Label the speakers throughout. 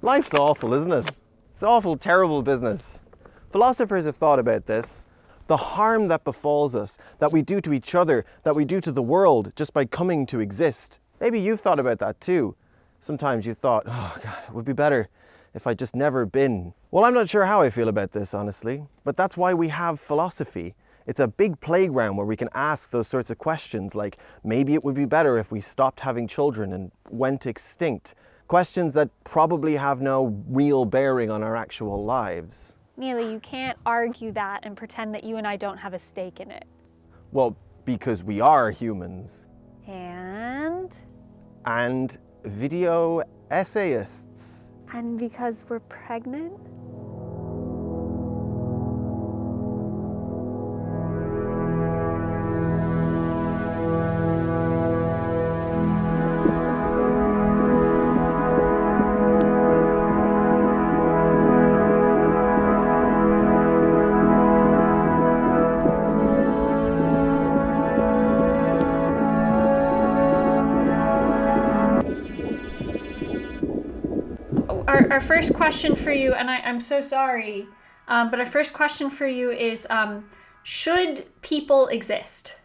Speaker 1: Life's awful, isn't it? It's awful, terrible business. Philosophers have thought about this. The harm that befalls us, that we do to each other, that we do to the world just by coming to exist. Maybe you've thought about that too. Sometimes you thought, oh God, it would be better if I'd just never been. Well, I'm not sure how I feel about this, honestly, but that's why we have philosophy. It's a big playground where we can ask those sorts of questions like, maybe it would be better if we stopped having children and went extinct. Questions that probably have no real bearing on our actual lives.
Speaker 2: Neely, you can't argue that and pretend that you and I don't have a stake in it.
Speaker 1: Well, because we are humans.
Speaker 2: And
Speaker 1: Video essayists.
Speaker 2: And because we're pregnant? Our first question for you, and I'm so sorry, but our first question for you is, should people exist?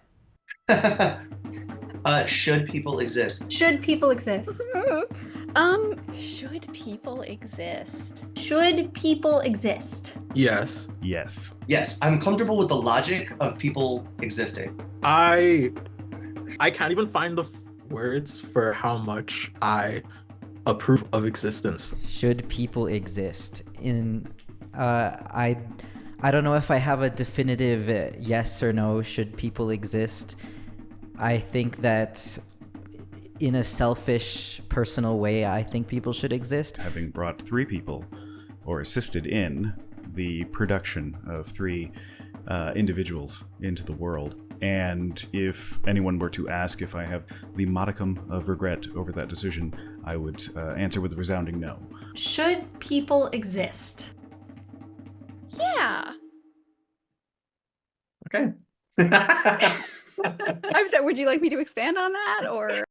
Speaker 3: Should people exist?
Speaker 2: Should people exist?
Speaker 4: Should people exist?
Speaker 2: Should people exist?
Speaker 5: Yes.
Speaker 6: Yes.
Speaker 3: Yes, I'm comfortable with the logic of people existing.
Speaker 5: I can't even find the words for how much I approve of existence.
Speaker 7: Should people exist? I don't know if I have a definitive yes or no. Should people exist? I think that in a selfish, personal way, I think people should exist.
Speaker 6: Having brought 3 people, or assisted in the production of 3 individuals into the world. And if anyone were to ask if I have the modicum of regret over that decision, I would answer with a resounding no.
Speaker 2: Should people exist?
Speaker 4: Yeah.
Speaker 3: Okay.
Speaker 4: I'm sorry, would you like me to expand on that, or?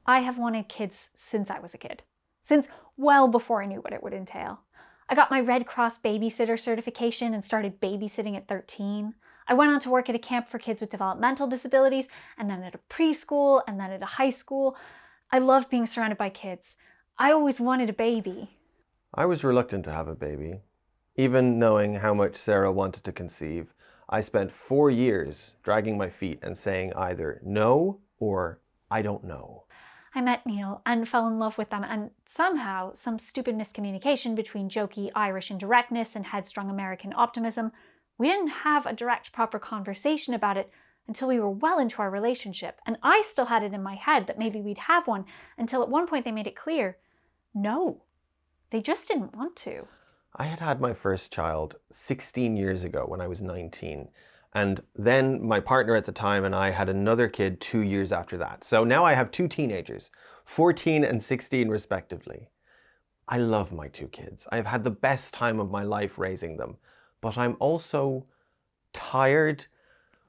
Speaker 2: I have wanted kids since I was a kid. Since well before I knew what it would entail. I got my Red Cross babysitter certification and started babysitting at 13. I went on to work at a camp for kids with developmental disabilities, and then at a preschool, and then at a high school. I love being surrounded by kids. I always wanted a baby.
Speaker 1: I was reluctant to have a baby. Even knowing how much Sarah wanted to conceive, I spent 4 years dragging my feet and saying either no or I don't know.
Speaker 2: I met Neil and fell in love with them, and somehow some stupid miscommunication between jokey Irish indirectness and headstrong American optimism, we didn't have a direct, proper conversation about it until we were well into our relationship, and I still had it in my head that maybe we'd have one until at one point they made it clear, no, they just didn't want to.
Speaker 1: I had had my first child 16 years ago when I was 19. And then my partner at the time and I had another kid 2 years after that. So now I have 2 teenagers, 14 and 16 respectively. I love my 2 kids. I've had the best time of my life raising them. But I'm also tired.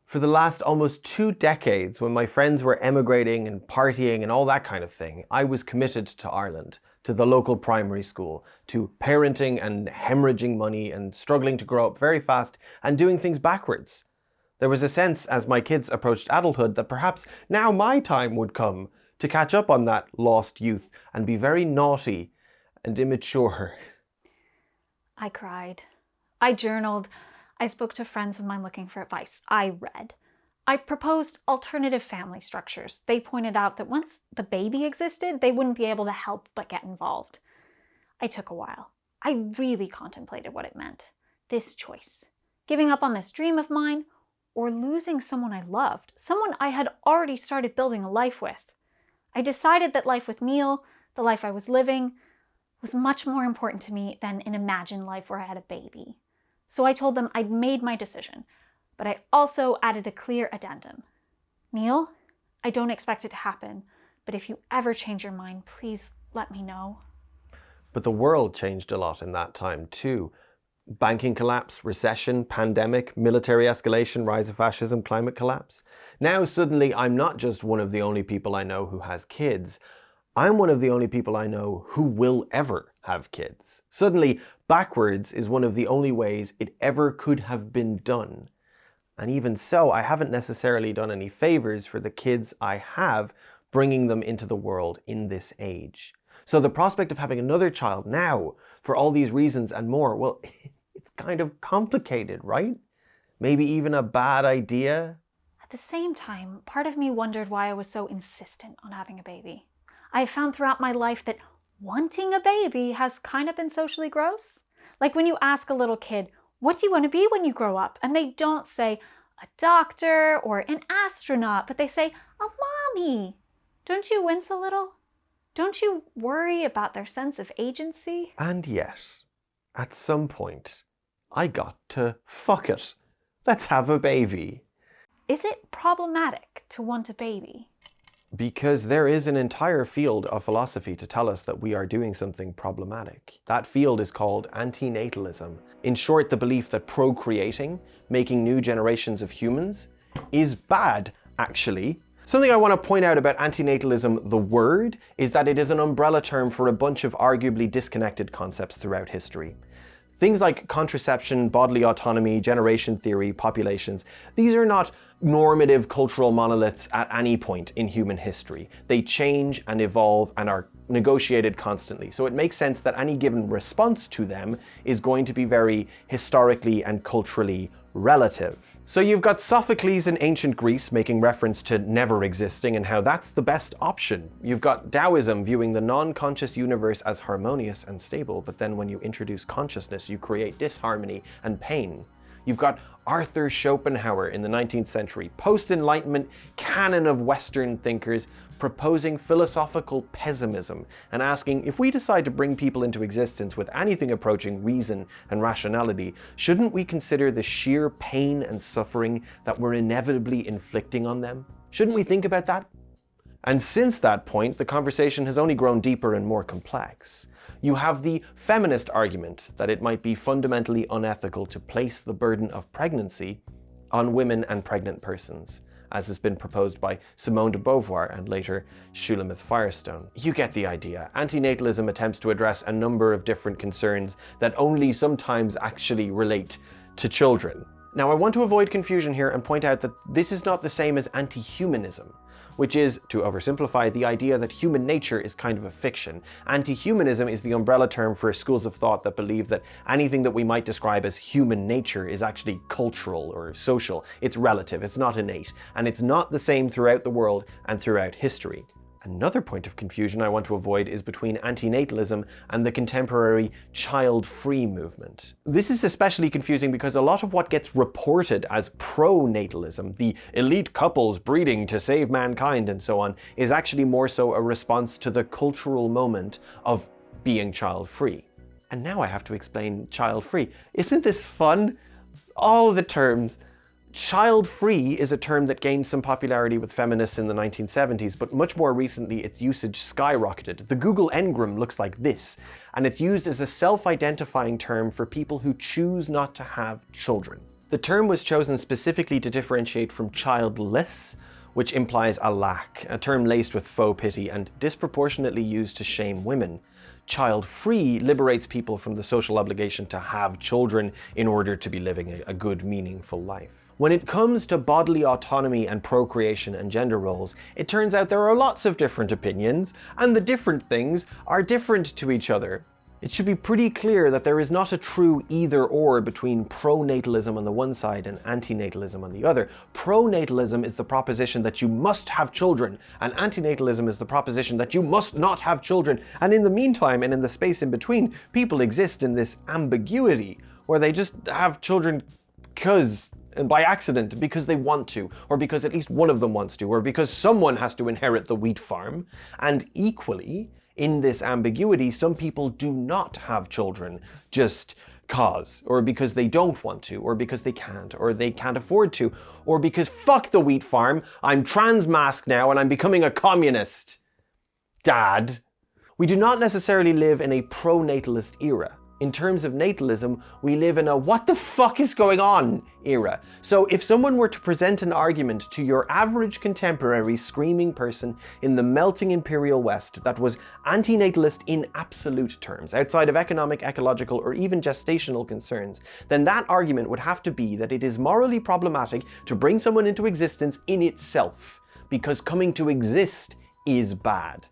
Speaker 1: For the last almost 2 decades, when my friends were emigrating and partying and all that kind of thing, I was committed to Ireland, to the local primary school, to parenting and hemorrhaging money and struggling to grow up very fast and doing things backwards. There was a sense as my kids approached adulthood that perhaps now my time would come to catch up on that lost youth and be very naughty and immature.
Speaker 2: I cried. I journaled. I spoke to friends of mine looking for advice. I read. I proposed alternative family structures. They pointed out that once the baby existed, they wouldn't be able to help but get involved. I took a while. I really contemplated what it meant. This choice. Giving up on this dream of mine, or losing someone I loved, someone I had already started building a life with. I decided that life with Neil, the life I was living, was much more important to me than an imagined life where I had a baby. So I told them I'd made my decision, but I also added a clear addendum. Neil, I don't expect it to happen, but if you ever change your mind, please let me know.
Speaker 1: But the world changed a lot in that time too. Banking collapse, recession, pandemic, military escalation, rise of fascism, climate collapse. Now suddenly I'm not just one of the only people I know who has kids. I'm one of the only people I know who will ever have kids. Suddenly, backwards is one of the only ways it ever could have been done. And even so, I haven't necessarily done any favors for the kids I have, bringing them into the world in this age. So the prospect of having another child now, for all these reasons and more, well, it's kind of complicated, right? Maybe even a bad idea.
Speaker 2: At the same time, part of me wondered why I was so insistent on having a baby. I have found throughout my life that wanting a baby has kind of been socially gross. Like when you ask a little kid, what do you want to be when you grow up? And they don't say a doctor or an astronaut, but they say a mommy. Don't you wince a little? Don't you worry about their sense of agency?
Speaker 1: And yes, at some point, I got to fuck it. Let's have a baby.
Speaker 2: Is it problematic to want a baby?
Speaker 1: Because there is an entire field of philosophy to tell us that we are doing something problematic. That field is called antinatalism. In short, the belief that procreating, making new generations of humans, is bad, actually. Something I want to point out about antinatalism, the word, is that it is an umbrella term for a bunch of arguably disconnected concepts throughout history. Things like contraception, bodily autonomy, generation theory, populations, these are not normative cultural monoliths at any point in human history. They change and evolve and are negotiated constantly. So it makes sense that any given response to them is going to be very historically and culturally relative. So you've got Sophocles in ancient Greece making reference to never existing and how that's the best option. You've got Taoism viewing the non-conscious universe as harmonious and stable, but then when you introduce consciousness, you create disharmony and pain. You've got Arthur Schopenhauer in the 19th century, post-Enlightenment canon of Western thinkers, proposing philosophical pessimism and asking, if we decide to bring people into existence with anything approaching reason and rationality, shouldn't we consider the sheer pain and suffering that we're inevitably inflicting on them? Shouldn't we think about that? And since that point, the conversation has only grown deeper and more complex. You have the feminist argument that it might be fundamentally unethical to place the burden of pregnancy on women and pregnant persons, as has been proposed by Simone de Beauvoir and later Shulamith Firestone. You get the idea. Antinatalism attempts to address a number of different concerns that only sometimes actually relate to children. Now, I want to avoid confusion here and point out that this is not the same as anti-humanism, which is, to oversimplify, the idea that human nature is kind of a fiction. Anti-humanism is the umbrella term for schools of thought that believe that anything that we might describe as human nature is actually cultural or social. It's relative, it's not innate, and it's not the same throughout the world and throughout history. Another point of confusion I want to avoid is between antinatalism and the contemporary child-free movement. This is especially confusing because a lot of what gets reported as pro-natalism, the elite couples breeding to save mankind and so on, is actually more so a response to the cultural moment of being child-free. And now I have to explain child-free. Isn't this fun? All the terms. Child-free is a term that gained some popularity with feminists in the 1970s, but much more recently its usage skyrocketed. The Google Ngram looks like this, and it's used as a self-identifying term for people who choose not to have children. The term was chosen specifically to differentiate from childless, which implies a lack, a term laced with faux pity and disproportionately used to shame women. Child-free liberates people from the social obligation to have children in order to be living a good, meaningful life. When it comes to bodily autonomy and procreation and gender roles, it turns out there are lots of different opinions, and the different things are different to each other. It should be pretty clear that there is not a true either-or between pronatalism on the one side and antinatalism on the other. Pronatalism is the proposition that you must have children, and antinatalism is the proposition that you must not have children. And in the meantime, and in the space in between, people exist in this ambiguity, where they just have children and by accident, because they want to, or because at least one of them wants to, or because someone has to inherit the wheat farm. And equally, in this ambiguity, some people do not have children just cause, or because they don't want to, or because they can't afford to, or because fuck the wheat farm, I'm trans-masked now and I'm becoming a communist. Dad. We do not necessarily live in a pro-natalist era. in terms of natalism, we live in a what the fuck is going on era. So if someone were to present an argument to your average contemporary screaming person in the melting imperial West that was anti-natalist in absolute terms, outside of economic, ecological, or even gestational concerns, then that argument would have to be that it is morally problematic to bring someone into existence in itself, because coming to exist is bad.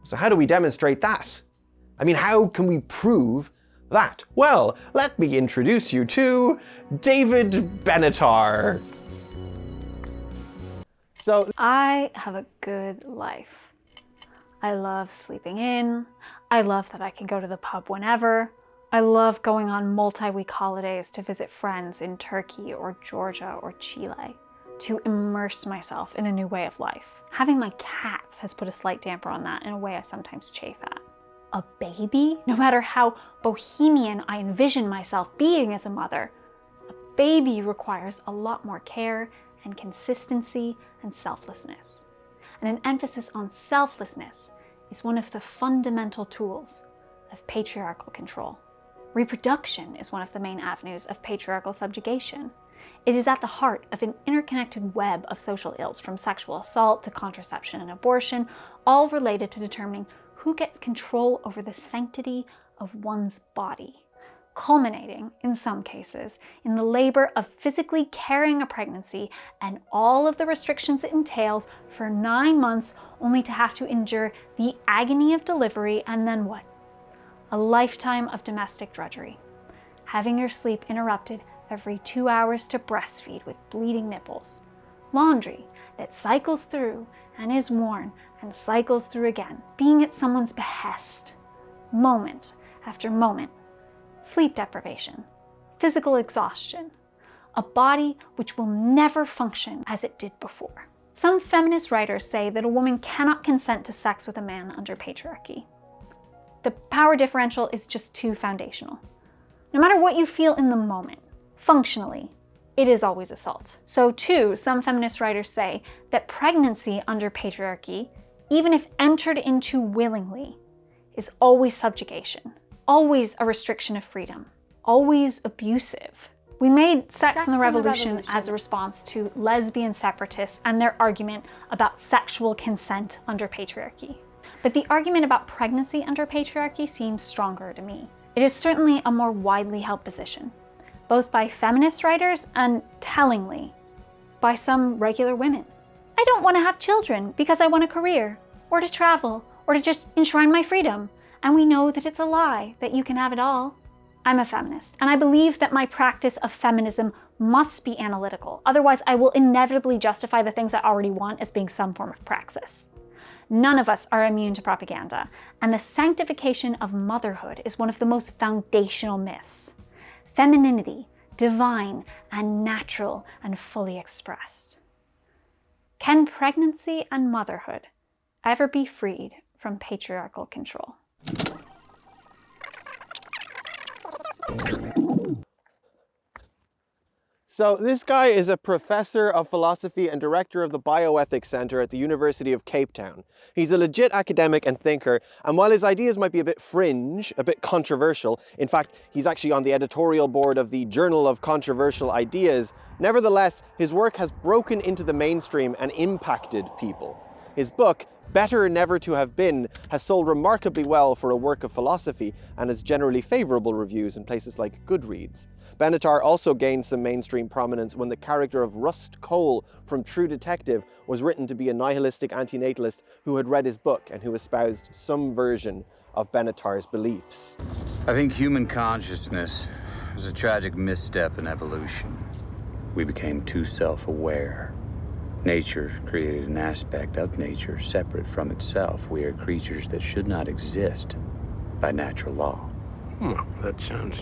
Speaker 1: So how do we demonstrate that? I mean, how can we prove that? Well, let me introduce you to David Benatar. So
Speaker 2: I have a good life. I love sleeping in. I love that I can go to the pub whenever. I love going on multi-week holidays to visit friends in Turkey or Georgia or Chile, to immerse myself in a new way of life. Having my cats has put a slight damper on that in a way I sometimes chafe at. A baby, no matter how bohemian I envision myself being as a mother, a baby requires a lot more care and consistency and selflessness. And an emphasis on selflessness is one of the fundamental tools of patriarchal control. Reproduction is one of the main avenues of patriarchal subjugation. It is at the heart of an interconnected web of social ills, from sexual assault to contraception and abortion, all related to determining who gets control over the sanctity of one's body, culminating, in some cases, in the labor of physically carrying a pregnancy and all of the restrictions it entails for 9 months, only to have to endure the agony of delivery, and then what? A lifetime of domestic drudgery. Having your sleep interrupted every 2 hours to breastfeed with bleeding nipples. Laundry that cycles through and is worn and cycles through again, being at someone's behest, moment after moment. Sleep deprivation, physical exhaustion, a body which will never function as it did before. Some feminist writers say that a woman cannot consent to sex with a man under patriarchy. The power differential is just too foundational. No matter what you feel in the moment, functionally, it is always assault. So too, some feminist writers say that pregnancy under patriarchy, even if entered into willingly, is always subjugation, always a restriction of freedom, always abusive. We made Sex and the Revolution as a response to lesbian separatists and their argument about sexual consent under patriarchy. But the argument about pregnancy under patriarchy seems stronger to me. It is certainly a more widely held position, both by feminist writers and, tellingly, by some regular women. I don't want to have children because I want a career, or to travel, or to just enshrine my freedom. And we know that it's a lie, that you can have it all. I'm a feminist, and I believe that my practice of feminism must be analytical. Otherwise, I will inevitably justify the things I already want as being some form of praxis. None of us are immune to propaganda, and the sanctification of motherhood is one of the most foundational myths. Femininity, divine and natural and fully expressed. Can pregnancy and motherhood ever be freed from patriarchal control?
Speaker 1: So this guy is a professor of philosophy and director of the Bioethics Center at the University of Cape Town. He's a legit academic and thinker, and while his ideas might be a bit fringe, a bit controversial, in fact, he's actually on the editorial board of the Journal of Controversial Ideas, nevertheless, his work has broken into the mainstream and impacted people. His book, Better Never to Have Been, has sold remarkably well for a work of philosophy and has generally favorable reviews in places like Goodreads. Benatar also gained some mainstream prominence when the character of Rust Cole from True Detective was written to be a nihilistic antinatalist who had read his book and who espoused some version of Benatar's beliefs.
Speaker 8: I think human consciousness was a tragic misstep in evolution. We became too self-aware. Nature created an aspect of nature separate from itself. We are creatures that should not exist by natural law.
Speaker 9: That sounds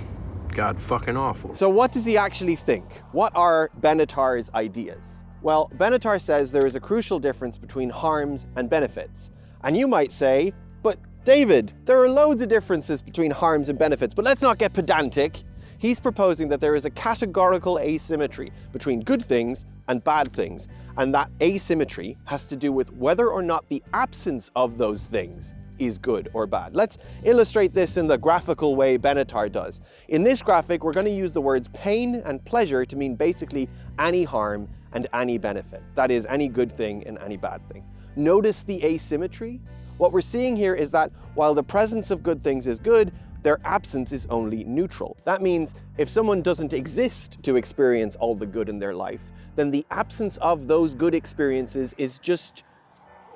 Speaker 9: god fucking awful.
Speaker 1: So what does he actually think? What are Benatar's ideas? Well, Benatar says there is a crucial difference between harms and benefits. And you might say, but David, there are loads of differences between harms and benefits, but let's not get pedantic. He's proposing that there is a categorical asymmetry between good things and bad things, and that asymmetry has to do with whether or not the absence of those things is good or bad. Let's illustrate this in the graphical way Benatar does. In this graphic, we're going to use the words pain and pleasure to mean basically any harm and any benefit. That is, any good thing and any bad thing. Notice the asymmetry? What we're seeing here is that while the presence of good things is good, their absence is only neutral. That means if someone doesn't exist to experience all the good in their life, then the absence of those good experiences is just,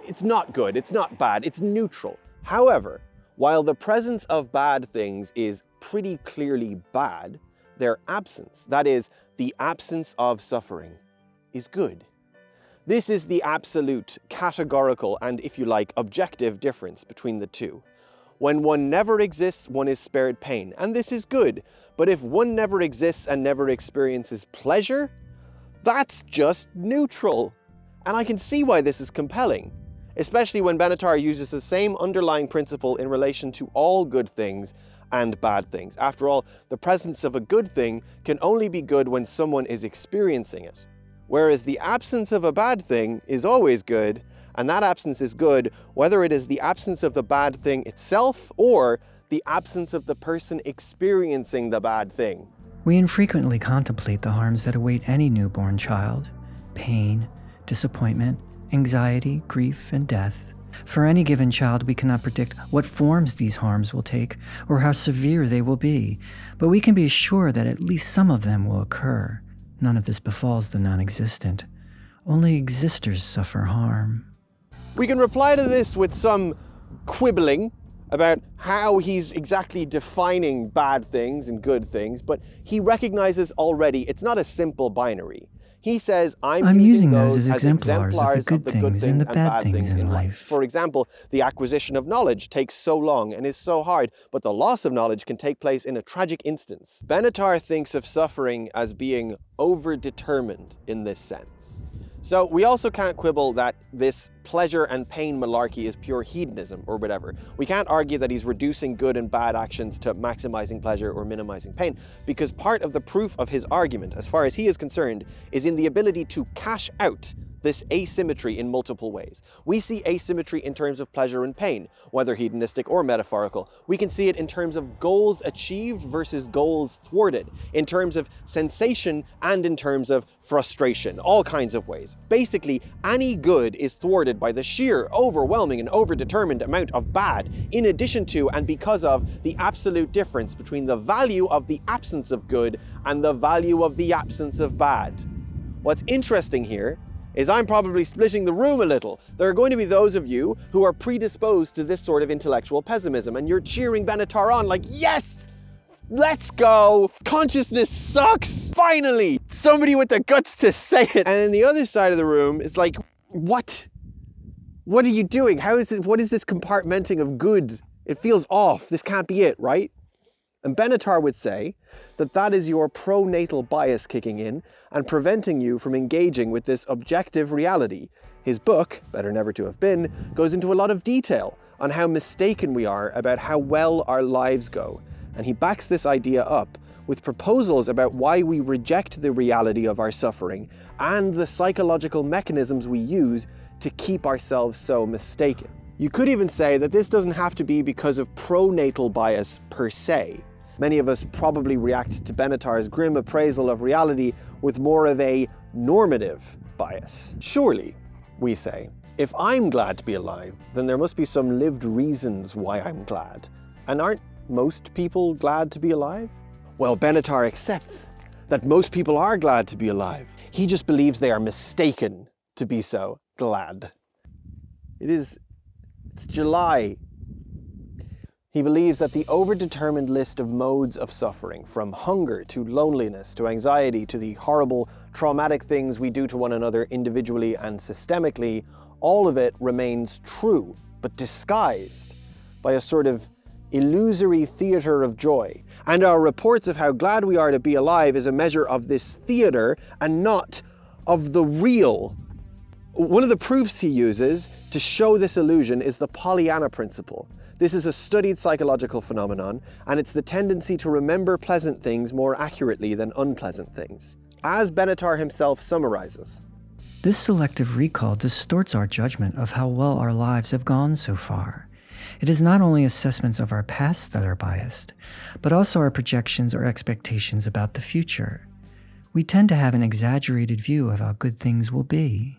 Speaker 1: it's not good, it's not bad, it's neutral. However, while the presence of bad things is pretty clearly bad, their absence, that is, the absence of suffering, is good. This is the absolute, categorical, and if you like, objective difference between the two. When one never exists, one is spared pain, and this is good. But if one never exists and never experiences pleasure, that's just neutral. And I can see why this is compelling, especially when Benatar uses the same underlying principle in relation to all good things and bad things. After all, the presence of a good thing can only be good when someone is experiencing it, whereas the absence of a bad thing is always good, and that absence is good whether it is the absence of the bad thing itself or the absence of the person experiencing the bad thing.
Speaker 10: We infrequently contemplate the harms that await any newborn child: pain, disappointment, anxiety, grief, and death. For any given child, we cannot predict what forms these harms will take or how severe they will be, but we can be sure that at least some of them will occur. None of this befalls the non-existent. Only existers suffer harm.
Speaker 1: We can reply to this with some quibbling about how he's exactly defining bad things and good things, but he recognizes already it's not a simple binary. He says, I'm using those as exemplars of the good things and the bad things in life. For example, the acquisition of knowledge takes so long and is so hard, but the loss of knowledge can take place in a tragic instance. Benatar thinks of suffering as being overdetermined in this sense. So we also can't quibble that this pleasure and pain malarkey is pure hedonism or whatever. We can't argue that he's reducing good and bad actions to maximizing pleasure or minimizing pain, because part of the proof of his argument, as far as he is concerned, is in the ability to cash out this asymmetry in multiple ways. We see asymmetry in terms of pleasure and pain, whether hedonistic or metaphorical. We can see it in terms of goals achieved versus goals thwarted, in terms of sensation and in terms of frustration, all kinds of ways. Basically, any good is thwarted by the sheer, overwhelming, and overdetermined amount of bad, in addition to and because of the absolute difference between the value of the absence of good and the value of the absence of bad. What's interesting here is I'm probably splitting the room a little. There are going to be those of you who are predisposed to this sort of intellectual pessimism, and you're cheering Benatar on like, yes, let's go, consciousness sucks, finally, somebody with the guts to say it. And then the other side of the room is like, what are you doing? What is this compartmenting of good? It feels off, this can't be it, right? And Benatar would say that that is your pronatal bias kicking in and preventing you from engaging with this objective reality. His book, Better Never to Have Been, goes into a lot of detail on how mistaken we are about how well our lives go. And he backs this idea up with proposals about why we reject the reality of our suffering and the psychological mechanisms we use to keep ourselves so mistaken. You could even say that this doesn't have to be because of pronatal bias per se. Many of us probably react to Benatar's grim appraisal of reality with more of a normative bias. Surely, we say, if I'm glad to be alive, then there must be some lived reasons why I'm glad. And aren't most people glad to be alive? Well, Benatar accepts that most people are glad to be alive. He just believes they are mistaken to be so glad. It's July. He believes that the overdetermined list of modes of suffering, from hunger to loneliness to anxiety to the horrible traumatic things we do to one another individually and systemically, all of it remains true, but disguised by a sort of illusory theater of joy. And our reports of how glad we are to be alive is a measure of this theater and not of the real. One of the proofs he uses to show this illusion is the Pollyanna principle. This is a studied psychological phenomenon, and it's the tendency to remember pleasant things more accurately than unpleasant things. As Benatar himself summarizes,
Speaker 10: This selective recall distorts our judgment of how well our lives have gone so far. It is not only assessments of our past that are biased, but also our projections or expectations about the future. We tend to have an exaggerated view of how good things will be.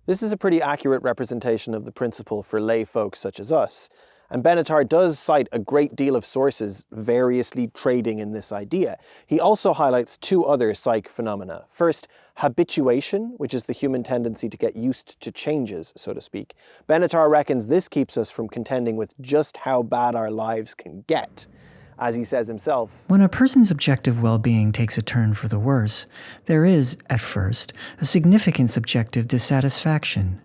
Speaker 1: This is a pretty accurate representation of the principle for lay folk such as us, and Benatar does cite a great deal of sources variously trading in this idea. He also highlights two other psych phenomena. First, habituation, which is the human tendency to get used to changes, so to speak. Benatar reckons this keeps us from contending with just how bad our lives can get. As he says himself,
Speaker 10: when a person's objective well-being takes a turn for the worse, there is, at first, a significant subjective dissatisfaction.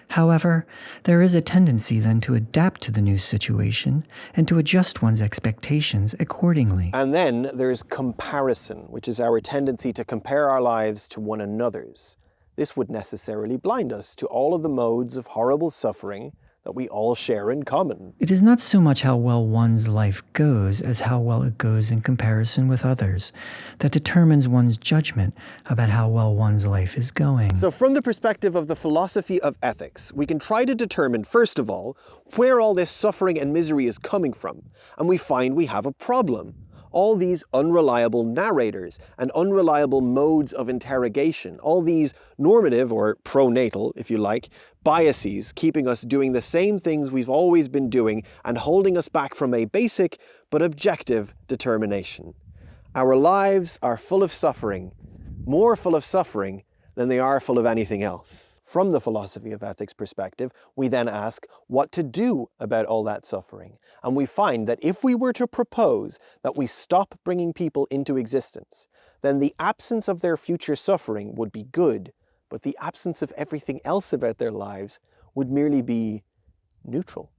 Speaker 10: However, there is a tendency then to adapt to the new situation and to adjust one's expectations accordingly.
Speaker 1: And then there's comparison, which is our tendency to compare our lives to one another's. This would necessarily blind us to all of the modes of horrible suffering that we all share in common.
Speaker 10: It is not so much how well one's life goes as how well it goes in comparison with others that determines one's judgment about how well one's life is going.
Speaker 1: So from the perspective of the philosophy of ethics, we can try to determine, first of all, where all this suffering and misery is coming from, and we find we have a problem. All these unreliable narrators and unreliable modes of interrogation, all these normative, or pronatal, if you like, biases keeping us doing the same things we've always been doing and holding us back from a basic but objective determination. Our lives are full of suffering, more full of suffering than they are full of anything else. From the philosophy of ethics perspective, we then ask what to do about all that suffering. And we find that if we were to propose that we stop bringing people into existence, then the absence of their future suffering would be good, but the absence of everything else about their lives would merely be neutral.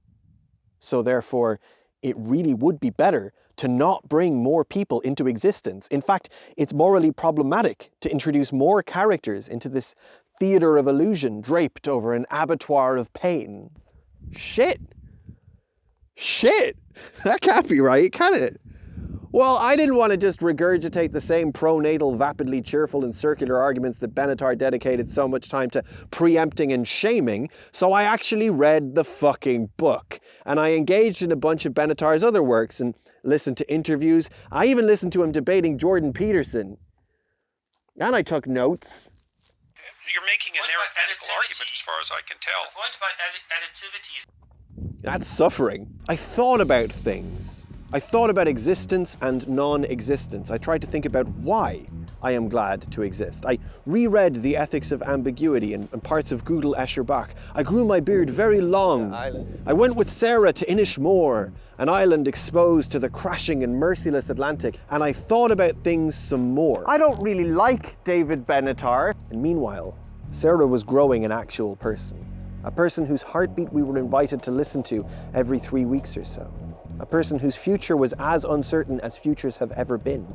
Speaker 1: So therefore, it really would be better to not bring more people into existence. In fact, it's morally problematic to introduce more characters into this theater of illusion draped over an abattoir of pain. Shit! That can't be right, can it? Well, I didn't want to just regurgitate the same pronatal, vapidly cheerful and circular arguments that Benatar dedicated so much time to preempting and shaming, so I actually read the fucking book. And I engaged in a bunch of Benatar's other works and listened to interviews. I even listened to him debating Jordan Peterson. And I took notes.
Speaker 11: You're making an arithmetical argument as far as I can tell.
Speaker 12: The point about additivity is...
Speaker 1: That's suffering. I thought about things. I thought about existence and non-existence. I tried to think about why I am glad to exist. I reread The Ethics of Ambiguity and parts of Gödel Escher Bach. I grew my beard very long. I went with Sarah to Inishmore, an island exposed to the crashing and merciless Atlantic, and I thought about things some more. I don't really like David Benatar. And meanwhile, Sarah was growing an actual person. A person whose heartbeat we were invited to listen to every 3 weeks or so. A person whose future was as uncertain as futures have ever been.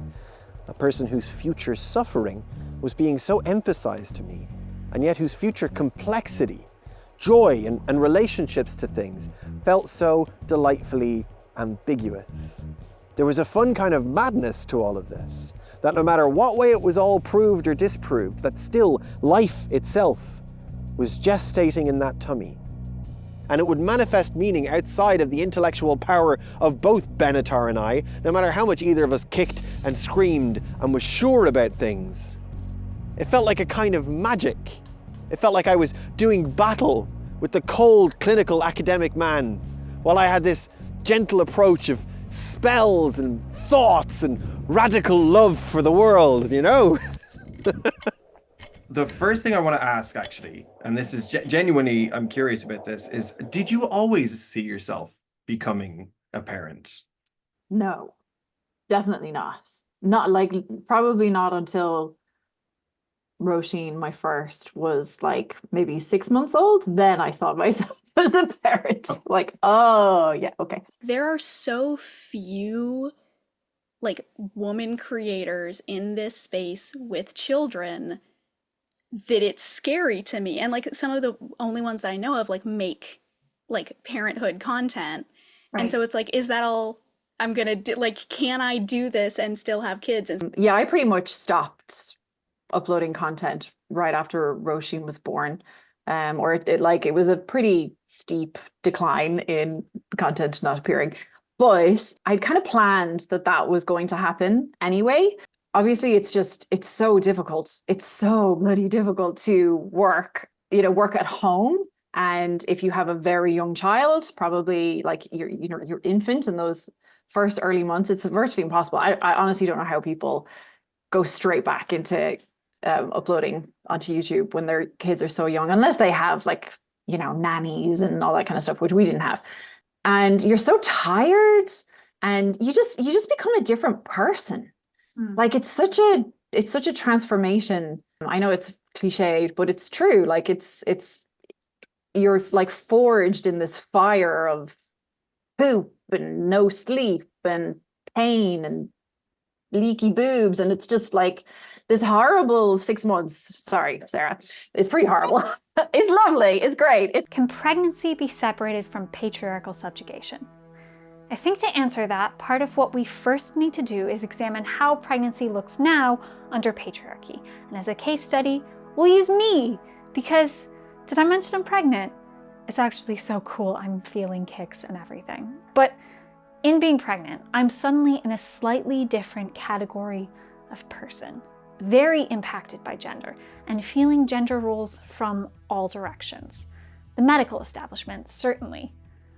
Speaker 1: A person whose future suffering was being so emphasized to me, and yet whose future complexity, joy, and relationships to things felt so delightfully ambiguous. There was a fun kind of madness to all of this, that no matter what way it was all proved or disproved, that still life itself was gestating in that tummy. And it would manifest meaning outside of the intellectual power of both Benatar and I, no matter how much either of us kicked and screamed and was sure about things. It felt like a kind of magic. It felt like I was doing battle with the cold, clinical academic man, while I had this gentle approach of spells and thoughts and radical love for the world, you know?
Speaker 13: The first thing I want to ask, actually, and this is genuinely, I'm curious about this, is did you always see yourself becoming a parent?
Speaker 14: No, definitely not. Not like, probably not until Roisin, my first, was like maybe 6 months old. Then I saw myself as a parent. Like, oh, yeah, okay.
Speaker 4: There are so few like woman creators in this space with children that it's scary to me. And like some of the only ones that I know of like make like parenthood content. Right. And so it's like, is that all I'm gonna do? Like, can I do this and still have kids? And
Speaker 14: yeah, I pretty much stopped uploading content right after Roisin was born. or it was a pretty steep decline in content not appearing. But I'd kind of planned that was going to happen anyway. Obviously, it's so difficult. It's so bloody difficult to work at home. And if you have a very young child, probably like your infant in those first early months, it's virtually impossible. I honestly don't know how people go straight back into uploading onto YouTube when their kids are so young, unless they have nannies and all that kind of stuff, which we didn't have. And you're so tired, and you just become a different person. Like it's such a transformation. I know it's cliched, but it's true. Like you're like forged in this fire of poop and no sleep and pain and leaky boobs, and it's just like this horrible 6 months. Sorry, Sarah. It's pretty horrible. It's lovely. It's great.
Speaker 2: Can pregnancy be separated from patriarchal subjugation? I think to answer that, part of what we first need to do is examine how pregnancy looks now under patriarchy. And as a case study, we'll use me, because did I mention I'm pregnant? It's actually so cool. I'm feeling kicks and everything. But in being pregnant, I'm suddenly in a slightly different category of person, very impacted by gender and feeling gender roles from all directions. The medical establishment, certainly,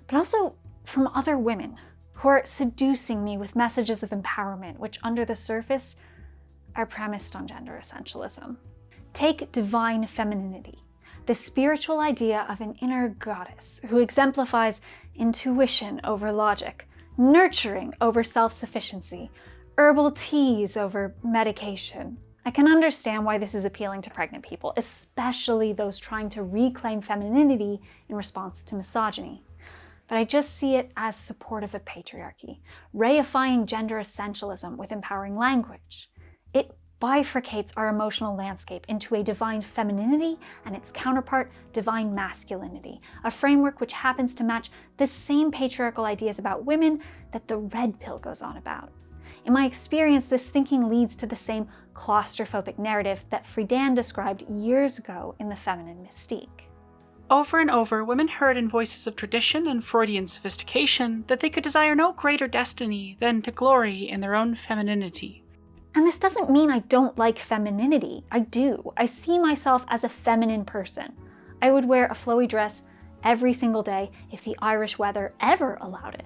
Speaker 2: but also from other women who are seducing me with messages of empowerment, which under the surface are premised on gender essentialism. Take divine femininity, the spiritual idea of an inner goddess who exemplifies intuition over logic, nurturing over self-sufficiency, herbal teas over medication. I can understand why this is appealing to pregnant people, especially those trying to reclaim femininity in response to misogyny. But I just see it as supportive of patriarchy, reifying gender essentialism with empowering language. It bifurcates our emotional landscape into a divine femininity and its counterpart, divine masculinity, a framework which happens to match the same patriarchal ideas about women that the red pill goes on about. In my experience, this thinking leads to the same claustrophobic narrative that Friedan described years ago in The Feminine Mystique.
Speaker 15: Over and over, women heard in voices of tradition and Freudian sophistication that they could desire no greater destiny than to glory in their own femininity.
Speaker 2: And this doesn't mean I don't like femininity. I do. I see myself as a feminine person. I would wear a flowy dress every single day if the Irish weather ever allowed it.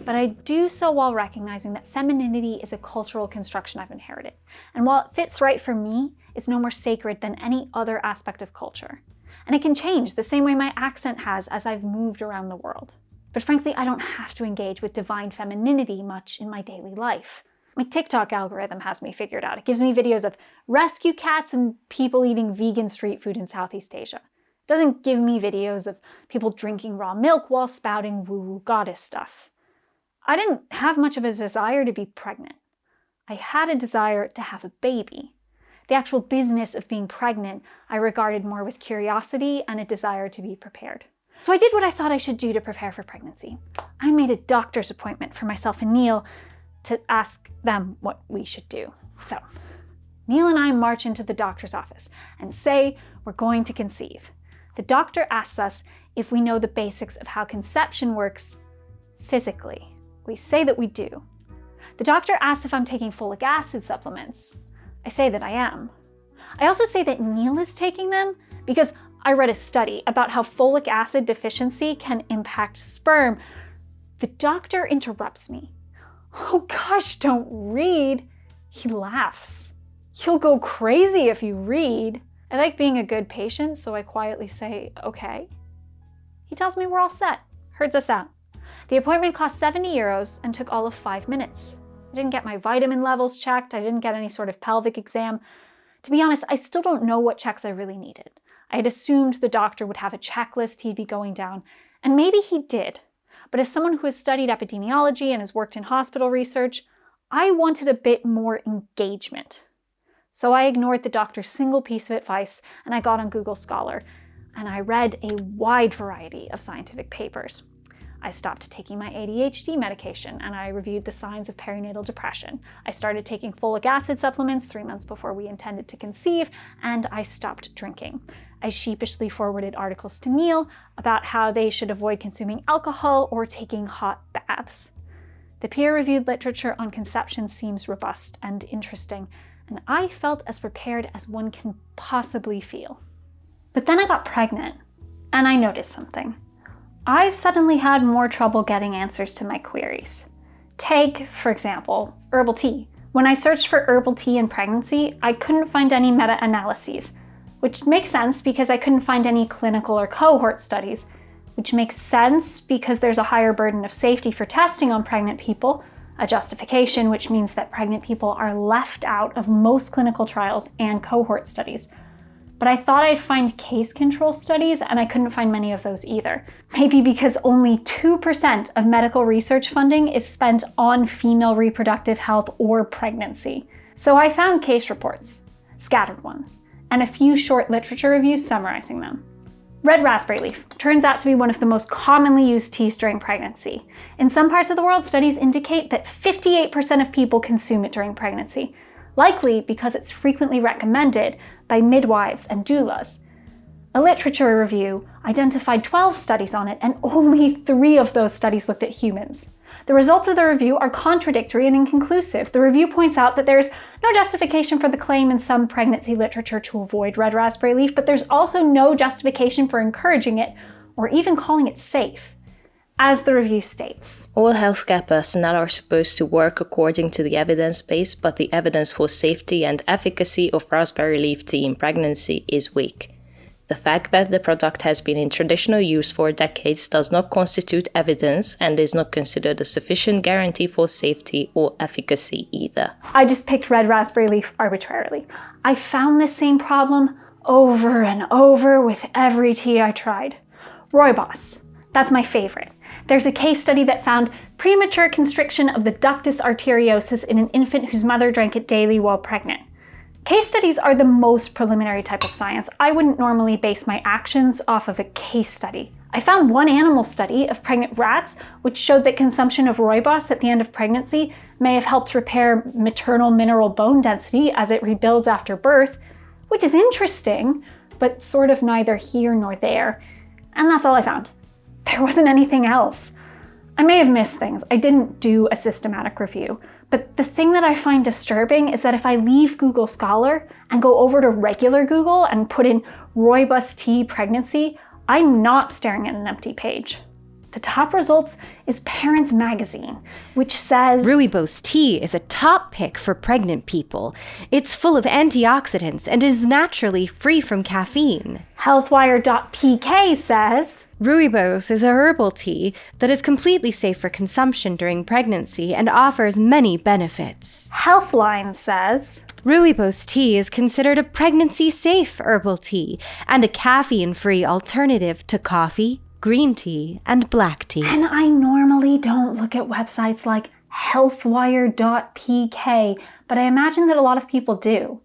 Speaker 2: But I do so while recognizing that femininity is a cultural construction I've inherited. And while it fits right for me, it's no more sacred than any other aspect of culture. And it can change the same way my accent has as I've moved around the world. But frankly, I don't have to engage with divine femininity much in my daily life. My TikTok algorithm has me figured out. It gives me videos of rescue cats and people eating vegan street food in Southeast Asia. It doesn't give me videos of people drinking raw milk while spouting woo-woo goddess stuff. I didn't have much of a desire to be pregnant. I had a desire to have a baby. The actual business of being pregnant I regarded more with curiosity and a desire to be prepared. So I did what I thought I should do to prepare for pregnancy. I made a doctor's appointment for myself and Neil to ask them what we should do. So Neil and I march into the doctor's office and say we're going to conceive. The doctor asks us if we know the basics of how conception works physically. We say that we do. The doctor asks if I'm taking folic acid supplements. I say that I am. I also say that Neil is taking them because I read a study about how folic acid deficiency can impact sperm. The doctor interrupts me. Oh gosh, don't read. He laughs. You'll go crazy if you read. I like being a good patient, so I quietly say, okay. He tells me we're all set, herds us out. The appointment cost €70 and took all of 5 minutes. I didn't get my vitamin levels checked. I didn't get any sort of pelvic exam. To be honest, I still don't know what checks I really needed. I had assumed the doctor would have a checklist he'd be going down, and maybe he did. But as someone who has studied epidemiology and has worked in hospital research, I wanted a bit more engagement. So I ignored the doctor's single piece of advice and I got on Google Scholar, and I read a wide variety of scientific papers. I stopped taking my ADHD medication, and I reviewed the signs of perinatal depression. I started taking folic acid supplements 3 months before we intended to conceive, and I stopped drinking. I sheepishly forwarded articles to Neil about how they should avoid consuming alcohol or taking hot baths. The peer-reviewed literature on conception seems robust and interesting, and I felt as prepared as one can possibly feel. But then I got pregnant, and I noticed something. I suddenly had more trouble getting answers to my queries. Take, for example, herbal tea. When I searched for herbal tea in pregnancy, I couldn't find any meta-analyses, which makes sense because I couldn't find any clinical or cohort studies, which makes sense because there's a higher burden of safety for testing on pregnant people, a justification which means that pregnant people are left out of most clinical trials and cohort studies. But I thought I'd find case control studies, and I couldn't find many of those either. Maybe because only 2% of medical research funding is spent on female reproductive health or pregnancy. So I found case reports, scattered ones, and a few short literature reviews summarizing them. Red raspberry leaf turns out to be one of the most commonly used teas during pregnancy. In some parts of the world, studies indicate that 58% of people consume it during pregnancy, likely because it's frequently recommended by midwives and doulas. A literature review identified 12 studies on it, and only 3 of those studies looked at humans. The results of the review are contradictory and inconclusive. The review points out that there's no justification for the claim in some pregnancy literature to avoid red raspberry leaf, but there's also no justification for encouraging it or even calling it safe. As the review states,
Speaker 16: all healthcare personnel are supposed to work according to the evidence base, but the evidence for safety and efficacy of raspberry leaf tea in pregnancy is weak. The fact that the product has been in traditional use for decades does not constitute evidence and is not considered a sufficient guarantee for safety or efficacy either.
Speaker 2: I just picked red raspberry leaf arbitrarily. I found this same problem over and over with every tea I tried. Rooibos, that's my favorite. There's a case study that found premature constriction of the ductus arteriosus in an infant whose mother drank it daily while pregnant. Case studies are the most preliminary type of science. I wouldn't normally base my actions off of a case study. I found one animal study of pregnant rats which showed that consumption of rooibos at the end of pregnancy may have helped repair maternal mineral bone density as it rebuilds after birth, which is interesting, but sort of neither here nor there. And that's all I found. There wasn't anything else. I may have missed things. I didn't do a systematic review. But the thing that I find disturbing is that if I leave Google Scholar and go over to regular Google and put in rooibos tea pregnancy, I'm not staring at an empty page. The top results is Parents Magazine, which says
Speaker 17: Rooibos tea is a top pick for pregnant people. It's full of antioxidants and is naturally free from caffeine.
Speaker 2: Healthwire.pk says
Speaker 17: Rooibos is a herbal tea that is completely safe for consumption during pregnancy and offers many benefits.
Speaker 2: Healthline says
Speaker 17: Rooibos tea is considered a pregnancy-safe herbal tea and a caffeine-free alternative to coffee, green tea, and black tea.
Speaker 2: And I normally don't look at websites like healthwire.pk, but I imagine that a lot of people do.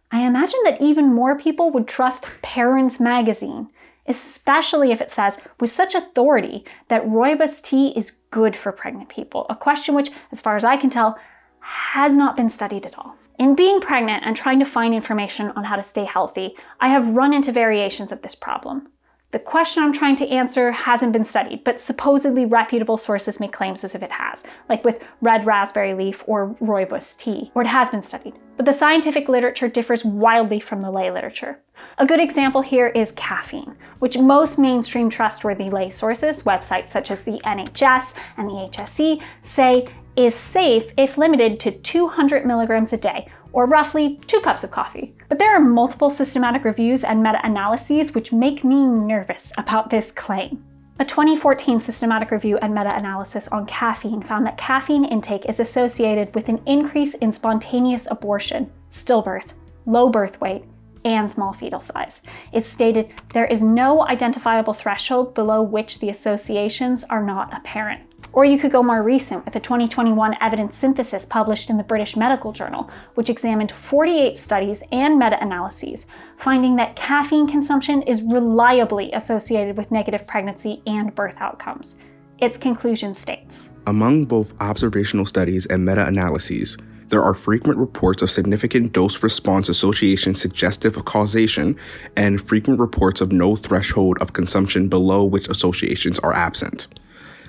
Speaker 2: I imagine that even more people would trust Parents Magazine, especially if it says with such authority that rooibos tea is good for pregnant people, a question which, as far as I can tell, has not been studied at all. In being pregnant and trying to find information on how to stay healthy, I have run into variations of this problem. The question I'm trying to answer hasn't been studied, but supposedly reputable sources make claims as if it has, like with red raspberry leaf or rooibos tea, or it has been studied. But the scientific literature differs wildly from the lay literature. A good example here is caffeine, which most mainstream trustworthy lay sources, websites such as the NHS and the HSE, say is safe if limited to 200 milligrams a day, or roughly 2 cups of coffee. But there are multiple systematic reviews and meta-analyses which make me nervous about this claim. A 2014 systematic review and meta-analysis on caffeine found that caffeine intake is associated with an increase in spontaneous abortion, stillbirth, low birth weight, and small fetal size. It stated there is no identifiable threshold below which the associations are not apparent. Or you could go more recent with a 2021 evidence synthesis published in the British Medical Journal, which examined 48 studies and meta-analyses, finding that caffeine consumption is reliably associated with negative pregnancy and birth outcomes. Its conclusion states,
Speaker 18: among both observational studies and meta-analyses, there are frequent reports of significant dose-response association suggestive of causation and frequent reports of no threshold of consumption below which associations are absent.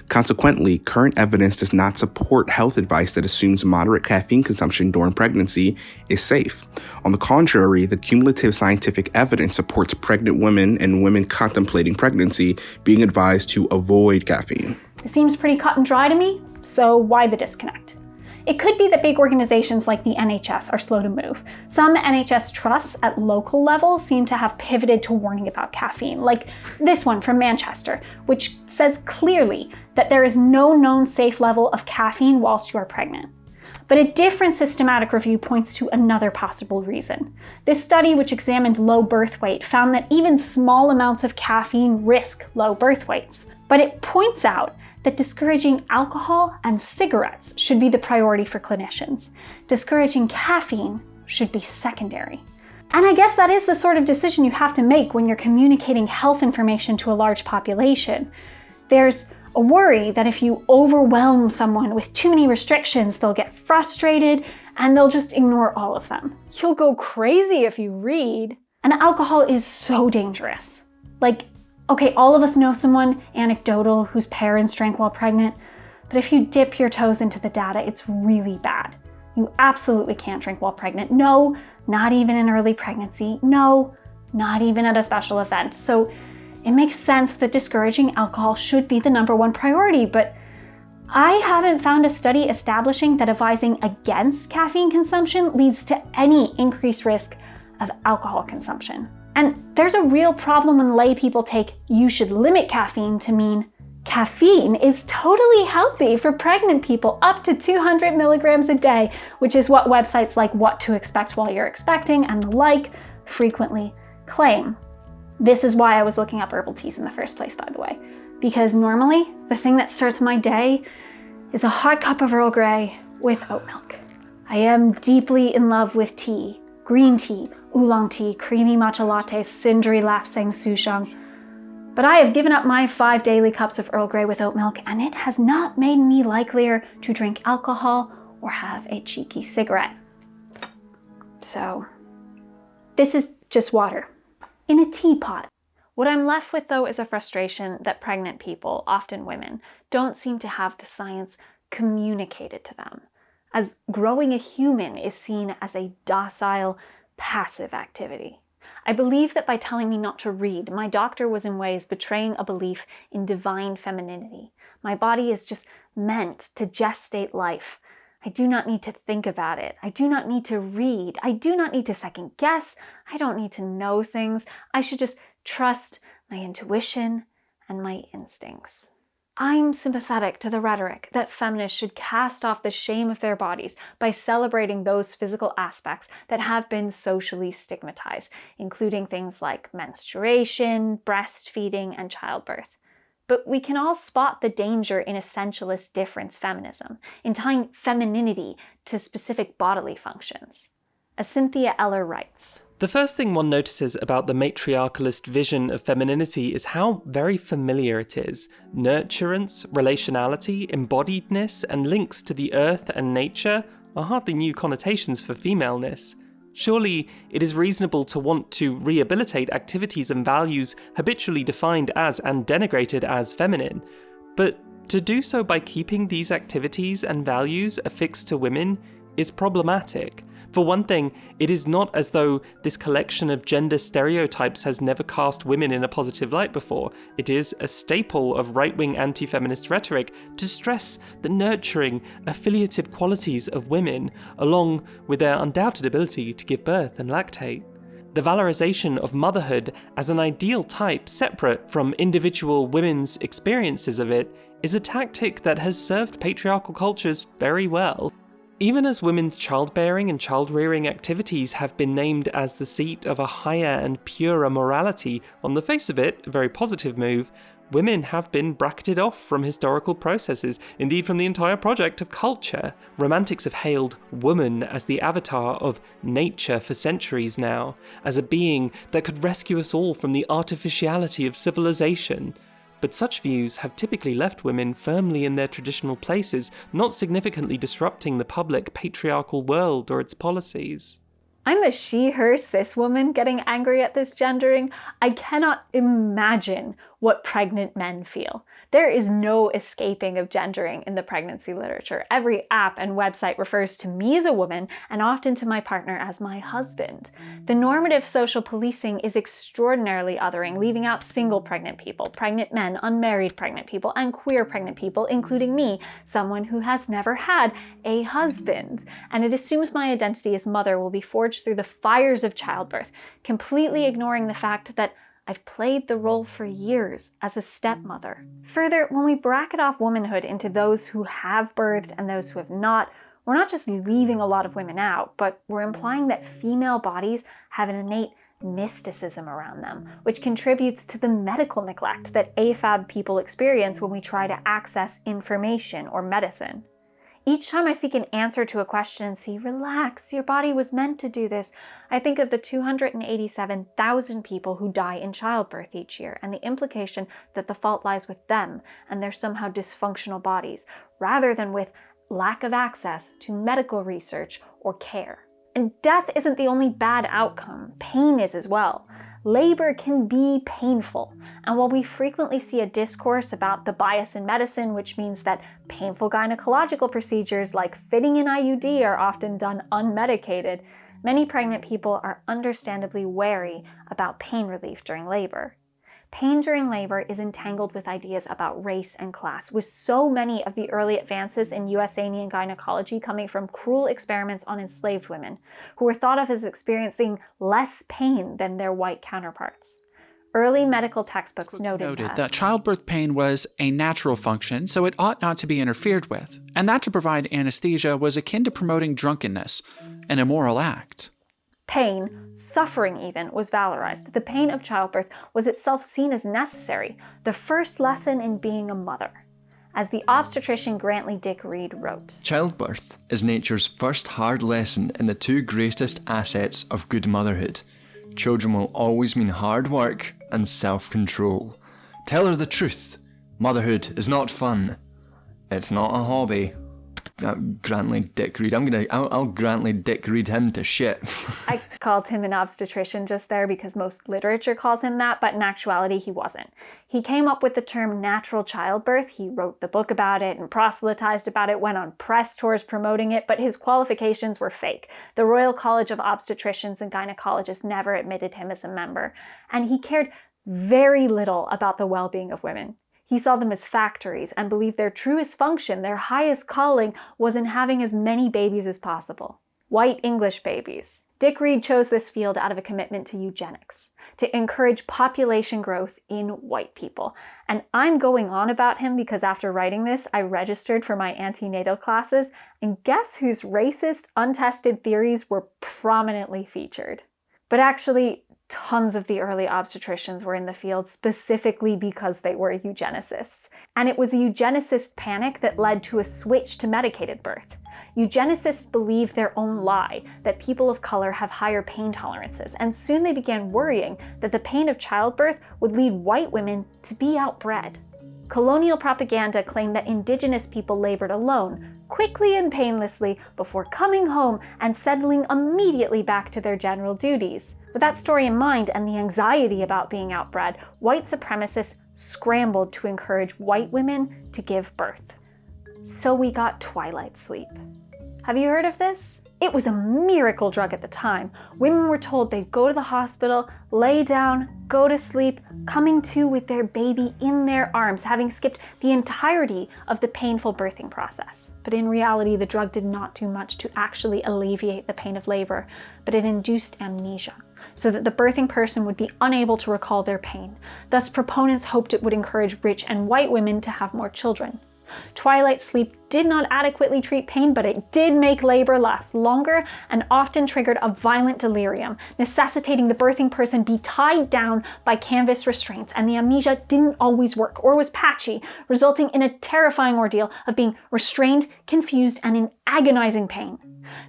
Speaker 18: Consequently, current evidence does not support health advice that assumes moderate caffeine consumption during pregnancy is safe. On the contrary, the cumulative scientific evidence supports pregnant women and women contemplating pregnancy being advised to avoid caffeine.
Speaker 2: It seems pretty cut and dry to me, so why the disconnect? It could be that big organizations like the NHS are slow to move. Some NHS trusts at local level seem to have pivoted to warning about caffeine, like this one from Manchester, which says clearly that there is no known safe level of caffeine whilst you are pregnant. But a different systematic review points to another possible reason. This study, which examined low birth weight, found that even small amounts of caffeine risk low birth weights. But it points out that discouraging alcohol and cigarettes should be the priority for clinicians. Discouraging caffeine should be secondary. And I guess that is the sort of decision you have to make when you're communicating health information to a large population. There's a worry that if you overwhelm someone with too many restrictions, they'll get frustrated and they'll just ignore all of them. You'll go crazy if you read. And alcohol is so dangerous. Like, okay, all of us know someone, anecdotal, whose parents drank while pregnant, but if you dip your toes into the data, it's really bad. You absolutely can't drink while pregnant. No, not even in early pregnancy. No, not even at a special event. So it makes sense that discouraging alcohol should be the #1 priority, but I haven't found a study establishing that advising against caffeine consumption leads to any increased risk of alcohol consumption. And there's a real problem when lay people take "you should limit caffeine" to mean caffeine is totally healthy for pregnant people up to 200 milligrams a day, which is what websites like What to Expect While You're Expecting and the like frequently claim. This is why I was looking up herbal teas in the first place, by the way, because normally the thing that starts my day is a hot cup of Earl Grey with oat milk. I am deeply in love with tea, green tea, oolong tea, creamy matcha latte, Sindri Lapsang Souchong. But I have given up my 5 daily cups of Earl Grey with oat milk, and it has not made me likelier to drink alcohol or have a cheeky cigarette. So, this is just water in a teapot. What I'm left with, though, is a frustration that pregnant people, often women, don't seem to have the science communicated to them, as growing a human is seen as a docile, passive activity. I believe that by telling me not to read, my doctor was in ways betraying a belief in divine femininity. My body is just meant to gestate life. I do not need to think about it. I do not need to read. I do not need to second guess. I don't need to know things. I should just trust my intuition and my instincts. I'm sympathetic to the rhetoric that feminists should cast off the shame of their bodies by celebrating those physical aspects that have been socially stigmatized, including things like menstruation, breastfeeding, and childbirth. But we can all spot the danger in essentialist difference feminism, in tying femininity to specific bodily functions. As Cynthia Eller writes,
Speaker 19: the first thing one notices about the matriarchalist vision of femininity is how very familiar it is. Nurturance, relationality, embodiedness, and links to the earth and nature are hardly new connotations for femaleness. Surely it is reasonable to want to rehabilitate activities and values habitually defined as and denigrated as feminine, but to do so by keeping these activities and values affixed to women is problematic. For one thing, it is not as though this collection of gender stereotypes has never cast women in a positive light before. It is a staple of right-wing anti-feminist rhetoric to stress the nurturing, affiliative qualities of women, along with their undoubted ability to give birth and lactate. The valorization of motherhood as an ideal type separate from individual women's experiences of it is a tactic that has served patriarchal cultures very well. Even as women's childbearing and child-rearing activities have been named as the seat of a higher and purer morality, on the face of it, a very positive move, women have been bracketed off from historical processes, indeed from the entire project of culture. Romantics have hailed woman as the avatar of nature for centuries now, as a being that could rescue us all from the artificiality of civilization. but such views have typically left women firmly in their traditional places, not significantly disrupting the public patriarchal world or its policies.
Speaker 2: I'm a she, her, cis woman getting angry at this gendering. I cannot imagine what pregnant men feel. There is no escaping of gendering in the pregnancy literature. Every app and website refers to me as a woman and often to my partner as my husband. The normative social policing is extraordinarily othering, leaving out single pregnant people, pregnant men, unmarried pregnant people, and queer pregnant people, including me, someone who has never had a husband. And it assumes my identity as mother will be forged through the fires of childbirth, completely ignoring the fact that I've played the role for years as a stepmother. Further, when we bracket off womanhood into those who have birthed and those who have not, we're not just leaving a lot of women out, but we're implying that female bodies have an innate mysticism around them, which contributes to the medical neglect that AFAB people experience when we try to access information or medicine. Each time I seek an answer to a question and see, relax, your body was meant to do this, I think of the 287,000 people who die in childbirth each year and the implication that the fault lies with them and their somehow dysfunctional bodies, rather than with lack of access to medical research or care. And death isn't the only bad outcome, pain is as well. Labor can be painful, and while we frequently see a discourse about the bias in medicine, which means that painful gynecological procedures like fitting an IUD are often done unmedicated, many pregnant people are understandably wary about pain relief during labor. Pain during labor is entangled with ideas about race and class, with so many of the early advances in USAnian gynecology coming from cruel experiments on enslaved women, who were thought of as experiencing less pain than their white counterparts. Early medical textbooks noted
Speaker 20: that childbirth pain was a natural function, so it ought not to be interfered with, and that to provide anesthesia was akin to promoting drunkenness, an immoral act.
Speaker 2: Pain, suffering even, was valorized. The pain of childbirth was itself seen as necessary, the first lesson in being a mother. As the obstetrician Grantley Dick Reed wrote,
Speaker 21: "Childbirth is nature's first hard lesson in the two greatest assets of good motherhood. Children will always mean hard work and self-control. Tell her the truth. Motherhood is not fun. It's not a hobby." Grantley Dick Reed. I'll Grantley Dick Reed him to shit.
Speaker 2: I called him an obstetrician just there because most literature calls him that, but in actuality he wasn't. He came up with the term natural childbirth. He wrote the book about it and proselytized about it, went on press tours promoting it, but his qualifications were fake. The Royal College of Obstetricians and Gynecologists never admitted him as a member, and he cared very little about the well-being of women. He saw them as factories and believed their truest function, their highest calling, was in having as many babies as possible. White English babies. Dick Reed chose this field out of a commitment to eugenics, to encourage population growth in white people. And I'm going on about him because after writing this, I registered for my antenatal classes, and guess whose racist, untested theories were prominently featured? But actually, tons of the early obstetricians were in the field specifically because they were eugenicists. And it was a eugenicist panic that led to a switch to medicated birth. Eugenicists believed their own lie, that people of color have higher pain tolerances, and soon they began worrying that the pain of childbirth would lead white women to be outbred. Colonial propaganda claimed that indigenous people labored alone, quickly and painlessly, before coming home and settling immediately back to their general duties. With that story in mind and the anxiety about being outbred, white supremacists scrambled to encourage white women to give birth. So we got twilight sleep. Have you heard of this? It was a miracle drug at the time. Women were told they'd go to the hospital, lay down, go to sleep, coming to with their baby in their arms, having skipped the entirety of the painful birthing process. But in reality, the drug did not do much to actually alleviate the pain of labor, but it induced amnesia, so that the birthing person would be unable to recall their pain. Thus, proponents hoped it would encourage rich and white women to have more children. Twilight sleep did not adequately treat pain, but it did make labor last longer and often triggered a violent delirium, necessitating the birthing person be tied down by canvas restraints, and the amnesia didn't always work or was patchy, resulting in a terrifying ordeal of being restrained, confused, and in agonizing pain.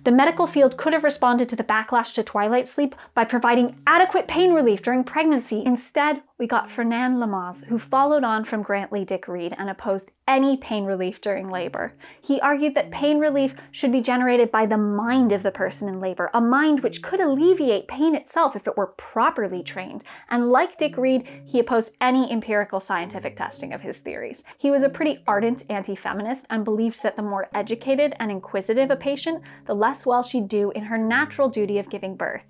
Speaker 2: The medical field could have responded to the backlash to twilight sleep by providing adequate pain relief during pregnancy. Instead, we got Fernand Lamaze, who followed on from Grant Lee Dick Reed and opposed any pain relief during labor. He argued that pain relief should be generated by the mind of the person in labor, a mind which could alleviate pain itself if it were properly trained. And like Dick Reed, he opposed any empirical scientific testing of his theories. He was a pretty ardent anti-feminist and believed that the more educated and inquisitive a patient, the less well she'd do in her natural duty of giving birth.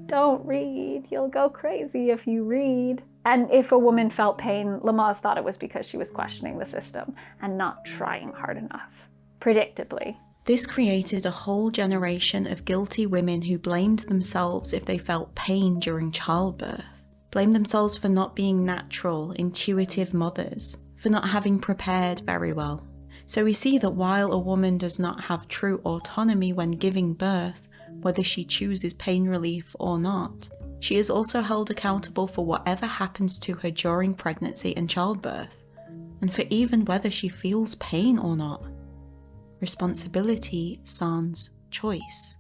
Speaker 2: Don't read, you'll go crazy if you read. And if a woman felt pain, Lamaze thought it was because she was questioning the system and not trying hard enough. Predictably.
Speaker 5: This created a whole generation of guilty women who blamed themselves if they felt pain during childbirth. Blamed themselves for not being natural, intuitive mothers, for not having prepared very well. So we see that while a woman does not have true autonomy when giving birth, whether she chooses pain relief or not, she is also held accountable for whatever happens to her during pregnancy and childbirth, and for even whether she feels pain or not. Responsibility sans choice.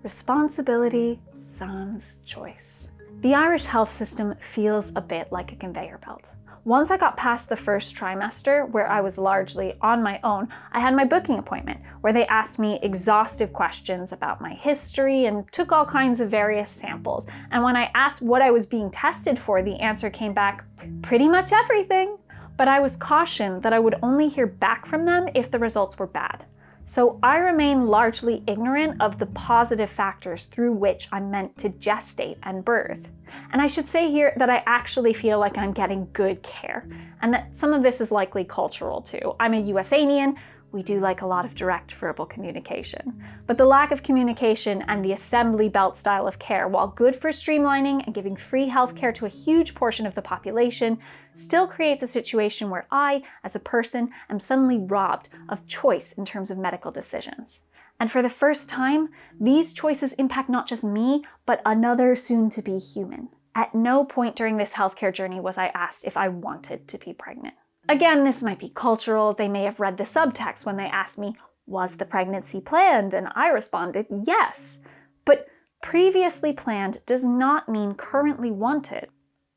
Speaker 2: Responsibility sans choice. The Irish health system feels a bit like a conveyor belt. Once I got past the first trimester, where I was largely on my own, I had my booking appointment, where they asked me exhaustive questions about my history and took all kinds of various samples. And when I asked what I was being tested for, the answer came back, pretty much everything. But I was cautioned that I would only hear back from them if the results were bad. So I remain largely ignorant of the positive factors through which I'm meant to gestate and birth. And I should say here that I actually feel like I'm getting good care, and that some of this is likely cultural too. I'm a USAnian. We do like a lot of direct verbal communication. But the lack of communication and the assembly belt style of care, while good for streamlining and giving free healthcare to a huge portion of the population, still creates a situation where I, as a person, am suddenly robbed of choice in terms of medical decisions. And for the first time, these choices impact not just me, but another soon-to-be human. At no point during this healthcare journey was I asked if I wanted to be pregnant. Again, this might be cultural. They may have read the subtext when they asked me, was the pregnancy planned? And I responded, yes. But previously planned does not mean currently wanted.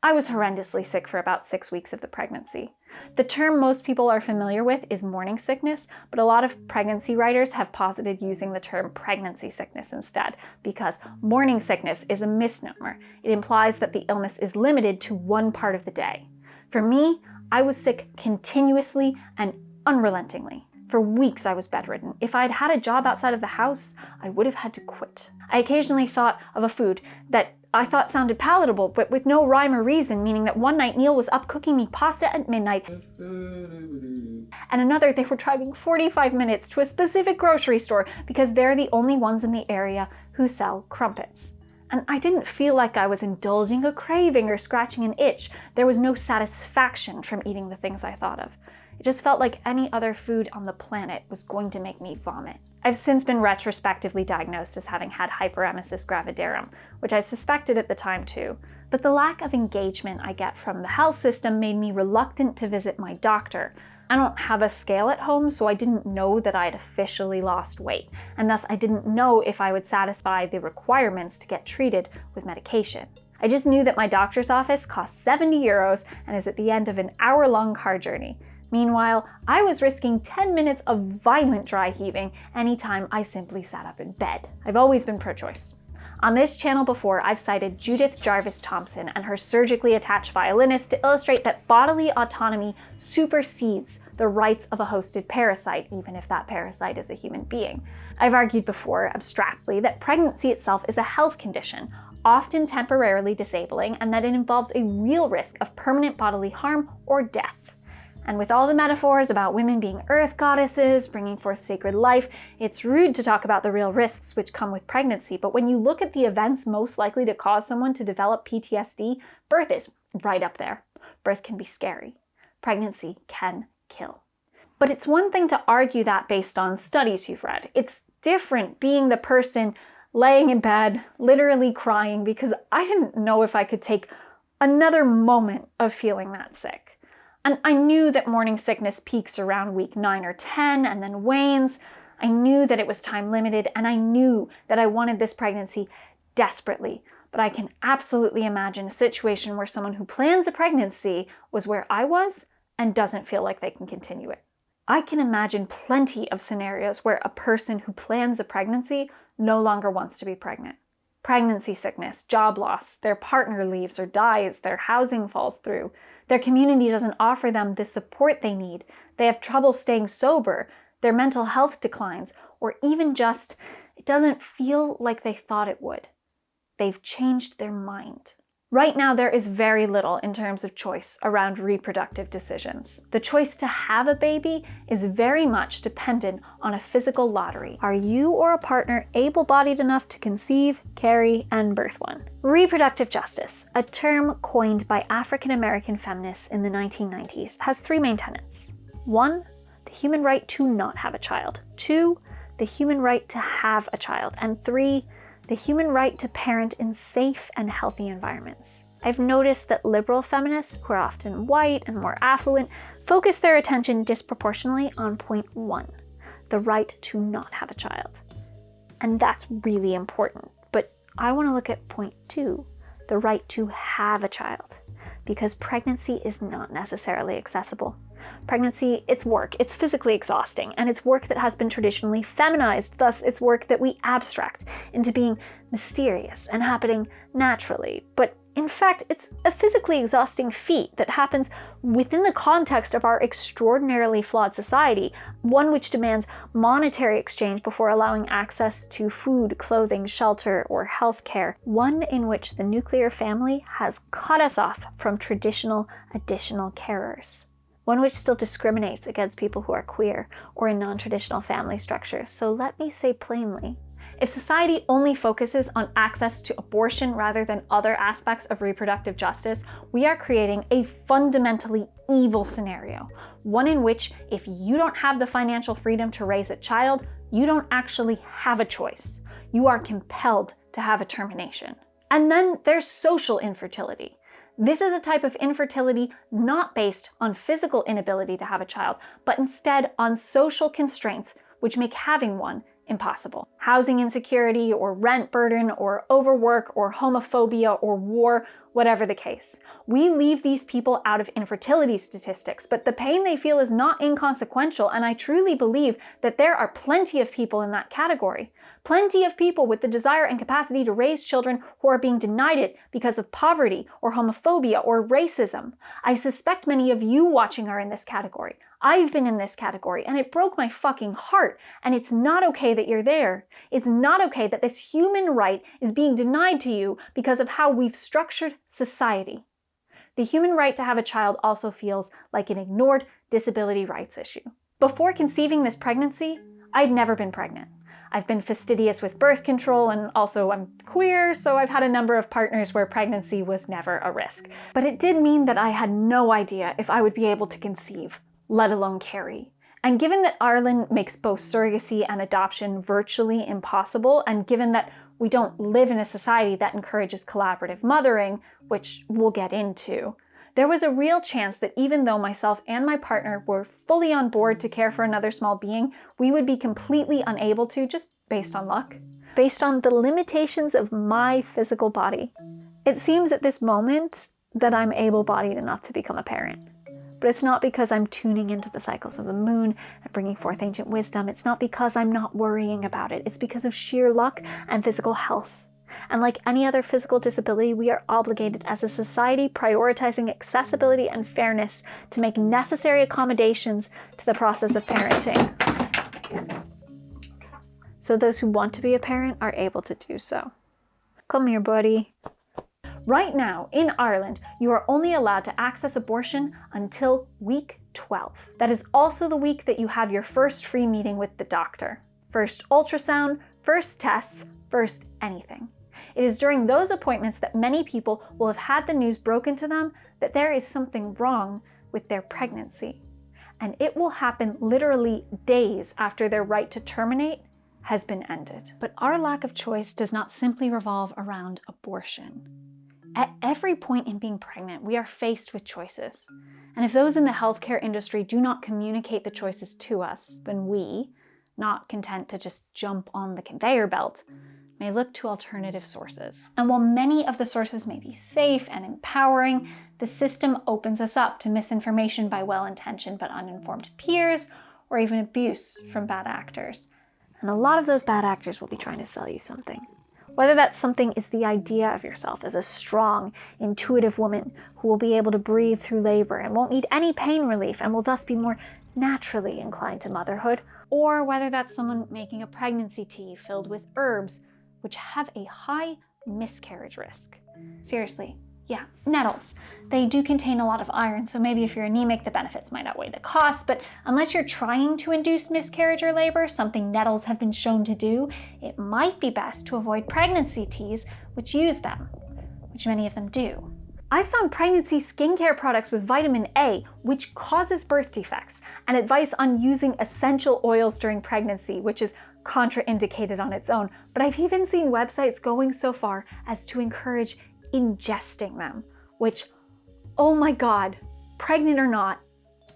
Speaker 2: I was horrendously sick for about 6 weeks of the pregnancy. The term most people are familiar with is morning sickness, but a lot of pregnancy writers have posited using the term pregnancy sickness instead, because morning sickness is a misnomer. It implies that the illness is limited to one part of the day. For me, I was sick continuously and unrelentingly. For weeks I was bedridden. If I had had a job outside of the house, I would have had to quit. I occasionally thought of a food that I thought sounded palatable, but with no rhyme or reason, meaning that one night Neil was up cooking me pasta at midnight, and another they were driving 45 minutes to a specific grocery store because they're the only ones in the area who sell crumpets. And I didn't feel like I was indulging a craving or scratching an itch. There was no satisfaction from eating the things I thought of. It just felt like any other food on the planet was going to make me vomit. I've since been retrospectively diagnosed as having had hyperemesis gravidarum, which I suspected at the time too. But the lack of engagement I get from the health system made me reluctant to visit my doctor. I don't have a scale at home, so I didn't know that I'd officially lost weight, and thus I didn't know if I would satisfy the requirements to get treated with medication. I just knew that my doctor's office cost 70 euros and is at the end of an hour-long car journey. Meanwhile, I was risking 10 minutes of violent dry heaving anytime I simply sat up in bed. I've always been pro-choice. On this channel before, I've cited Judith Jarvis Thompson and her surgically attached violinist to illustrate that bodily autonomy supersedes the rights of a hosted parasite, even if that parasite is a human being. I've argued before, abstractly, that pregnancy itself is a health condition, often temporarily disabling, and that it involves a real risk of permanent bodily harm or death. And with all the metaphors about women being earth goddesses, bringing forth sacred life, it's rude to talk about the real risks which come with pregnancy. But when you look at the events most likely to cause someone to develop PTSD, birth is right up there. Birth can be scary. Pregnancy can kill. But it's one thing to argue that based on studies you've read. It's different being the person laying in bed, literally crying because I didn't know if I could take another moment of feeling that sick. And I knew that morning sickness peaks around week 9 or 10 and then wanes. I knew that it was time limited, and I knew that I wanted this pregnancy desperately. But I can absolutely imagine a situation where someone who plans a pregnancy was where I was and doesn't feel like they can continue it. I can imagine plenty of scenarios where a person who plans a pregnancy no longer wants to be pregnant. Pregnancy sickness, job loss, their partner leaves or dies, their housing falls through, their community doesn't offer them the support they need, they have trouble staying sober, their mental health declines, or even just, it doesn't feel like they thought it would. They've changed their mind. Right now, there is very little in terms of choice around reproductive decisions. The choice to have a baby is very much dependent on a physical lottery. Are you or a partner able-bodied enough to conceive, carry, and birth one? Reproductive justice, a term coined by African American feminists in the 1990s, has three main tenets. 1, the human right to not have a child. 2, the human right to have a child. And 3, the human right to parent in safe and healthy environments. I've noticed that liberal feminists, who are often white and more affluent, focus their attention disproportionately on point 1, the right to not have a child. And that's really important. But I want to look at point 2, the right to have a child, because pregnancy is not necessarily accessible. Pregnancy, it's work, it's physically exhausting, and it's work that has been traditionally feminized, thus it's work that we abstract into being mysterious and happening naturally. But in fact, it's a physically exhausting feat that happens within the context of our extraordinarily flawed society, one which demands monetary exchange before allowing access to food, clothing, shelter, or healthcare, one in which the nuclear family has cut us off from traditional additional carers. One which still discriminates against people who are queer or in non-traditional family structures. So let me say plainly, if society only focuses on access to abortion rather than other aspects of reproductive justice, we are creating a fundamentally evil scenario. One in which, if you don't have the financial freedom to raise a child, you don't actually have a choice. You are compelled to have a termination. And then there's social infertility. This is a type of infertility not based on physical inability to have a child, but instead on social constraints which make having one impossible. Housing insecurity, or rent burden, or overwork, or homophobia, or war, whatever the case. We leave these people out of infertility statistics, but the pain they feel is not inconsequential, and I truly believe that there are plenty of people in that category. Plenty of people with the desire and capacity to raise children who are being denied it because of poverty, or homophobia, or racism. I suspect many of you watching are in this category. I've been in this category, and it broke my fucking heart, and it's not okay that you're there. It's not okay that this human right is being denied to you because of how we've structured society. The human right to have a child also feels like an ignored disability rights issue. Before conceiving this pregnancy, I'd never been pregnant. I've been fastidious with birth control, and also I'm queer, so I've had a number of partners where pregnancy was never a risk. But it did mean that I had no idea if I would be able to conceive, let alone carry. And given that Ireland makes both surrogacy and adoption virtually impossible, and given that we don't live in a society that encourages collaborative mothering, which we'll get into, there was a real chance that even though myself and my partner were fully on board to care for another small being, we would be completely unable to, just based on luck, based on the limitations of my physical body. It seems at this moment that I'm able-bodied enough to become a parent. But it's not because I'm tuning into the cycles of the moon and bringing forth ancient wisdom. It's not because I'm not worrying about it. It's because of sheer luck and physical health. And like any other physical disability, we are obligated as a society prioritizing accessibility and fairness to make necessary accommodations to the process of parenting, so those who want to be a parent are able to do so. Come here, buddy. Right now, in Ireland, you are only allowed to access abortion until week 12. That is also the week that you have your first free meeting with the doctor. First ultrasound, first tests, first anything. It is during those appointments that many people will have had the news broken to them that there is something wrong with their pregnancy. And it will happen literally days after their right to terminate has been ended. But our lack of choice does not simply revolve around abortion. At every point in being pregnant, we are faced with choices. And if those in the healthcare industry do not communicate the choices to us, then we, not content to just jump on the conveyor belt, may look to alternative sources. And while many of the sources may be safe and empowering, the system opens us up to misinformation by well-intentioned but uninformed peers, or even abuse from bad actors. And a lot of those bad actors will be trying to sell you something. Whether that something is the idea of yourself as a strong, intuitive woman who will be able to breathe through labor and won't need any pain relief and will thus be more naturally inclined to motherhood, or whether that's someone making a pregnancy tea filled with herbs which have a high miscarriage risk. Seriously, yeah, nettles. They do contain a lot of iron, so maybe if you're anemic, the benefits might outweigh the costs, but unless you're trying to induce miscarriage or labor, something nettles have been shown to do, it might be best to avoid pregnancy teas which use them, which many of them do. I found pregnancy skincare products with vitamin A, which causes birth defects, and advice on using essential oils during pregnancy, which is contraindicated on its own, but I've even seen websites going so far as to encourage ingesting them, which, oh my God, pregnant or not,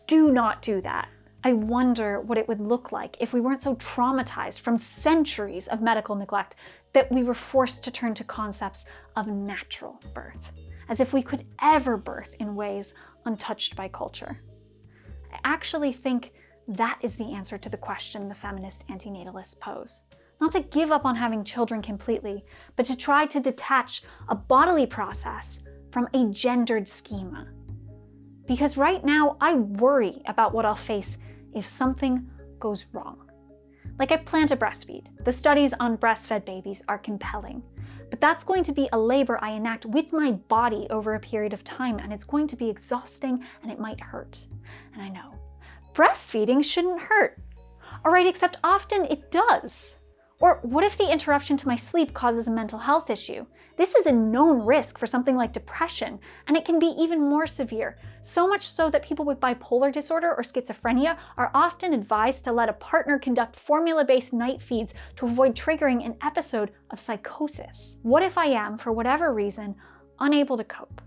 Speaker 2: do not do that. I wonder what it would look like if we weren't so traumatized from centuries of medical neglect that we were forced to turn to concepts of natural birth, as if we could ever birth in ways untouched by culture. I actually think that is the answer to the question the feminist antinatalists pose. Not to give up on having children completely, but to try to detach a bodily process from a gendered schema. Because right now, I worry about what I'll face if something goes wrong. Like, I plan to breastfeed. The studies on breastfed babies are compelling. But that's going to be a labor I enact with my body over a period of time, and it's going to be exhausting and it might hurt. And I know, breastfeeding shouldn't hurt. All right, except often it does. Or what if the interruption to my sleep causes a mental health issue? This is a known risk for something like depression, and it can be even more severe. So much so that people with bipolar disorder or schizophrenia are often advised to let a partner conduct formula-based night feeds to avoid triggering an episode of psychosis. What if I am, for whatever reason, unable to cope?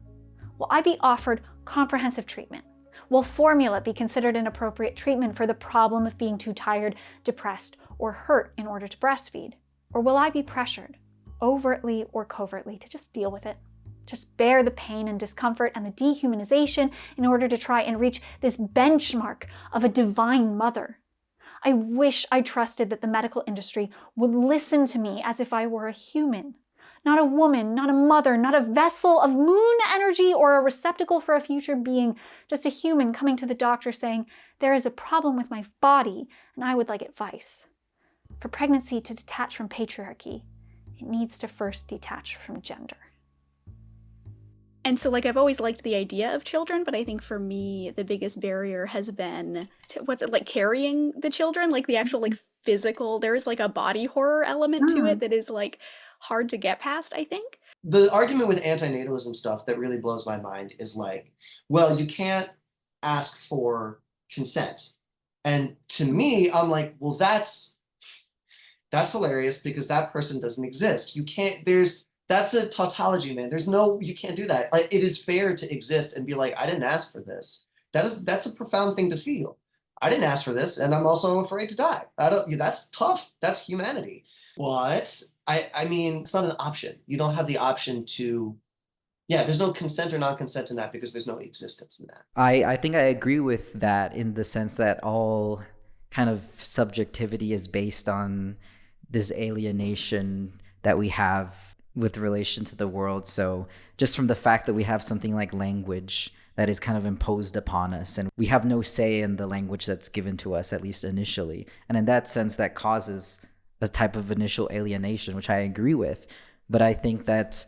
Speaker 2: Will I be offered comprehensive treatment? Will formula be considered an appropriate treatment for the problem of being too tired, depressed, or hurt in order to breastfeed? Or will I be pressured, overtly or covertly, to just deal with it? Just bear the pain and discomfort and the dehumanization in order to try and reach this benchmark of a divine mother? I wish I trusted that the medical industry would listen to me as if I were a human. Not a woman, not a mother, not a vessel of moon energy or a receptacle for a future being, just a human coming to the doctor saying, there is a problem with my body and I would like advice. For pregnancy to detach from patriarchy, it needs to first detach from gender.
Speaker 4: And so, like, I've always liked the idea of children, but I think for me, the biggest barrier has been, carrying the children, like the actual, physical, there is, a body horror element to it that is, hard to get past, I think.
Speaker 3: The argument with antinatalism stuff that really blows my mind is well, you can't ask for consent. And to me, I'm like, well, that's hilarious because that person doesn't exist. You can't, that's a tautology, man. You can't do that. It is fair to exist and be like, I didn't ask for this. That's a profound thing to feel. I didn't ask for this, and I'm also afraid to die. That's tough. That's humanity. But I mean, it's not an option. You don't have the option to, there's no consent or non-consent in that because there's no existence in that.
Speaker 7: I think I agree with that in the sense that all kind of subjectivity is based on this alienation that we have with relation to the world. So just from the fact that we have something like language that is kind of imposed upon us, and we have no say in the language that's given to us, at least initially. And in that sense, that causes a type of initial alienation, which I agree with. But I think that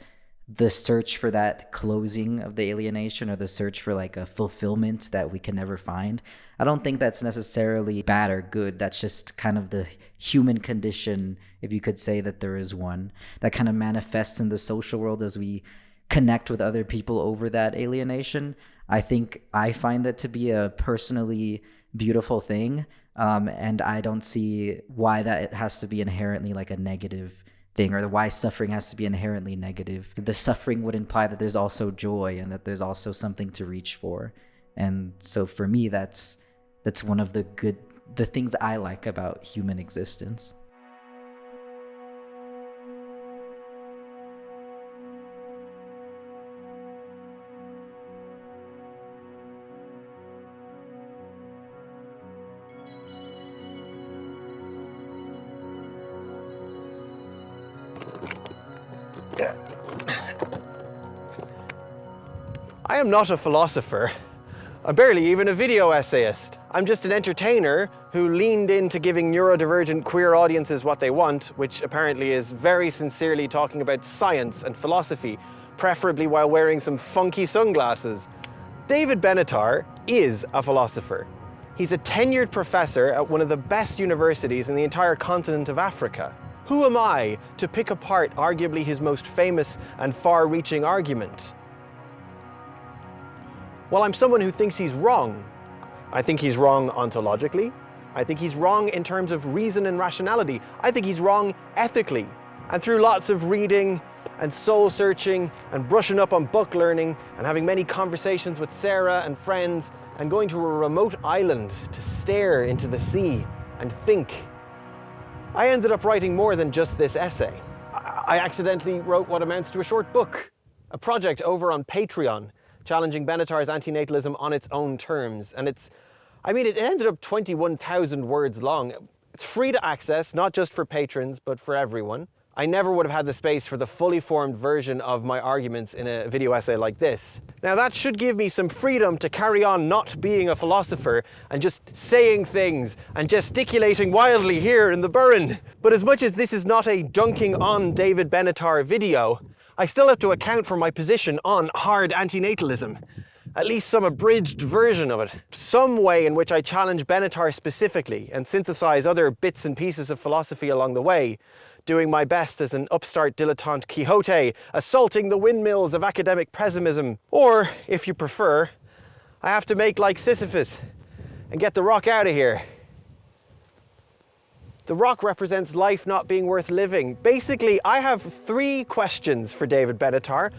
Speaker 7: the search for that closing of the alienation, or the search for a fulfillment that we can never find, I don't think that's necessarily bad or good. That's just kind of the human condition, if you could say that there is one, that kind of manifests in the social world as we connect with other people over that alienation. I think I find that to be a personally beautiful thing. And I don't see why that it has to be inherently a negative thing, or why suffering has to be inherently negative. The suffering would imply that there's also joy and that there's also something to reach for. And so for me, that's one of the good the things I like about human existence.
Speaker 1: I am not a philosopher. I'm barely even a video essayist. I'm just an entertainer who leaned into giving neurodivergent queer audiences what they want, which apparently is very sincerely talking about science and philosophy, preferably while wearing some funky sunglasses. David Benatar is a philosopher. He's a tenured professor at one of the best universities in the entire continent of Africa. Who am I to pick apart arguably his most famous and far-reaching argument? Well, I'm someone who thinks he's wrong. I think he's wrong ontologically. I think he's wrong in terms of reason and rationality. I think he's wrong ethically. And through lots of reading and soul searching and brushing up on book learning and having many conversations with Sarah and friends and going to a remote island to stare into the sea and think, I ended up writing more than just this essay. I accidentally wrote what amounts to a short book, a project over on Patreon, challenging Benatar's antinatalism on its own terms. And it ended up 21,000 words long. It's free to access, not just for patrons, but for everyone. I never would have had the space for the fully formed version of my arguments in a video essay like this. Now that should give me some freedom to carry on not being a philosopher and just saying things and gesticulating wildly here in the Burren. But as much as this is not a dunking on David Benatar video, I still have to account for my position on hard antinatalism. At least some abridged version of it. Some way in which I challenge Benatar specifically and synthesize other bits and pieces of philosophy along the way, doing my best as an upstart dilettante Quixote, assaulting the windmills of academic pessimism. Or, if you prefer, I have to make like Sisyphus and get the rock out of here. The rock represents life not being worth living. Basically, I have 3 questions for David Benatar.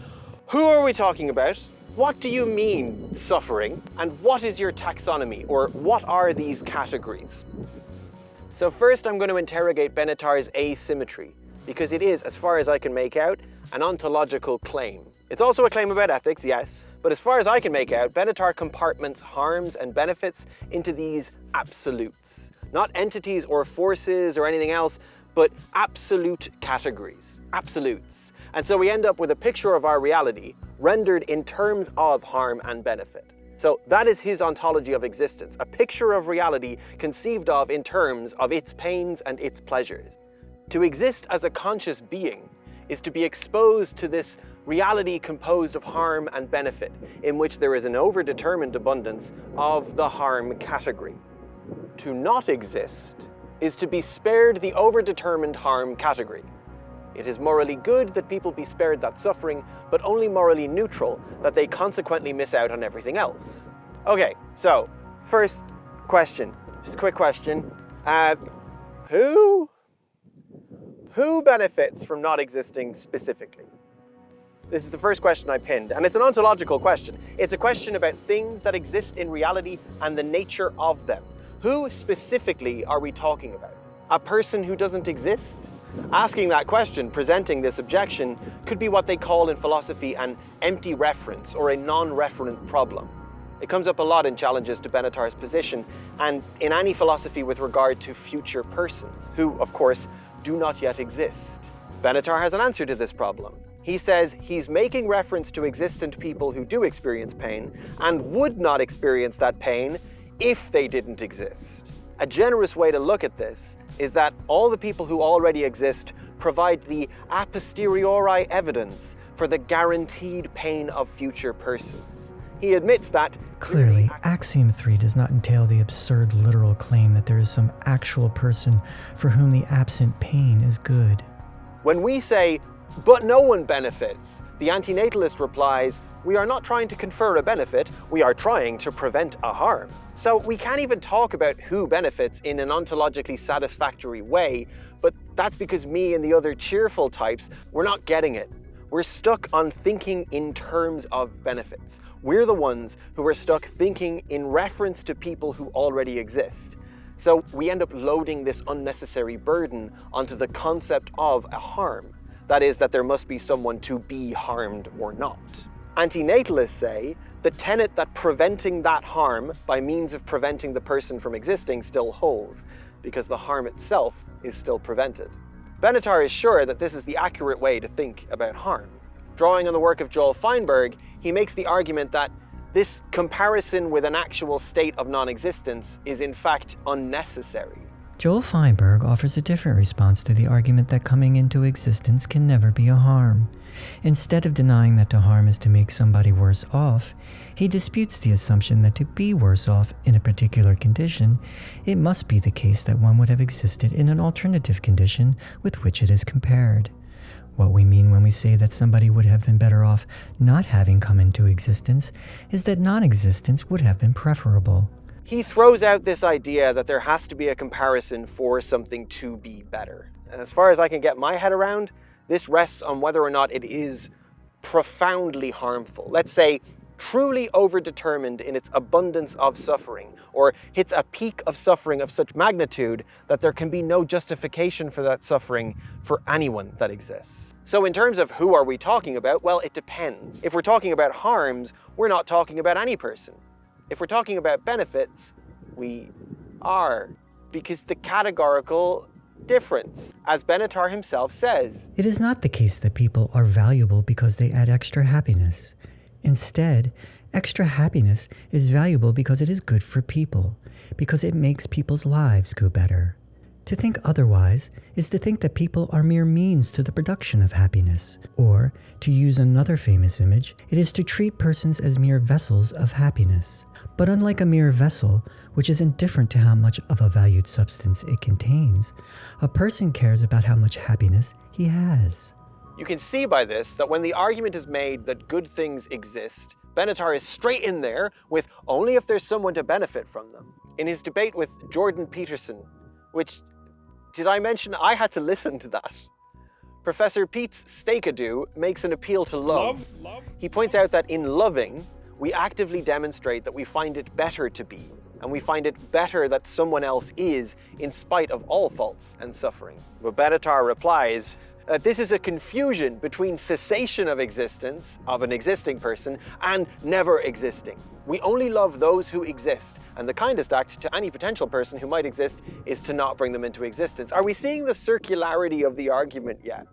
Speaker 1: Who are we talking about? What do you mean, suffering? And what is your taxonomy, or what are these categories? So first, I'm going to interrogate Benatar's asymmetry, because it is, as far as I can make out, an ontological claim. It's also a claim about ethics, yes, but as far as I can make out, Benatar compartments harms and benefits into these absolutes. Not entities or forces or anything else, but absolute categories, absolutes. And so we end up with a picture of our reality rendered in terms of harm and benefit. So that is his ontology of existence, a picture of reality conceived of in terms of its pains and its pleasures. To exist as a conscious being is to be exposed to this reality composed of harm and benefit, in which there is an overdetermined abundance of the harm category. To not exist is to be spared the overdetermined harm category. It is morally good that people be spared that suffering, but only morally neutral that they consequently miss out on everything else. Okay, so first question, just a quick question. Who benefits from not existing specifically? This is the first question I pinned, and it's an ontological question. It's a question about things that exist in reality and the nature of them. Who specifically are we talking about? A person who doesn't exist? Asking that question, presenting this objection, could be what they call in philosophy an empty reference or a non-referent problem. It comes up a lot in challenges to Benatar's position and in any philosophy with regard to future persons, who, of course, do not yet exist. Benatar has an answer to this problem. He says he's making reference to existent people who do experience pain and would not experience that pain if they didn't exist. A generous way to look at this is that all the people who already exist provide the a posteriori evidence for the guaranteed pain of future persons. He admits that
Speaker 10: clearly, Axiom 3 does not entail the absurd literal claim that there is some actual person for whom the absent pain is good.
Speaker 1: When we say, but no one benefits, the antinatalist replies, we are not trying to confer a benefit, we are trying to prevent a harm. So we can't even talk about who benefits in an ontologically satisfactory way, but that's because me and the other cheerful types, we're not getting it. We're stuck on thinking in terms of benefits. We're the ones who are stuck thinking in reference to people who already exist. So we end up loading this unnecessary burden onto the concept of a harm. That is, that there must be someone to be harmed or not. Antinatalists say the tenet that preventing that harm by means of preventing the person from existing still holds, because the harm itself is still prevented. Benatar is sure that this is the accurate way to think about harm. Drawing on the work of Joel Feinberg, he makes the argument that this comparison with an actual state of non-existence is in fact unnecessary.
Speaker 10: Joel Feinberg offers a different response to the argument that coming into existence can never be a harm. Instead of denying that to harm is to make somebody worse off, he disputes the assumption that to be worse off in a particular condition, it must be the case that one would have existed in an alternative condition with which it is compared. What we mean when we say that somebody would have been better off not having come into existence is that non-existence would have been preferable.
Speaker 1: He throws out this idea that there has to be a comparison for something to be better. And as far as I can get my head around, this rests on whether or not it is profoundly harmful. Let's say truly overdetermined in its abundance of suffering, or hits a peak of suffering of such magnitude that there can be no justification for that suffering for anyone that exists. So in terms of who are we talking about, well, it depends. If we're talking about harms, we're not talking about any person. If we're talking about benefits, we are, because the categorical difference, as Benatar himself says.
Speaker 10: It is not the case that people are valuable because they add extra happiness. Instead, extra happiness is valuable because it is good for people, because it makes people's lives go better. To think otherwise is to think that people are mere means to the production of happiness, or, to use another famous image, it is to treat persons as mere vessels of happiness. But unlike a mere vessel, which is indifferent to how much of a valued substance it contains, a person cares about how much happiness he has.
Speaker 1: You can see by this that when the argument is made that good things exist, Benatar is straight in there with only if there's someone to benefit from them. In his debate with Jordan Peterson, which, did I mention I had to listen to that? Professor Pete's Steakadoo makes an appeal to love. He points out that in loving, we actively demonstrate that we find it better to be, and we find it better that someone else is in spite of all faults and suffering. But Benatar replies that this is a confusion between cessation of existence of an existing person and never existing. We only love those who exist, and the kindest act to any potential person who might exist is to not bring them into existence. Are we seeing the circularity of the argument yet?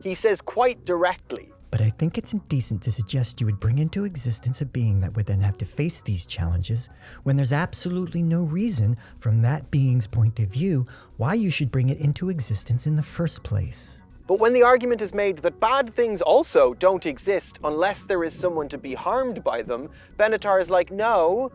Speaker 1: He says quite directly,
Speaker 10: but I think it's indecent to suggest you would bring into existence a being that would then have to face these challenges when there's absolutely no reason from that being's point of view why you should bring it into existence in the first place.
Speaker 1: But when the argument is made that bad things also don't exist unless there is someone to be harmed by them, Benatar is like, no,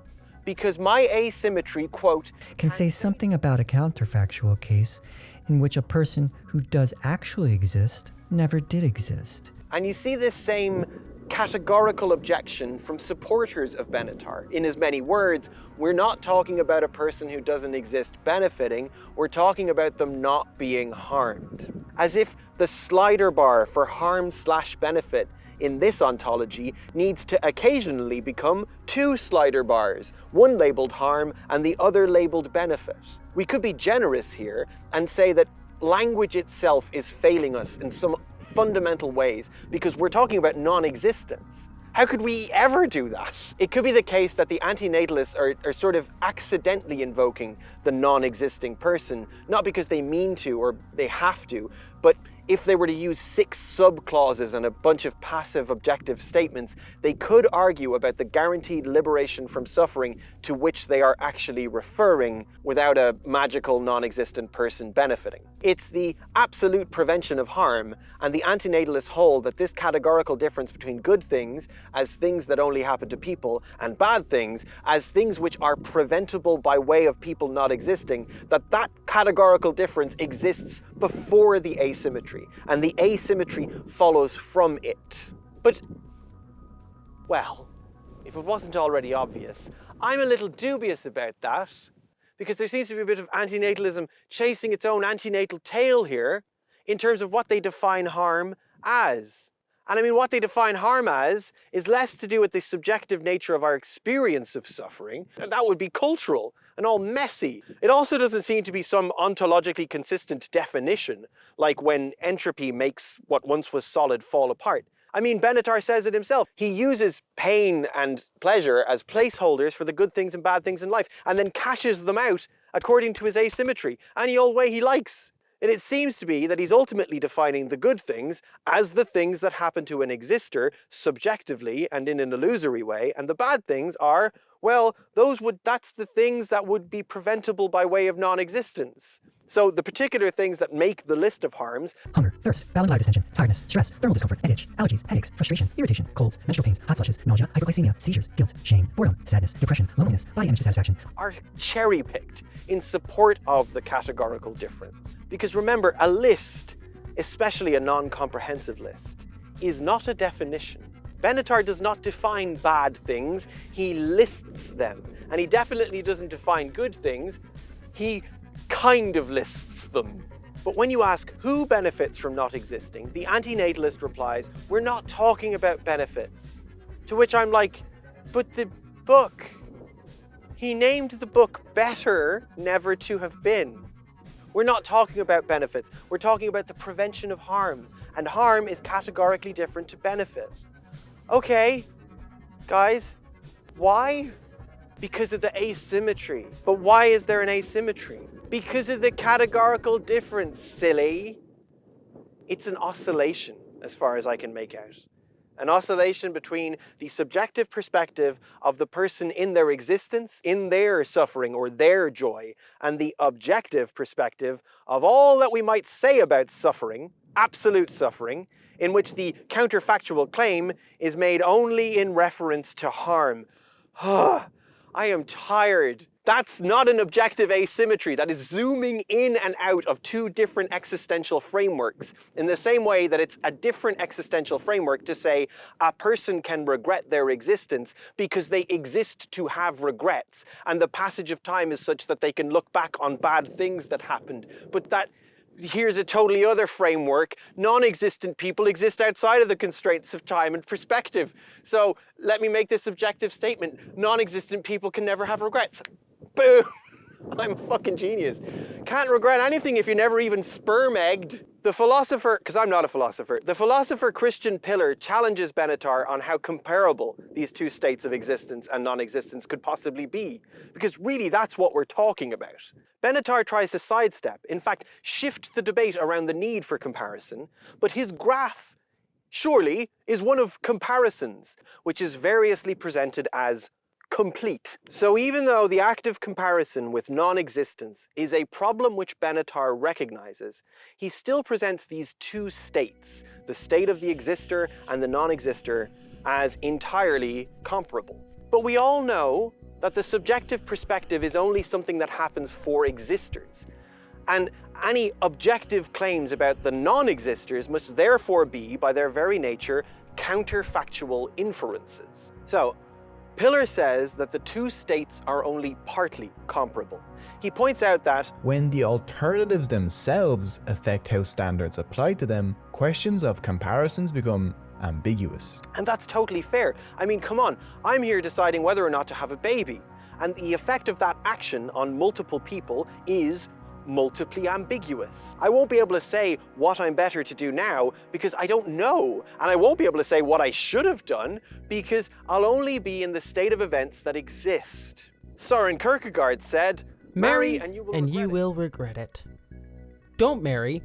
Speaker 1: because my asymmetry, quote,
Speaker 10: can say something about a counterfactual case in which a person who does actually exist never did exist.
Speaker 1: And you see this same categorical objection from supporters of Benatar. In as many words, we're not talking about a person who doesn't exist benefiting, we're talking about them not being harmed. As if the slider bar for harm/benefit in this ontology needs to occasionally become two slider bars, one labeled harm and the other labeled benefit. We could be generous here and say that language itself is failing us in some fundamental ways because we're talking about non-existence. How could we ever do that? It could be the case that the antinatalists are sort of accidentally invoking the non-existing person, not because they mean to or they have to, but if they were to use 6 sub-clauses and a bunch of passive objective statements, they could argue about the guaranteed liberation from suffering to which they are actually referring without a magical non-existent person benefiting. It's the absolute prevention of harm, and the antinatalists hold that this categorical difference between good things as things that only happen to people and bad things as things which are preventable by way of people not existing, that categorical difference exists before the asymmetry, and the asymmetry follows from it. But, well, if it wasn't already obvious, I'm a little dubious about that, because there seems to be a bit of antinatalism chasing its own antenatal tail here in terms of what they define harm as. And I mean, what they define harm as is less to do with the subjective nature of our experience of suffering, and that would be cultural, and all messy. It also doesn't seem to be some ontologically consistent definition, like when entropy makes what once was solid fall apart. I mean, Benatar says it himself. He uses pain and pleasure as placeholders for the good things and bad things in life, and then cashes them out according to his asymmetry, any old way he likes. And it seems to be that he's ultimately defining the good things as the things that happen to an exister subjectively and in an illusory way, and the bad things are, well, that's the things that would be preventable by way of non-existence. So the particular things that make the list of harms:
Speaker 10: hunger, thirst, bowel and bladder distension, tiredness, stress, thermal discomfort, head itch, allergies, headaches, frustration, irritation, colds, menstrual pains, hot flushes, nausea, hypoglycemia, seizures, guilt, shame, boredom, sadness, depression, loneliness, body image dissatisfaction,
Speaker 1: are cherry-picked in support of the categorical difference. Because remember, a list, especially a non-comprehensive list, is not a definition. Benatar does not define bad things, he lists them. And he definitely doesn't define good things, he kind of lists them. But when you ask who benefits from not existing, the antinatalist replies, we're not talking about benefits. To which I'm like, but the book. He named the book Better Never to Have Been. We're not talking about benefits, we're talking about the prevention of harm. And harm is categorically different to benefit. Okay, guys, why? Because of the asymmetry. But why is there an asymmetry? Because of the categorical difference, silly. It's an oscillation, as far as I can make out. An oscillation between the subjective perspective of the person in their existence, in their suffering or their joy, and the objective perspective of all that we might say about suffering, absolute suffering, in which the counterfactual claim is made only in reference to harm. I am tired. That's not an objective asymmetry. That is zooming in and out of two different existential frameworks, in the same way that it's a different existential framework to say a person can regret their existence because they exist to have regrets, and the passage of time is such that they can look back on bad things that happened. But that here's a totally other framework. Non-existent people exist outside of the constraints of time and perspective. So let me make this objective statement. Non-existent people can never have regrets. Boom! I'm a fucking genius. Can't regret anything if you never even sperm-egged. The philosopher, because I'm not a philosopher, the philosopher Christian Pillar challenges Benatar on how comparable these two states of existence and non-existence could possibly be. Because really that's what we're talking about. Benatar tries to sidestep, in fact, shift the debate around the need for comparison, but his graph, surely, is one of comparisons, which is variously presented as complete. So even though the act of comparison with non-existence is a problem which Benatar recognizes, he still presents these two states, the state of the exister and the non-exister, as entirely comparable. But we all know that the subjective perspective is only something that happens for existers. And any objective claims about the non-existers must therefore be, by their very nature, counterfactual inferences. So, Pillar says that the two states are only partly comparable. He points out that
Speaker 6: when the alternatives themselves affect how standards apply to them, questions of comparisons become ambiguous.
Speaker 1: And that's totally fair. I mean, come on, I'm here deciding whether or not to have a baby. And the effect of that action on multiple people is multiply ambiguous. I won't be able to say what I'm better to do now because I don't know. And I won't be able to say what I should have done because I'll only be in the state of events that exist. Søren Kierkegaard said,
Speaker 22: marry
Speaker 1: and you will regret it.
Speaker 22: Don't marry,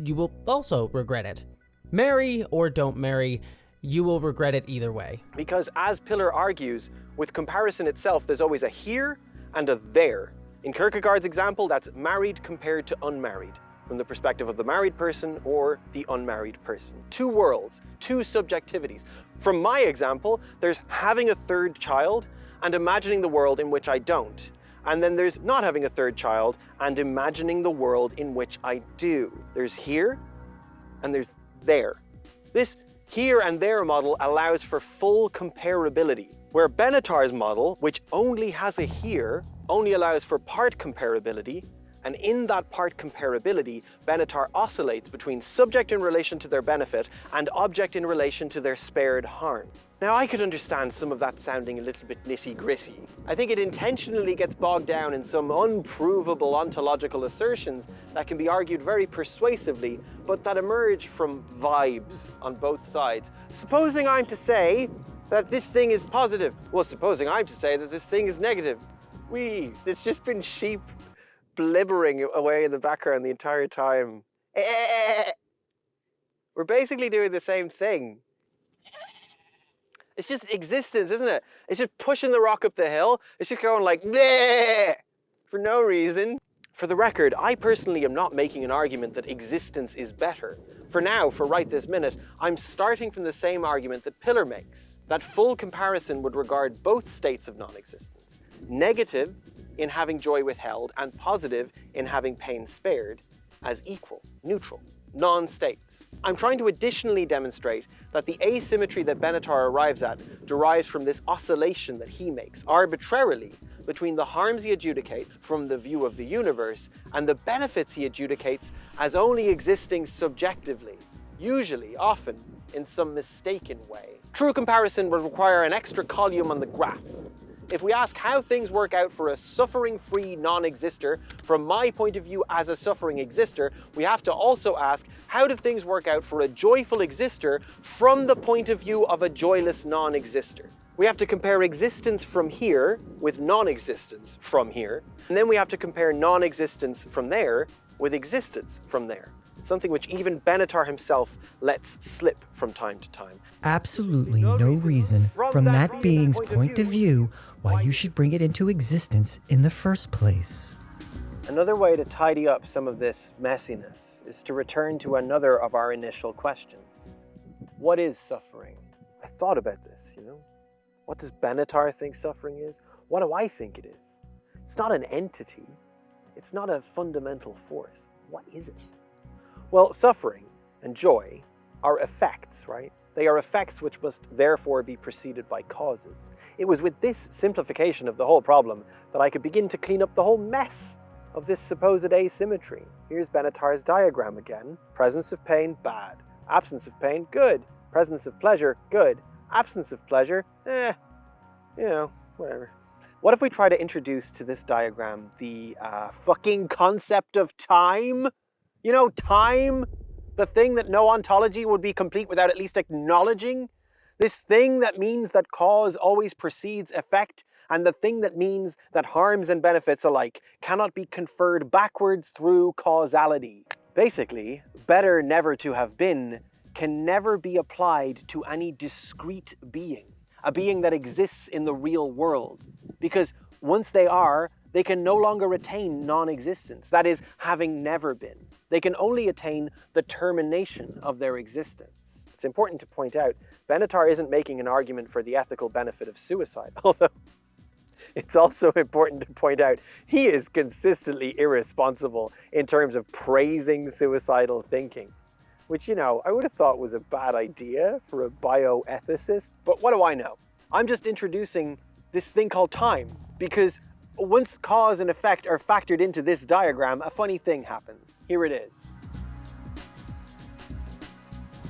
Speaker 22: you will also regret it. Marry or don't marry, you will regret it either way.
Speaker 1: Because as Pillar argues, with comparison itself, there's always a here and a there. In Kierkegaard's example, that's married compared to unmarried, from the perspective of the married person or the unmarried person. Two worlds, two subjectivities. From my example, there's having a third child and imagining the world in which I don't. And then there's not having a third child and imagining the world in which I do. There's here and there's there. This here and there model allows for full comparability, where Benatar's model, which only has a here, only allows for part comparability, and in that part comparability, Benatar oscillates between subject in relation to their benefit and object in relation to their spared harm. Now, I could understand some of that sounding a little bit nitty-gritty. I think it intentionally gets bogged down in some unprovable ontological assertions that can be argued very persuasively, but that emerge from vibes on both sides. Supposing I'm to say that this thing is positive. Well, supposing I'm to say that this thing is negative. It's just been sheep blibbering away in the background the entire time. We're basically doing the same thing. It's just existence, isn't it? It's just pushing the rock up the hill. It's just going like, bleh, for no reason. For the record, I personally am not making an argument that existence is better. For now, for right this minute, I'm starting from the same argument that Pillar makes. That full comparison would regard both states of non-existence. Negative in having joy withheld and positive in having pain spared as equal, neutral, non-states. I'm trying to additionally demonstrate that the asymmetry that Benatar arrives at derives from this oscillation that he makes arbitrarily between the harms he adjudicates from the view of the universe and the benefits he adjudicates as only existing subjectively, usually, often, in some mistaken way. True comparison would require an extra column on the graph. If we ask how things work out for a suffering-free non-exister, from my point of view as a suffering exister, we have to also ask how do things work out for a joyful exister from the point of view of a joyless non-exister. We have to compare existence from here with non-existence from here, and then we have to compare non-existence from there with existence from there. Something which even Benatar himself lets slip from time to time.
Speaker 10: Absolutely no reason from that being's point of view why you should bring it into existence in the first place.
Speaker 1: Another way to tidy up some of this messiness is to return to another of our initial questions. What is suffering? I thought about this, What does Benatar think suffering is? What do I think it is? It's not an entity. It's not a fundamental force. What is it? Well, suffering and joy are effects, right? They are effects which must therefore be preceded by causes. It was with this simplification of the whole problem that I could begin to clean up the whole mess of this supposed asymmetry. Here's Benatar's diagram again. Presence of pain, bad. Absence of pain, good. Presence of pleasure, good. Absence of pleasure, whatever. What if we try to introduce to this diagram the fucking concept of time? Time? The thing that no ontology would be complete without at least acknowledging? This thing that means that cause always precedes effect, and the thing that means that harms and benefits alike cannot be conferred backwards through causality. Basically, better never to have been can never be applied to any discrete being, a being that exists in the real world, because once they are, they can no longer retain non-existence, that is, having never been. They can only attain the termination of their existence. It's important to point out, Benatar isn't making an argument for the ethical benefit of suicide, although it's also important to point out he is consistently irresponsible in terms of praising suicidal thinking, which, I would have thought was a bad idea for a bioethicist, but what do I know? I'm just introducing this thing called time, because once cause and effect are factored into this diagram, a funny thing happens. Here it is.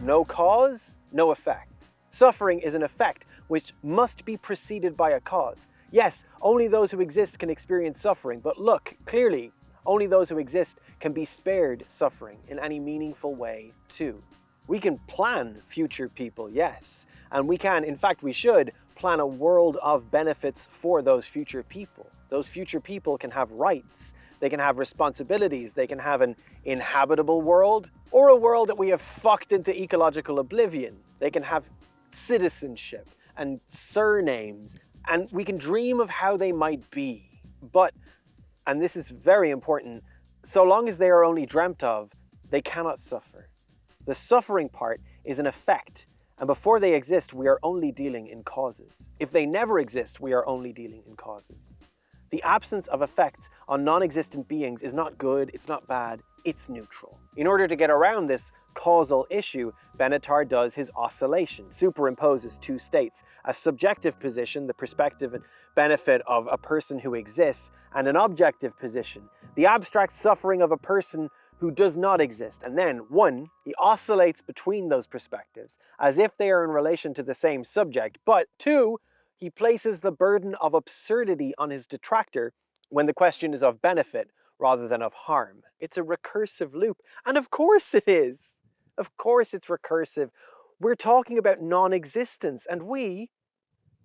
Speaker 1: No cause, no effect. Suffering is an effect which must be preceded by a cause. Yes, only those who exist can experience suffering, but look, clearly, only those who exist can be spared suffering in any meaningful way too. We can plan future people, yes, and we can, in fact we should, plan a world of benefits for those future people. Those future people can have rights, they can have responsibilities, they can have an inhabitable world, or a world that we have fucked into ecological oblivion. They can have citizenship and surnames, and we can dream of how they might be. But, and this is very important, so long as they are only dreamt of, they cannot suffer. The suffering part is an effect, and before they exist, we are only dealing in causes. If they never exist, we are only dealing in causes. The absence of effects on non-existent beings is not good, it's not bad, it's neutral. In order to get around this causal issue, Benatar does his oscillation, superimposes two states, a subjective position, the perspective and benefit of a person who exists, and an objective position, the abstract suffering of a person who does not exist. And then, one, he oscillates between those perspectives as if they are in relation to the same subject. But two, he places the burden of absurdity on his detractor when the question is of benefit rather than of harm. It's a recursive loop. And of course it is. Of course it's recursive. We're talking about non-existence, and we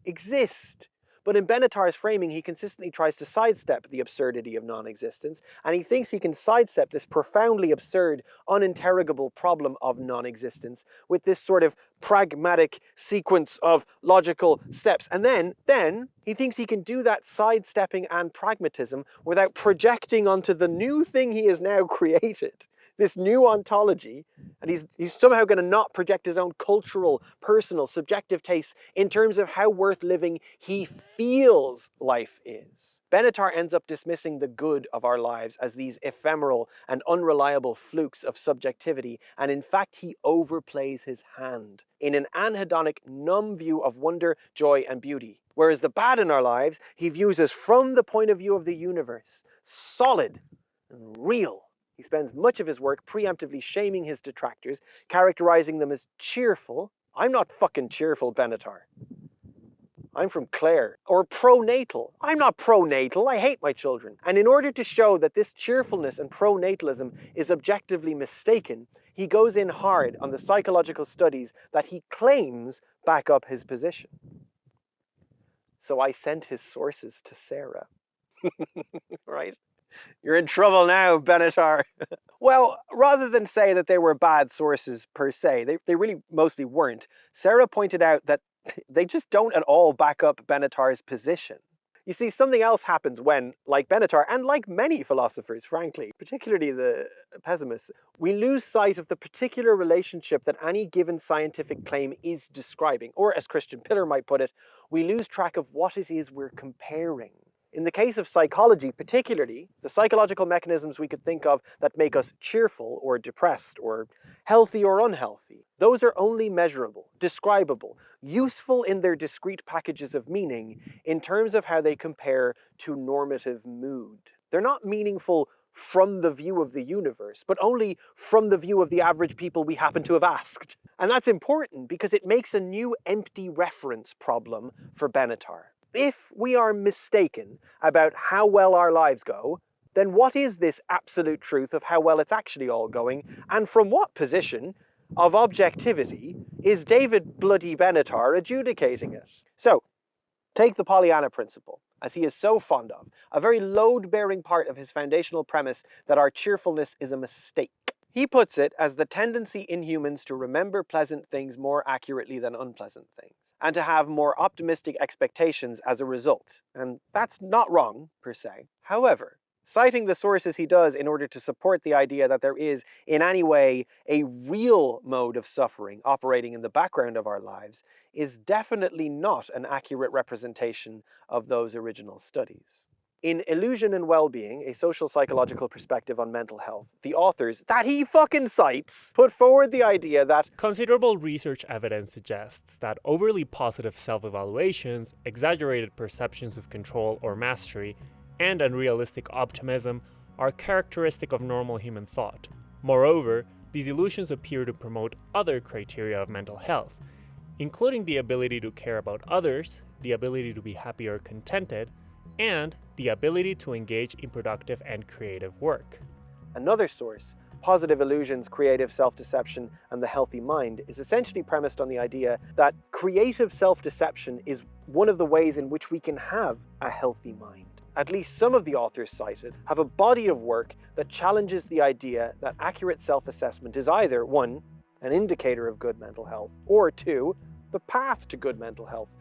Speaker 1: exist. But in Benatar's framing, he consistently tries to sidestep the absurdity of non-existence, and he thinks he can sidestep this profoundly absurd, uninterrogable problem of non-existence with this sort of pragmatic sequence of logical steps. And then he thinks he can do that sidestepping and pragmatism without projecting onto the new thing he has now created, this new ontology, and he's somehow going to not project his own cultural, personal, subjective tastes in terms of how worth living he feels life is. Benatar ends up dismissing the good of our lives as these ephemeral and unreliable flukes of subjectivity, and in fact he overplays his hand in an anhedonic, numb view of wonder, joy, and beauty. Whereas the bad in our lives he views as from the point of view of the universe, solid and real. He spends much of his work preemptively shaming his detractors, characterizing them as cheerful. I'm not fucking cheerful, Benatar. I'm from Clare. Or pronatal. I'm not pronatal. I hate my children. And in order to show that this cheerfulness and pronatalism is objectively mistaken, he goes in hard on the psychological studies that he claims back up his position. So I sent his sources to Sarah. Right? You're in trouble now, Benatar. Well, rather than say that they were bad sources per se, they really mostly weren't. Sarah pointed out that they just don't at all back up Benatar's position. You see, something else happens when, like Benatar, and like many philosophers, frankly, particularly the pessimists, we lose sight of the particular relationship that any given scientific claim is describing. Or, as Christian Pillar might put it, we lose track of what it is we're comparing. In the case of psychology particularly, the psychological mechanisms we could think of that make us cheerful or depressed or healthy or unhealthy, those are only measurable, describable, useful in their discrete packages of meaning in terms of how they compare to normative mood. They're not meaningful from the view of the universe, but only from the view of the average people we happen to have asked. And that's important because it makes a new empty reference problem for Benatar. If we are mistaken about how well our lives go, then what is this absolute truth of how well it's actually all going? And from what position of objectivity is David Bloody Benatar adjudicating it? So, take the Pollyanna principle, as he is so fond of, a very load-bearing part of his foundational premise that our cheerfulness is a mistake. He puts it as the tendency in humans to remember pleasant things more accurately than unpleasant things, and to have more optimistic expectations as a result. And that's not wrong, per se. However, citing the sources he does in order to support the idea that there is, in any way, a real mode of suffering operating in the background of our lives is definitely not an accurate representation of those original studies. In Illusion and Wellbeing, a social psychological perspective on mental health, the authors, that he fucking cites, put forward the idea that
Speaker 8: considerable research evidence suggests that overly positive self-evaluations, exaggerated perceptions of control or mastery, and unrealistic optimism are characteristic of normal human thought. Moreover, these illusions appear to promote other criteria of mental health, including the ability to care about others, the ability to be happy or contented, and the ability to engage in productive and creative work.
Speaker 1: Another source, Positive Illusions, Creative Self-Deception, and the Healthy Mind, is essentially premised on the idea that creative self-deception is one of the ways in which we can have a healthy mind. At least some of the authors cited have a body of work that challenges the idea that accurate self-assessment is either, 1, an indicator of good mental health, or 2, the path to good mental health.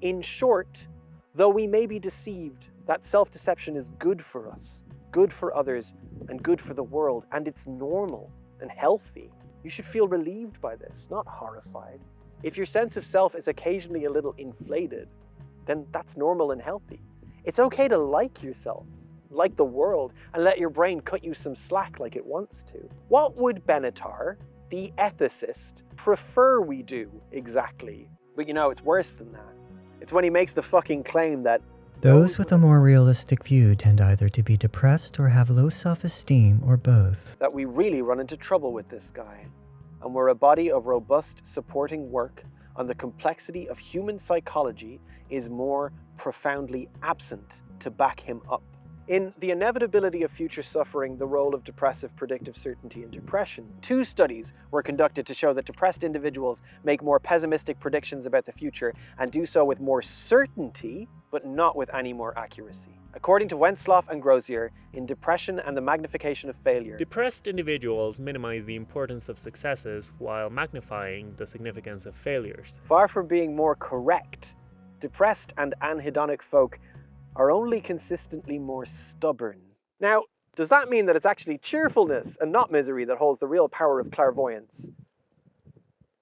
Speaker 1: In short, though we may be deceived, that self-deception is good for us, good for others, and good for the world, and it's normal and healthy. You should feel relieved by this, not horrified. If your sense of self is occasionally a little inflated, then that's normal and healthy. It's okay to like yourself, like the world, and let your brain cut you some slack like it wants to. What would Benatar, the ethicist, prefer we do exactly? But you know, it's worse than that. It's when he makes the fucking claim that
Speaker 10: Those with a more realistic view tend either to be depressed or have low self-esteem or both.
Speaker 1: That we really run into trouble with this guy, and where a body of robust supporting work on the complexity of human psychology is more profoundly absent to back him up. In The Inevitability of Future Suffering, the Role of Depressive Predictive Certainty in Depression, 2 studies were conducted to show that depressed individuals make more pessimistic predictions about the future and do so with more certainty, but not with any more accuracy. According to Wentzloff and Grozier, in Depression and the Magnification of Failure,
Speaker 8: depressed individuals minimize the importance of successes while magnifying the significance of failures.
Speaker 1: Far from being more correct, depressed and anhedonic folk are only consistently more stubborn. Now, does that mean that it's actually cheerfulness and not misery that holds the real power of clairvoyance?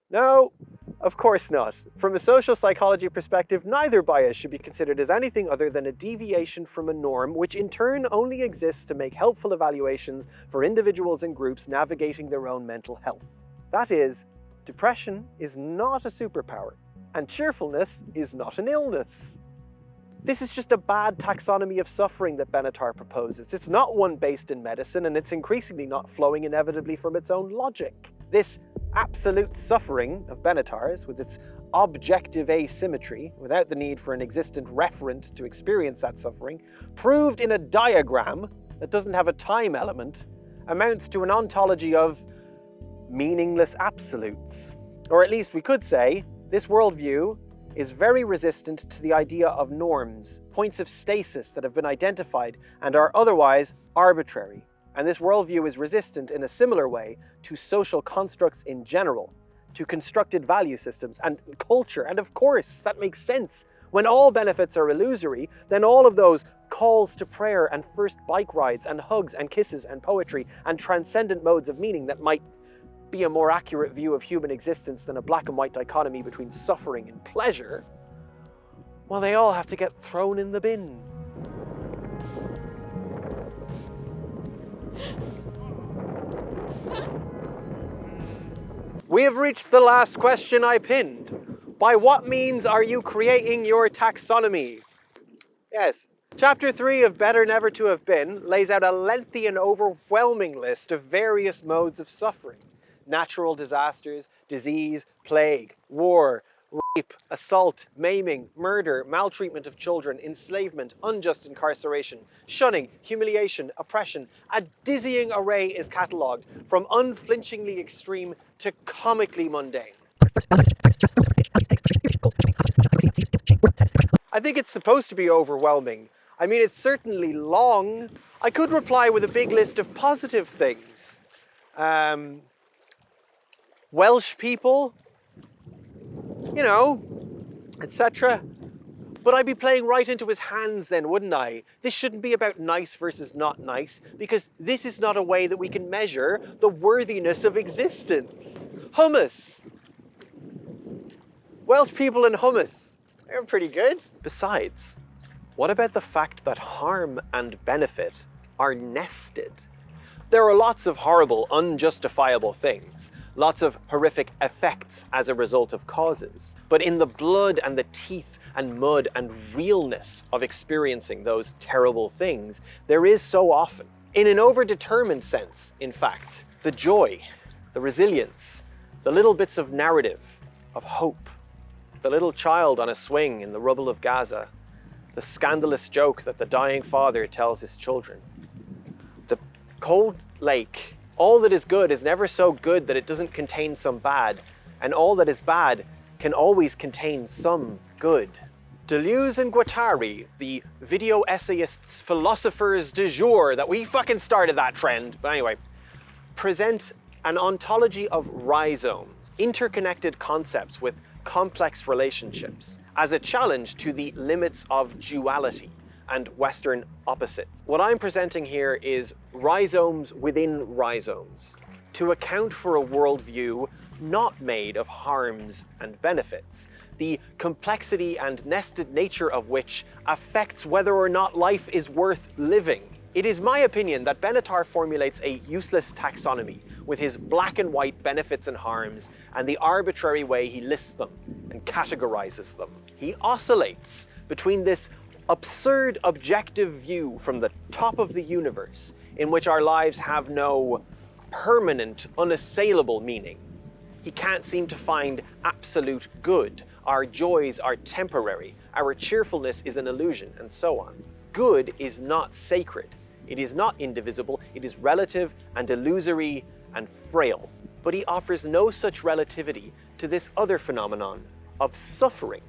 Speaker 1: No, of course not. From a social psychology perspective, neither bias should be considered as anything other than a deviation from a norm, which in turn only exists to make helpful evaluations for individuals and groups navigating their own mental health. That is, depression is not a superpower, and cheerfulness is not an illness. This is just a bad taxonomy of suffering that Benatar proposes. It's not one based in medicine, and it's increasingly not flowing inevitably from its own logic. This absolute suffering of Benatar's, with its objective asymmetry, without the need for an existent referent to experience that suffering, proved in a diagram that doesn't have a time element, amounts to an ontology of meaningless absolutes. Or at least we could say, this worldview is very resistant to the idea of norms, points of stasis that have been identified and are otherwise arbitrary. And this worldview is resistant in a similar way to social constructs in general, to constructed value systems and culture. And of course, that makes sense. When all benefits are illusory, then all of those calls to prayer and first bike rides and hugs and kisses and poetry and transcendent modes of meaning that might be a more accurate view of human existence than a black and white dichotomy between suffering and pleasure, well, they all have to get thrown in the bin. We have reached the last question I pinned. By what means are you creating your taxonomy? Yes. Chapter 3 of Better Never to Have Been lays out a lengthy and overwhelming list of various modes of suffering. Natural disasters, disease, plague, war, rape, assault, maiming, murder, maltreatment of children, enslavement, unjust incarceration, shunning, humiliation, oppression. A dizzying array is catalogued, from unflinchingly extreme to comically mundane. I think it's supposed to be overwhelming. I mean, it's certainly long. I could reply with a big list of positive things. Welsh people, you know, etc. But I'd be playing right into his hands then, wouldn't I? This shouldn't be about nice versus not nice, because this is not a way that we can measure the worthiness of existence. Hummus. Welsh people and hummus. They're pretty good. Besides, what about the fact that harm and benefit are nested? There are lots of horrible, unjustifiable things. Lots of horrific effects as a result of causes. But in the blood and the teeth and mud and realness of experiencing those terrible things, there is so often, in an overdetermined sense, in fact, the joy, the resilience, the little bits of narrative, of hope, the little child on a swing in the rubble of Gaza, the scandalous joke that the dying father tells his children. The cold lake. All that is good is never so good that it doesn't contain some bad, and all that is bad can always contain some good. Deleuze and Guattari, the video essayists, philosophers du jour, that we fucking started that trend, but anyway, present an ontology of rhizomes, interconnected concepts with complex relationships, as a challenge to the limits of duality and Western opposites. What I'm presenting here is rhizomes within rhizomes, to account for a worldview not made of harms and benefits, the complexity and nested nature of which affects whether or not life is worth living. It is my opinion that Benatar formulates a useless taxonomy with his black and white benefits and harms and the arbitrary way he lists them and categorizes them. He oscillates between this absurd objective view from the top of the universe in which our lives have no permanent, unassailable meaning. He can't seem to find absolute good. Our joys are temporary. Our cheerfulness is an illusion, and so on. Good is not sacred. It is not indivisible. It is relative and illusory and frail. But he offers no such relativity to this other phenomenon of suffering,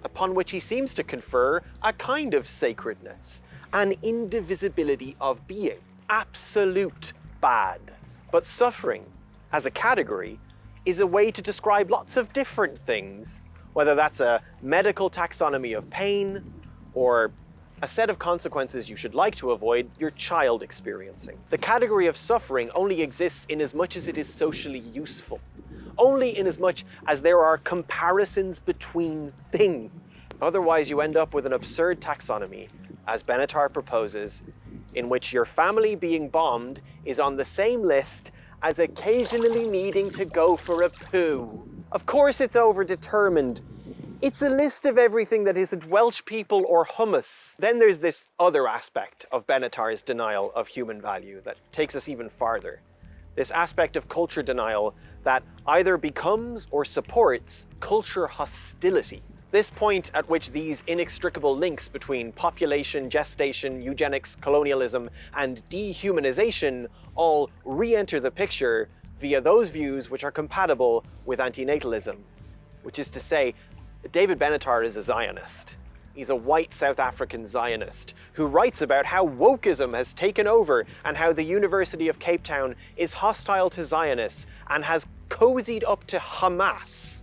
Speaker 1: upon which he seems to confer a kind of sacredness, an indivisibility of being, absolute bad. But suffering, as a category, is a way to describe lots of different things, whether that's a medical taxonomy of pain, or a set of consequences you should like to avoid your child experiencing. The category of suffering only exists in as much as it is socially useful, only in as much as there are comparisons between things. Otherwise, you end up with an absurd taxonomy, as Benatar proposes, in which your family being bombed is on the same list as occasionally needing to go for a poo. Of course it's overdetermined. It's a list of everything that isn't Welsh people or hummus. Then there's this other aspect of Benatar's denial of human value that takes us even farther. This aspect of culture denial that either becomes or supports culture hostility. This point at which these inextricable links between population, gestation, eugenics, colonialism, and dehumanization all re-enter the picture via those views which are compatible with antinatalism. Which is to say, David Benatar is a Zionist. He's a white South African Zionist who writes about how wokeism has taken over and how the University of Cape Town is hostile to Zionists and has cozied up to Hamas.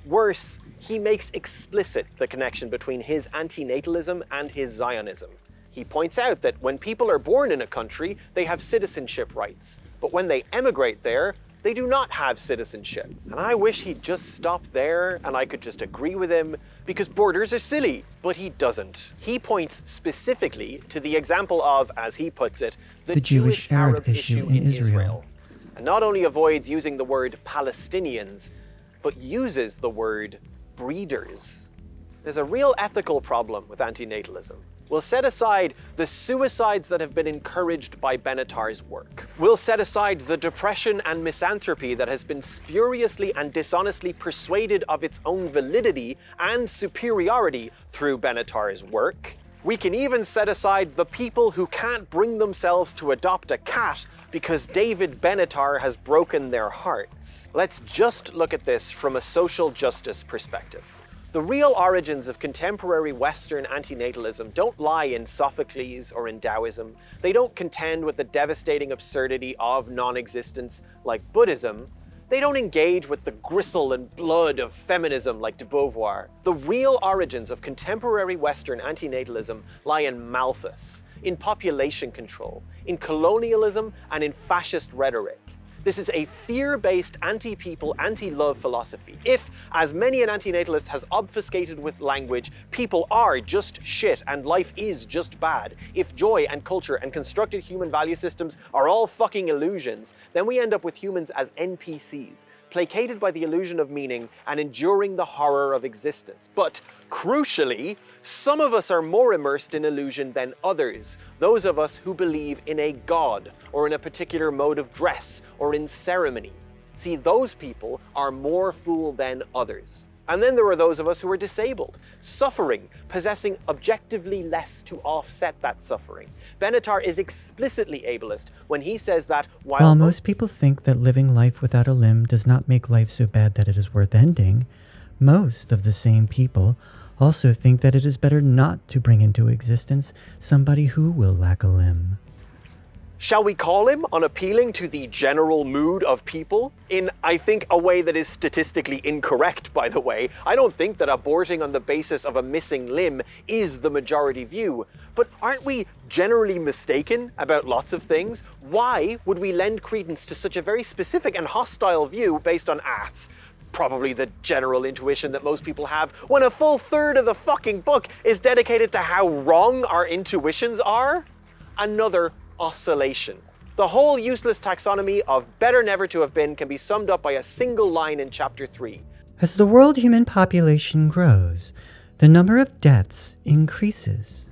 Speaker 1: Worse, he makes explicit the connection between his antinatalism and his Zionism. He points out that when people are born in a country, they have citizenship rights. But when they emigrate there, they do not have citizenship. And I wish he'd just stop there and I could just agree with him, because borders are silly, but he doesn't. He points specifically to the example of, as he puts it, the Jewish-Arab issue in Israel. And not only avoids using the word Palestinians, but uses the word breeders. There's a real ethical problem with antinatalism. We'll set aside the suicides that have been encouraged by Benatar's work. We'll set aside the depression and misanthropy that has been spuriously and dishonestly persuaded of its own validity and superiority through Benatar's work. We can even set aside the people who can't bring themselves to adopt a cat because David Benatar has broken their hearts. Let's just look at this from a social justice perspective. The real origins of contemporary Western antinatalism don't lie in Sophocles or in Taoism. They don't contend with the devastating absurdity of non-existence like Buddhism. They don't engage with the gristle and blood of feminism like de Beauvoir. The real origins of contemporary Western antinatalism lie in Malthus, in population control, in colonialism, and in fascist rhetoric. This is a fear-based, anti-people, anti-love philosophy. If, as many an antinatalist has obfuscated with language, people are just shit and life is just bad, if joy and culture and constructed human value systems are all fucking illusions, then we end up with humans as NPCs, placated by the illusion of meaning and enduring the horror of existence. But, crucially, some of us are more immersed in illusion than others. Those of us who believe in a god, or in a particular mode of dress, or in ceremony. See, those people are more fool than others. And then there are those of us who are disabled, suffering, possessing objectively less to offset that suffering. Benatar is explicitly ableist when he says that
Speaker 10: while most people think that living life without a limb does not make life so bad that it is worth ending, most of the same people also think that it is better not to bring into existence somebody who will lack a limb.
Speaker 1: Shall we call him unappealing to the general mood of people? In, I think, a way that is statistically incorrect, by the way. I don't think that aborting on the basis of a missing limb is the majority view. But aren't we generally mistaken about lots of things? Why would we lend credence to such a very specific and hostile view based on probably the general intuition that most people have, when a full third of the fucking book is dedicated to how wrong our intuitions are? Another oscillation. The whole useless taxonomy of better never to have been can be summed up by a single line in chapter 3.
Speaker 10: As the world human population grows, the number of deaths increases.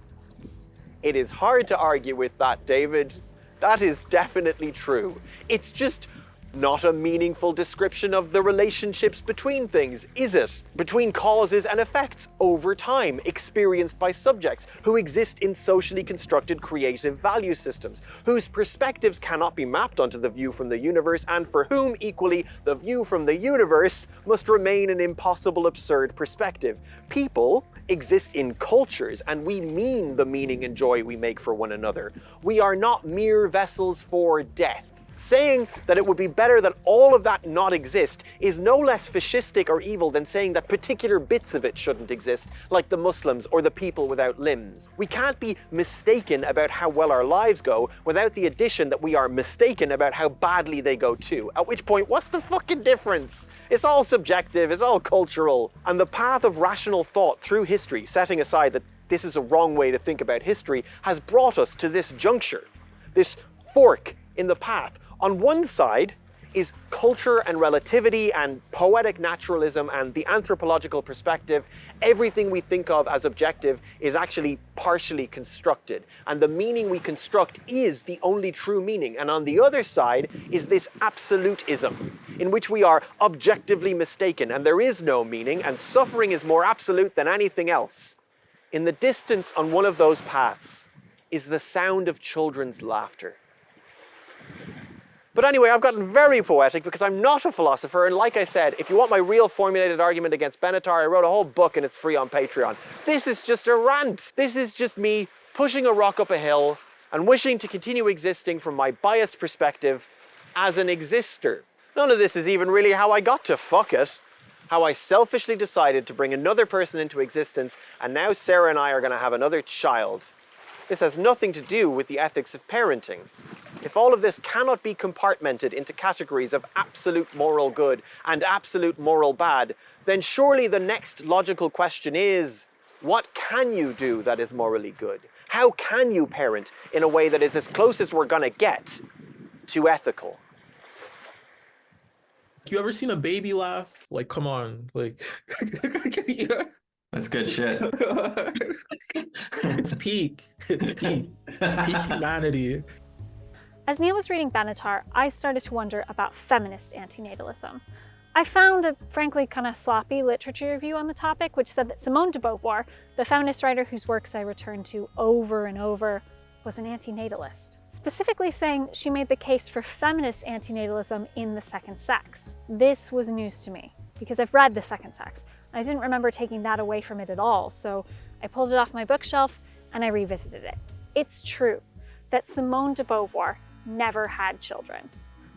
Speaker 1: It is hard to argue with that, David. That is definitely true. It's just not a meaningful description of the relationships between things, is it? Between causes and effects over time, experienced by subjects who exist in socially constructed creative value systems, whose perspectives cannot be mapped onto the view from the universe, and for whom, equally, the view from the universe must remain an impossible, absurd perspective. People exist in cultures, and we mean the meaning and joy we make for one another. We are not mere vessels for death. Saying that it would be better that all of that not exist is no less fascistic or evil than saying that particular bits of it shouldn't exist, like the Muslims or the people without limbs. We can't be mistaken about how well our lives go without the addition that we are mistaken about how badly they go too. At which point, what's the fucking difference? It's all subjective, it's all cultural. And the path of rational thought through history, setting aside that this is a wrong way to think about history, has brought us to this juncture, this fork in the path. On one side is culture and relativity and poetic naturalism and the anthropological perspective. Everything we think of as objective is actually partially constructed, and the meaning we construct is the only true meaning. And on the other side is this absolutism, in which we are objectively mistaken and there is no meaning, and suffering is more absolute than anything else. In the distance on one of those paths is the sound of children's laughter. But anyway, I've gotten very poetic because I'm not a philosopher, and like I said, if you want my real formulated argument against Benatar, I wrote a whole book and it's free on Patreon. This is just a rant. This is just me pushing a rock up a hill and wishing to continue existing from my biased perspective as an exister. None of this is even really how I got to fuck it. How I selfishly decided to bring another person into existence, and now Sarah and I are going to have another child. This has nothing to do with the ethics of parenting. If all of this cannot be compartmented into categories of absolute moral good and absolute moral bad, then surely the next logical question is, what can you do that is morally good? How can you parent in a way that is as close as we're gonna get to ethical?
Speaker 9: You ever seen a baby laugh? Like, come on, like,
Speaker 13: That's good shit.
Speaker 9: It's peak. It's peak. Peak humanity.
Speaker 2: As Neil was reading Benatar, I started to wonder about feminist antinatalism. I found a frankly kind of sloppy literature review on the topic, which said that Simone de Beauvoir, the feminist writer whose works I returned to over and over, was an antinatalist. Specifically saying she made the case for feminist antinatalism in The Second Sex. This was news to me, because I've read The Second Sex. I didn't remember taking that away from it at all, so I pulled it off my bookshelf and I revisited it. It's true that Simone de Beauvoir never had children.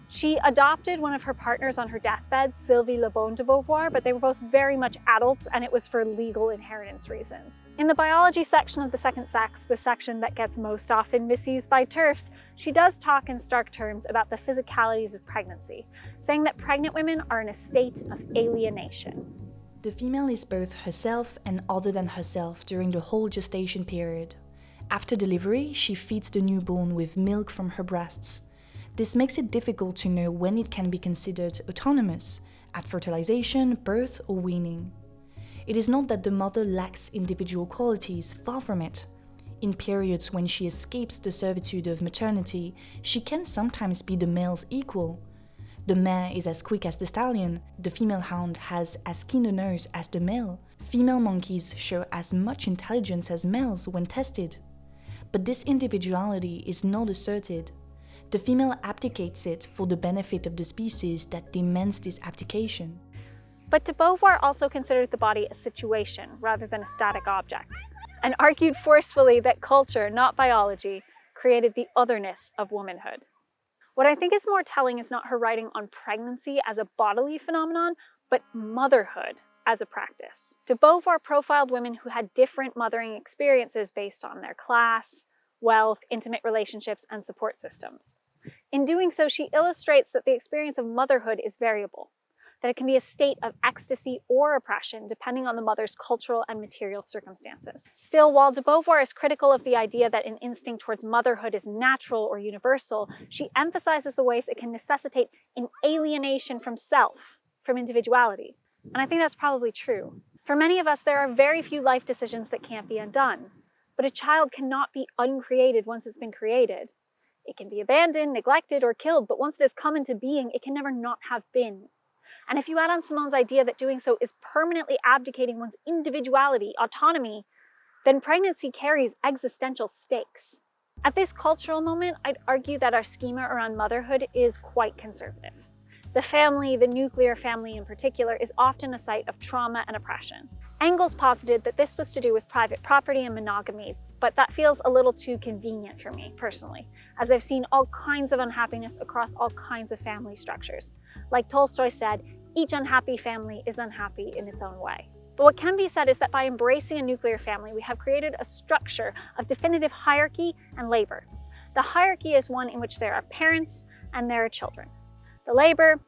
Speaker 2: She adopted one of her partners on her deathbed, Sylvie Le Bon de Beauvoir, but they were both very much adults and it was for legal inheritance reasons. In the biology section of The Second Sex, the section that gets most often misused by TERFs, she does talk in stark terms about the physicalities of pregnancy, saying that pregnant women are in a state of alienation.
Speaker 5: The female is both herself and other than herself during the whole gestation period. After delivery, she feeds the newborn with milk from her breasts. This makes it difficult to know when it can be considered autonomous, at fertilization, birth, or weaning. It is not that the mother lacks individual qualities, far from it. In periods when she escapes the servitude of maternity, she can sometimes be the male's equal. The mare is as quick as the stallion, the female hound has as keen a nose as the male. Female monkeys show as much intelligence as males when tested. But this individuality is not asserted. The female abdicates it for the benefit of the species that demands this abdication.
Speaker 2: But de Beauvoir also considered the body a situation rather than a static object, and argued forcefully that culture, not biology, created the otherness of womanhood. What I think is more telling is not her writing on pregnancy as a bodily phenomenon, but motherhood as a practice. De Beauvoir profiled women who had different mothering experiences based on their class, wealth, intimate relationships, and support systems. In doing so, she illustrates that the experience of motherhood is variable, that it can be a state of ecstasy or oppression depending on the mother's cultural and material circumstances. Still, while de Beauvoir is critical of the idea that an instinct towards motherhood is natural or universal, she emphasizes the ways it can necessitate an alienation from self, from individuality. And I think that's probably true. For many of us, there are very few life decisions that can't be undone. But a child cannot be uncreated once it's been created. It can be abandoned, neglected, or killed, but once it has come into being, it can never not have been. And if you add on Simone's idea that doing so is permanently abdicating one's individuality, autonomy, then pregnancy carries existential stakes. At this cultural moment, I'd argue that our schema around motherhood is quite conservative. The family, the nuclear family in particular, is often a site of trauma and oppression. Engels posited that this was to do with private property and monogamy, but that feels a little too convenient for me, personally, as I've seen all kinds of unhappiness across all kinds of family structures. Like Tolstoy said, each unhappy family is unhappy in its own way. But what can be said is that by embracing a nuclear family, we have created a structure of definitive hierarchy and labor. The hierarchy is one in which there are parents and there are children. The labor,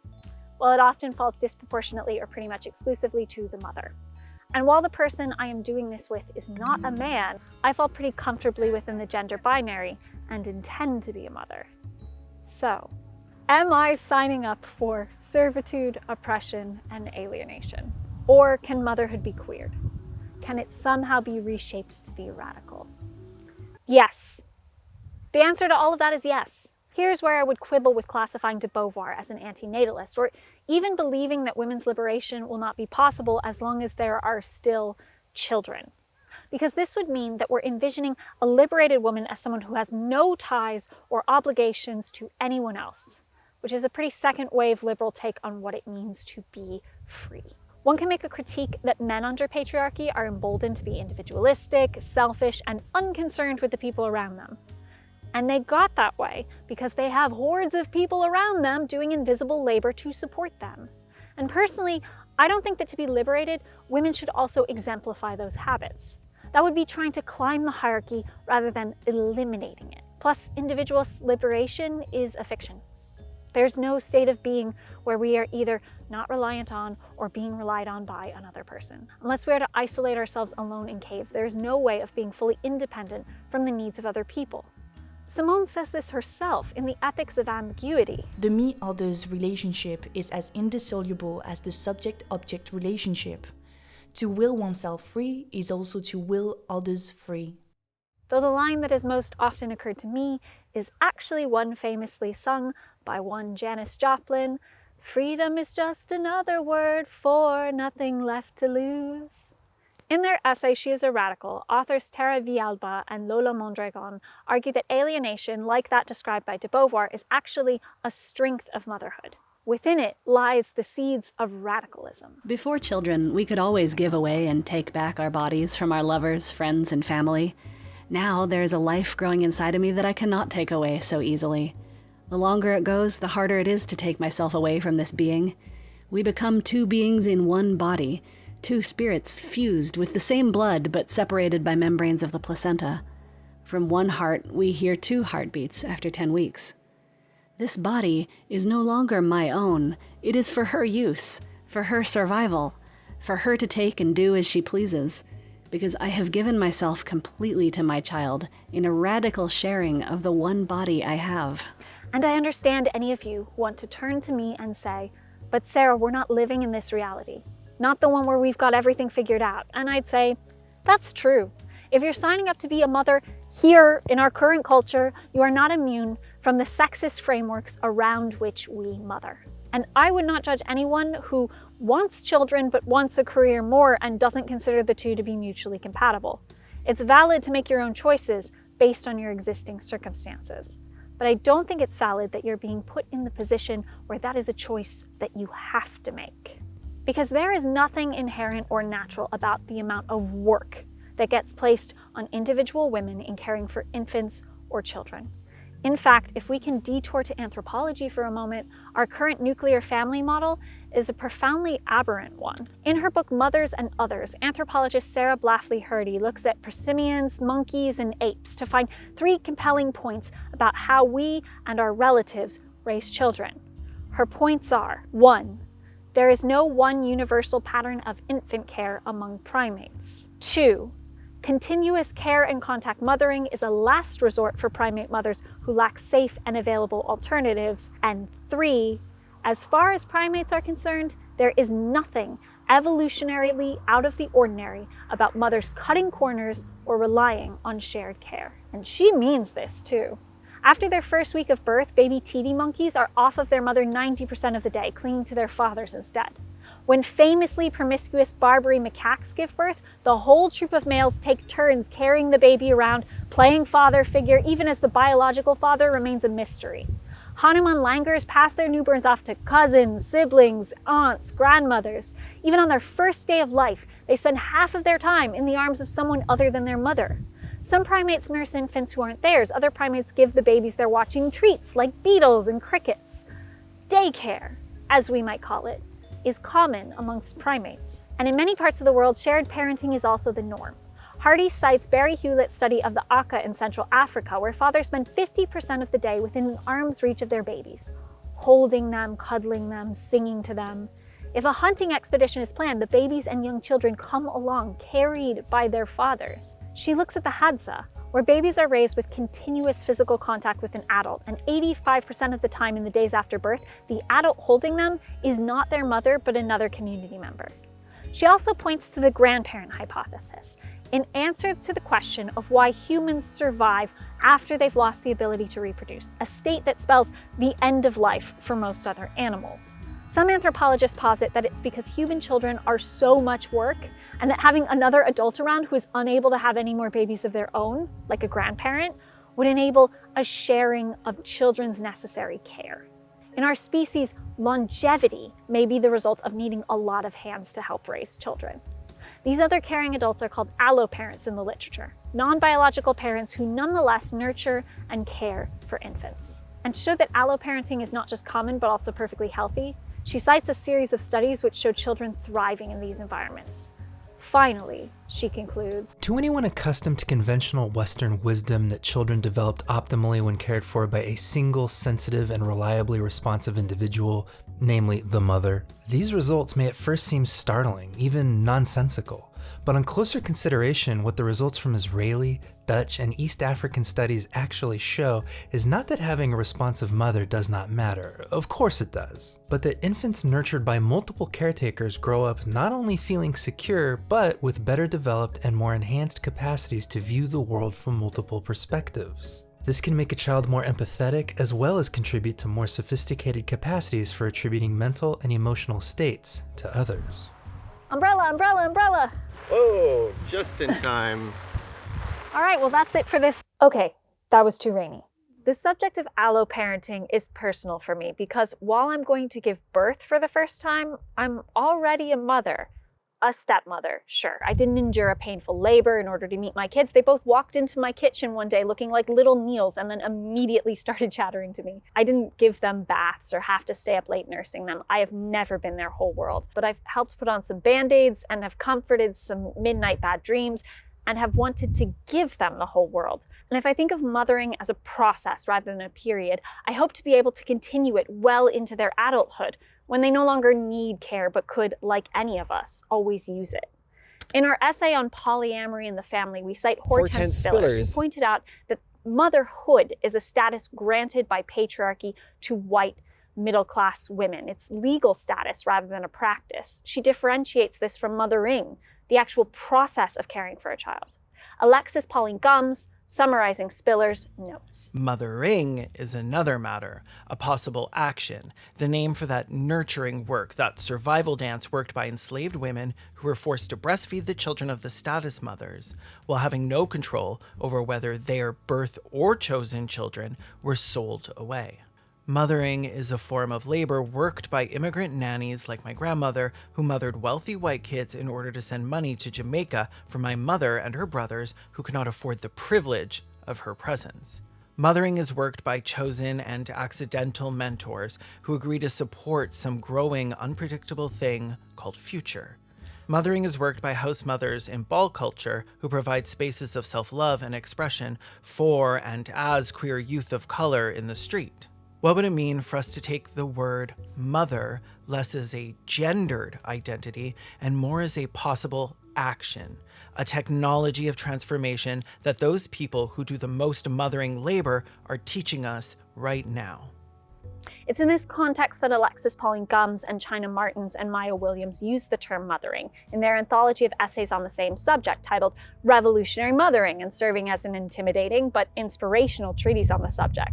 Speaker 2: well, it often falls disproportionately or pretty much exclusively to the mother. And while the person I am doing this with is not a man, I fall pretty comfortably within the gender binary and intend to be a mother. So, am I signing up for servitude, oppression, and alienation? Or can motherhood be queered? Can it somehow be reshaped to be radical? Yes. The answer to all of that is yes. Here's where I would quibble with classifying de Beauvoir as an antinatalist, or even believing that women's liberation will not be possible as long as there are still children. Because this would mean that we're envisioning a liberated woman as someone who has no ties or obligations to anyone else, which is a pretty second wave liberal take on what it means to be free. One can make a critique that men under patriarchy are emboldened to be individualistic, selfish, and unconcerned with the people around them. And they got that way because they have hordes of people around them doing invisible labor to support them. And personally, I don't think that to be liberated, women should also exemplify those habits. That would be trying to climb the hierarchy rather than eliminating it. Plus, individual liberation is a fiction. There's no state of being where we are either not reliant on or being relied on by another person. Unless we are to isolate ourselves alone in caves, there is no way of being fully independent from the needs of other people. Simone says this herself in the Ethics of Ambiguity.
Speaker 11: The me-others relationship is as indissoluble as the subject-object relationship. To will oneself free is also to will others free.
Speaker 2: Though the line that has most often occurred to me is actually one famously sung by one Janis Joplin, "Freedom is just another word for nothing left to lose." In their essay, She is a Radical, authors Tara Villalba and Lola Mondragon argue that alienation, like that described by de Beauvoir, is actually a strength of motherhood. Within it lies the seeds of radicalism.
Speaker 12: Before children, we could always give away and take back our bodies from our lovers, friends, and family. Now there is a life growing inside of me that I cannot take away so easily. The longer it goes, the harder it is to take myself away from this being. We become two beings in one body, two spirits fused with the same blood but separated by membranes of the placenta. From one heart, we hear two heartbeats after 10 weeks. This body is no longer my own. It is for her use, for her survival, for her to take and do as she pleases, because I have given myself completely to my child in a radical sharing of the one body I have.
Speaker 2: And I understand any of you who want to turn to me and say, "But Sarah, we're not living in this reality. Not the one where we've got everything figured out." And I'd say, that's true. If you're signing up to be a mother here in our current culture, you are not immune from the sexist frameworks around which we mother. And I would not judge anyone who wants children but wants a career more and doesn't consider the two to be mutually compatible. It's valid to make your own choices based on your existing circumstances. But I don't think it's valid that you're being put in the position where that is a choice that you have to make. Because there is nothing inherent or natural about the amount of work that gets placed on individual women in caring for infants or children. In fact, if we can detour to anthropology for a moment, our current nuclear family model is a profoundly aberrant one. In her book Mothers and Others, anthropologist Sarah Blafley-Hurdy looks at prosimians, monkeys, and apes to find 3 compelling points about how we and our relatives raise children. Her points are: 1. There is no one universal pattern of infant care among primates. 2. Continuous care and contact mothering is a last resort for primate mothers who lack safe and available alternatives. And 3, as far as primates are concerned, there is nothing evolutionarily out of the ordinary about mothers cutting corners or relying on shared care. And she means this too. After their first week of birth, baby TD monkeys are off of their mother 90% of the day, clinging to their fathers instead. When famously promiscuous Barbary macaques give birth, the whole troop of males take turns carrying the baby around, playing father figure, even as the biological father remains a mystery. Hanuman langurs pass their newborns off to cousins, siblings, aunts, grandmothers. Even on their first day of life, they spend half of their time in the arms of someone other than their mother. Some primates nurse infants who aren't theirs. Other primates give the babies they're watching treats like beetles and crickets. Daycare, as we might call it, is common amongst primates. And in many parts of the world, shared parenting is also the norm. Hardy cites Barry Hewlett's study of the Aka in Central Africa, where fathers spend 50% of the day within arm's reach of their babies, holding them, cuddling them, singing to them. If a hunting expedition is planned, the babies and young children come along, carried by their fathers. She looks at the Hadza, where babies are raised with continuous physical contact with an adult, and 85% of the time in the days after birth, the adult holding them is not their mother, but another community member. She also points to the grandparent hypothesis, in answer to the question of why humans survive after they've lost the ability to reproduce, a state that spells the end of life for most other animals. Some anthropologists posit that it's because human children are so much work, and that having another adult around who is unable to have any more babies of their own, like a grandparent, would enable a sharing of children's necessary care. In our species, longevity may be the result of needing a lot of hands to help raise children. These other caring adults are called alloparents in the literature, non-biological parents who nonetheless nurture and care for infants. And to show that alloparenting is not just common but also perfectly healthy, she cites a series of studies which show children thriving in these environments. Finally, she concludes,
Speaker 14: to anyone accustomed to conventional Western wisdom that children developed optimally when cared for by a single, sensitive, and reliably responsive individual, namely the mother, these results may at first seem startling, even nonsensical. But on closer consideration, what the results from Israeli, Dutch, and East African studies actually show is not that having a responsive mother does not matter, of course it does, but that infants nurtured by multiple caretakers grow up not only feeling secure, but with better developed and more enhanced capacities to view the world from multiple perspectives. This can make a child more empathetic as well as contribute to more sophisticated capacities for attributing mental and emotional states to others.
Speaker 2: Umbrella, umbrella, umbrella!
Speaker 1: Oh, just in time.
Speaker 2: All right, well that's it for this. Okay, that was too rainy. The subject of alloparenting is personal for me because while I'm going to give birth for the first time, I'm already a mother. A stepmother, sure. I didn't endure a painful labor in order to meet my kids. They both walked into my kitchen one day looking like little Neils and then immediately started chattering to me. I didn't give them baths or have to stay up late nursing them. I have never been their whole world, but I've helped put on some band-aids and have comforted some midnight bad dreams and have wanted to give them the whole world. And if I think of mothering as a process rather than a period, I hope to be able to continue it well into their adulthood, when they no longer need care but could, like any of us, always use it. In our essay on polyamory in the family, we cite Hortense Spillers, who pointed out that motherhood is a status granted by patriarchy to white middle-class women. It's legal status rather than a practice. She differentiates this from mothering, the actual process of caring for a child. Alexis Pauline Gumbs, summarizing Spillers, notes.
Speaker 15: Mothering is another matter, a possible action, the name for that nurturing work, that survival dance worked by enslaved women who were forced to breastfeed the children of the status mothers, while having no control over whether their birth or chosen children were sold away. Mothering is a form of labor worked by immigrant nannies like my grandmother, who mothered wealthy white kids in order to send money to Jamaica for my mother and her brothers who could not afford the privilege of her presence. Mothering is worked by chosen and accidental mentors who agree to support some growing, unpredictable thing called future. Mothering is worked by house mothers in ball culture who provide spaces of self-love and expression for and as queer youth of color in the street. What would it mean for us to take the word mother less as a gendered identity and more as a possible action, a technology of transformation that those people who do the most mothering labor are teaching us right now?
Speaker 2: It's in this context that Alexis Pauline Gumbs and China Martins and Maya Williams use the term mothering in their anthology of essays on the same subject titled Revolutionary Mothering, and serving as an intimidating but inspirational treatise on the subject.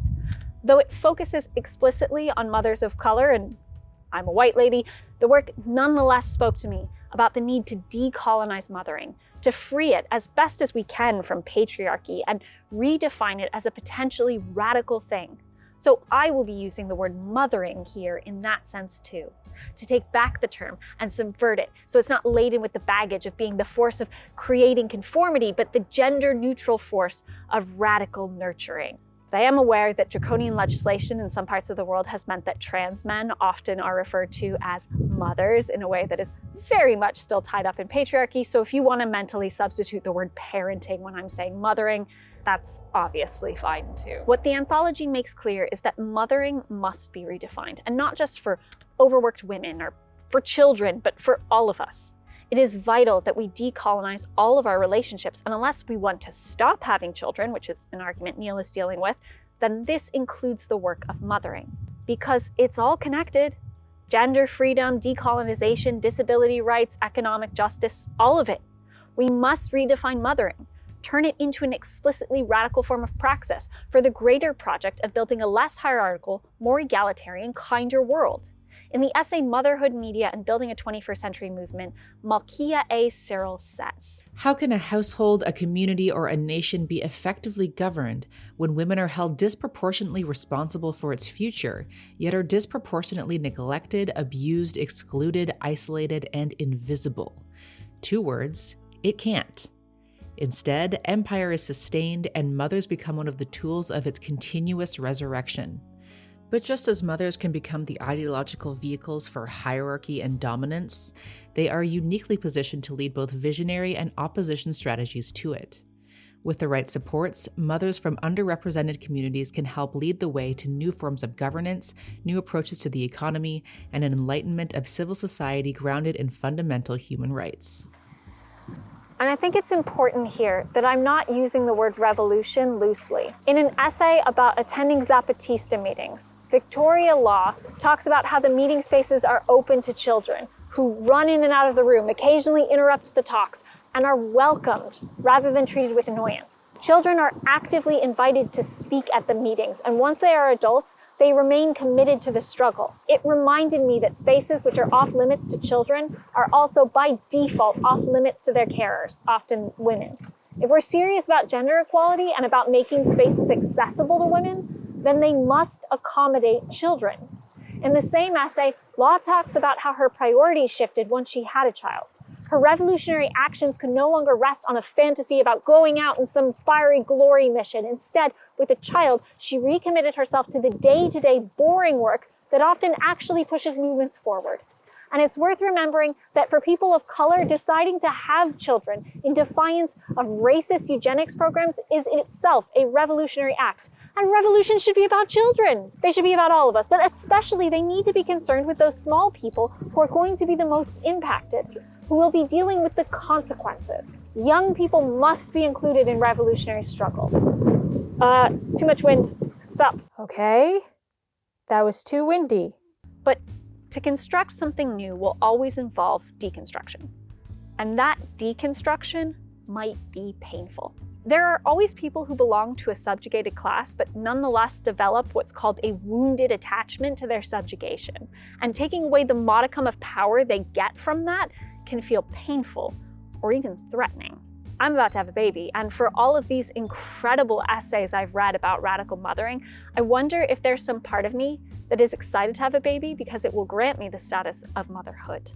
Speaker 2: Though it focuses explicitly on mothers of color, and I'm a white lady, the work nonetheless spoke to me about the need to decolonize mothering, to free it as best as we can from patriarchy and redefine it as a potentially radical thing. So I will be using the word mothering here in that sense too, to take back the term and subvert it so it's not laden with the baggage of being the force of creating conformity, but the gender-neutral force of radical nurturing. I am aware that draconian legislation in some parts of the world has meant that trans men often are referred to as mothers in a way that is very much still tied up in patriarchy. So if you want to mentally substitute the word parenting when I'm saying mothering, that's obviously fine too. What the anthology makes clear is that mothering must be redefined, and not just for overworked women or for children, but for all of us. It is vital that we decolonize all of our relationships, and unless we want to stop having children, which is an argument Neil is dealing with, then this includes the work of mothering, because it's all connected. Gender freedom, decolonization, disability rights, economic justice, all of it. We must redefine mothering, turn it into an explicitly radical form of praxis for the greater project of building a less hierarchical, more egalitarian, kinder world. In the essay Motherhood, Media, and Building a 21st Century Movement, Malkia A. Cyril says,
Speaker 16: "How can a household, a community, or a nation be effectively governed when women are held disproportionately responsible for its future, yet are disproportionately neglected, abused, excluded, isolated, and invisible? 2 words, it can't. Instead, empire is sustained and mothers become one of the tools of its continuous resurrection. But just as mothers can become the ideological vehicles for hierarchy and dominance, they are uniquely positioned to lead both visionary and opposition strategies to it. With the right supports, mothers from underrepresented communities can help lead the way to new forms of governance, new approaches to the economy, and an enlightenment of civil society grounded in fundamental human rights."
Speaker 2: And I think it's important here that I'm not using the word revolution loosely. In an essay about attending Zapatista meetings, Victoria Law talks about how the meeting spaces are open to children who run in and out of the room, occasionally interrupt the talks, and are welcomed rather than treated with annoyance. Children are actively invited to speak at the meetings, and once they are adults, they remain committed to the struggle. It reminded me that spaces which are off limits to children are also by default off limits to their carers, often women. If we're serious about gender equality and about making spaces accessible to women, then they must accommodate children. In the same essay, Law talks about how her priorities shifted once she had a child. Her revolutionary actions could no longer rest on a fantasy about going out in some fiery glory mission. Instead, with a child, she recommitted herself to the day-to-day boring work that often actually pushes movements forward. And it's worth remembering that for people of color, deciding to have children in defiance of racist eugenics programs is in itself a revolutionary act. And revolutions should be about children. They should be about all of us, but especially they need to be concerned with those small people who are going to be the most impacted, who will be dealing with the consequences. Young people must be included in revolutionary struggle. Too much wind. Stop. Okay, that was too windy. But to construct something new will always involve deconstruction. And that deconstruction might be painful. There are always people who belong to a subjugated class, but nonetheless develop what's called a wounded attachment to their subjugation. And taking away the modicum of power they get from that can feel painful or even threatening. I'm about to have a baby, and for all of these incredible essays I've read about radical mothering, I wonder if there's some part of me that is excited to have a baby because it will grant me the status of motherhood.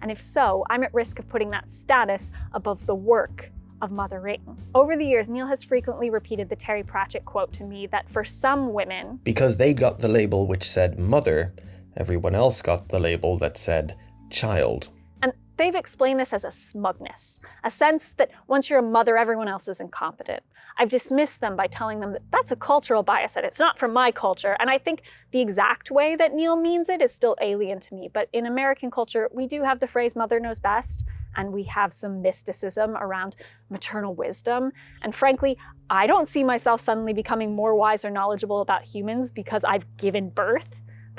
Speaker 2: And if so, I'm at risk of putting that status above the work of mothering. Over the years, Neil has frequently repeated the Terry Pratchett quote to me that for some women,
Speaker 1: because they got the label which said mother, everyone else got the label that said child.
Speaker 2: And they've explained this as a smugness, a sense that once you're a mother, everyone else is incompetent. I've dismissed them by telling them that that's a cultural bias, that it's not from my culture. And I think the exact way that Neil means it is still alien to me. But in American culture, we do have the phrase mother knows best. And we have some mysticism around maternal wisdom. And frankly, I don't see myself suddenly becoming more wise or knowledgeable about humans because I've given birth.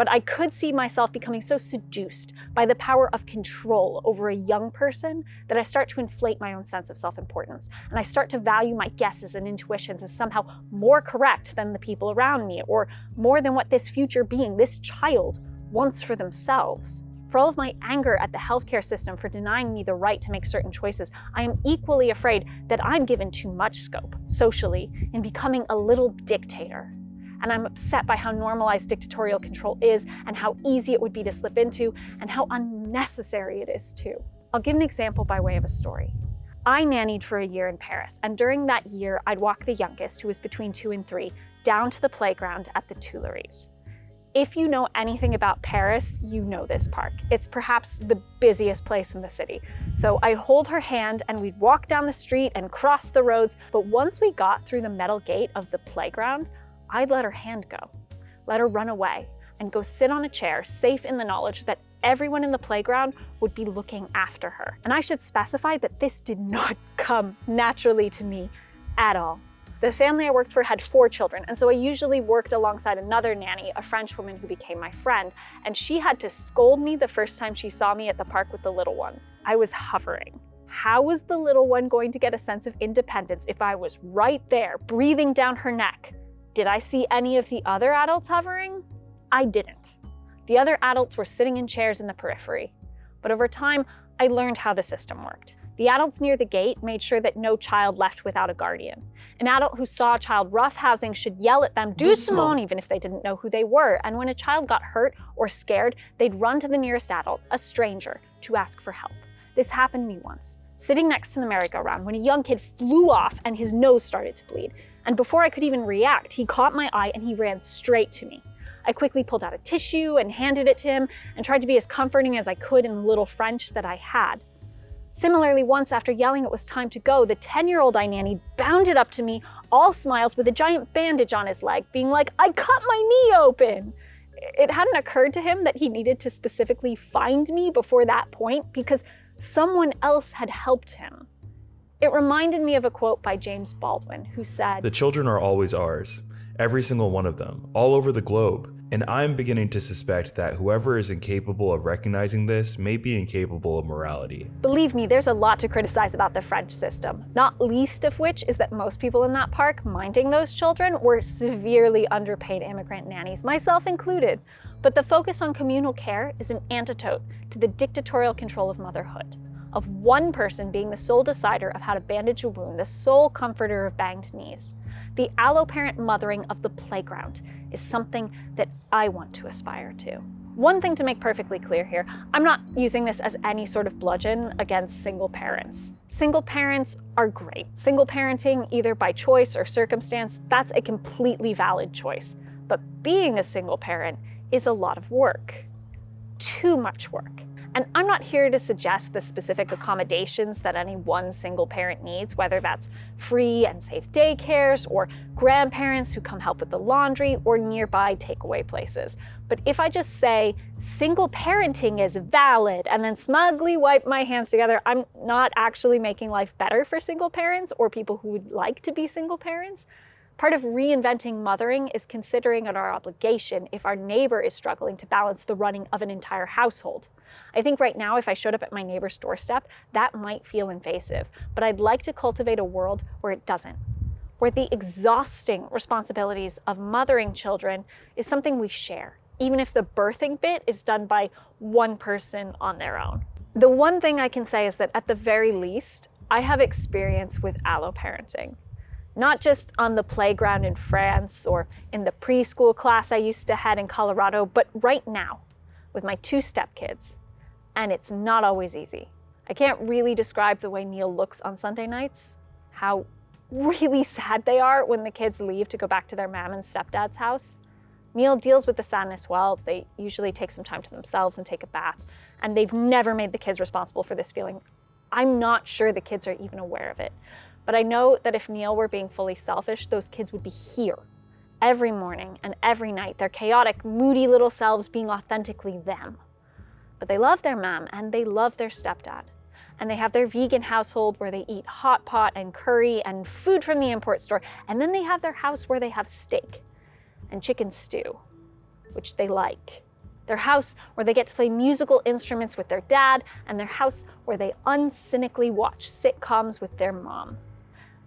Speaker 2: but I could see myself becoming so seduced by the power of control over a young person that I start to inflate my own sense of self-importance, and I start to value my guesses and intuitions as somehow more correct than the people around me, or more than what this future being, this child, wants for themselves. For all of my anger at the healthcare system for denying me the right to make certain choices, I am equally afraid that I'm given too much scope, socially, in becoming a little dictator. And I'm upset by how normalized dictatorial control is, and how easy it would be to slip into, and how unnecessary it is too. I'll give an example by way of a story. I nannied for a year in Paris, and during that year, I'd walk the youngest, who was between 2 and 3, down to the playground at the Tuileries. If you know anything about Paris, you know this park. It's perhaps the busiest place in the city. So I'd hold her hand and we'd walk down the street and cross the roads, but once we got through the metal gate of the playground, I'd let her hand go, let her run away, and go sit on a chair, safe in the knowledge that everyone in the playground would be looking after her. And I should specify that this did not come naturally to me at all. The family I worked for had 4 children, and so I usually worked alongside another nanny, a French woman who became my friend, and she had to scold me the first time she saw me at the park with the little one. I was hovering. How was the little one going to get a sense of independence if I was right there, breathing down her neck? Did I see any of the other adults hovering? I didn't. The other adults were sitting in chairs in the periphery. But over time, I learned how the system worked. The adults near the gate made sure that no child left without a guardian. An adult who saw a child roughhousing should yell at them, "Doucement," even if they didn't know who they were. And when a child got hurt or scared, they'd run to the nearest adult, a stranger, to ask for help. This happened to me once, sitting next to the merry-go-round, when a young kid flew off and his nose started to bleed. And before I could even react, he caught my eye and he ran straight to me. I quickly pulled out a tissue and handed it to him and tried to be as comforting as I could in the little French that I had. Similarly, once after yelling it was time to go, the 10-year-old I nannied bounded up to me, all smiles, with a giant bandage on his leg, being like, "I cut my knee open!" It hadn't occurred to him that he needed to specifically find me before that point because someone else had helped him. It reminded me of a quote by James Baldwin, who said,
Speaker 17: "The children are always ours, every single one of them, all over the globe. And I'm beginning to suspect that whoever is incapable of recognizing this may be incapable of morality."
Speaker 2: Believe me, there's a lot to criticize about the French system, not least of which is that most people in that park minding those children were severely underpaid immigrant nannies, myself included. But the focus on communal care is an antidote to the dictatorial control of motherhood, of one person being the sole decider of how to bandage a wound, the sole comforter of banged knees. The alloparent mothering of the playground is something that I want to aspire to. One thing to make perfectly clear here, I'm not using this as any sort of bludgeon against single parents. Single parents are great. Single parenting, either by choice or circumstance, that's a completely valid choice. But being a single parent is a lot of work. Too much work. And I'm not here to suggest the specific accommodations that any one single parent needs, whether that's free and safe daycares, or grandparents who come help with the laundry, or nearby takeaway places. But if I just say single parenting is valid and then smugly wipe my hands together, I'm not actually making life better for single parents or people who would like to be single parents. Part of reinventing mothering is considering it our obligation if our neighbor is struggling to balance the running of an entire household. I think right now, if I showed up at my neighbor's doorstep, that might feel invasive, but I'd like to cultivate a world where it doesn't, where the exhausting responsibilities of mothering children is something we share, even if the birthing bit is done by one person on their own. The one thing I can say is that at the very least, I have experience with alloparenting. Not just on the playground in France or in the preschool class I used to head in Colorado, but right now with my 2 stepkids. And it's not always easy. I can't really describe the way Neil looks on Sunday nights, how really sad they are when the kids leave to go back to their mom and stepdad's house. Neil deals with the sadness well. They usually take some time to themselves and take a bath, and they've never made the kids responsible for this feeling. I'm not sure the kids are even aware of it. But I know that if Neil were being fully selfish, those kids would be here every morning and every night, their chaotic, moody little selves being authentically them. But they love their mom and they love their stepdad. And they have their vegan household where they eat hot pot and curry and food from the import store. And then they have their house where they have steak and chicken stew, which they like. their house where they get to play musical instruments with their dad, and their house where they uncynically watch sitcoms with their mom.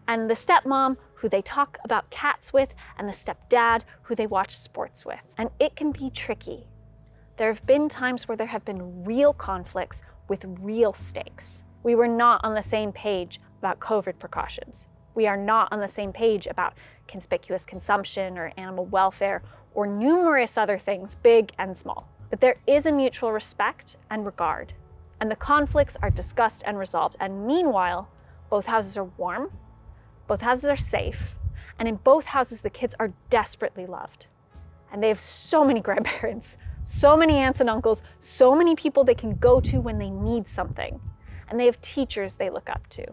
Speaker 2: And the stepmom who they talk about cats with, and the stepdad who they watch sports with. And it can be tricky. There have been times where there have been real conflicts with real stakes. We were not on the same page about COVID precautions. We are not on the same page about conspicuous consumption or animal welfare or numerous other things, big and small. But there is a mutual respect and regard, and the conflicts are discussed and resolved. And meanwhile, both houses are warm, both houses are safe, and in both houses the kids are desperately loved. And they have so many grandparents, so many aunts and uncles, so many people they can go to when they need something. And they have teachers they look up to,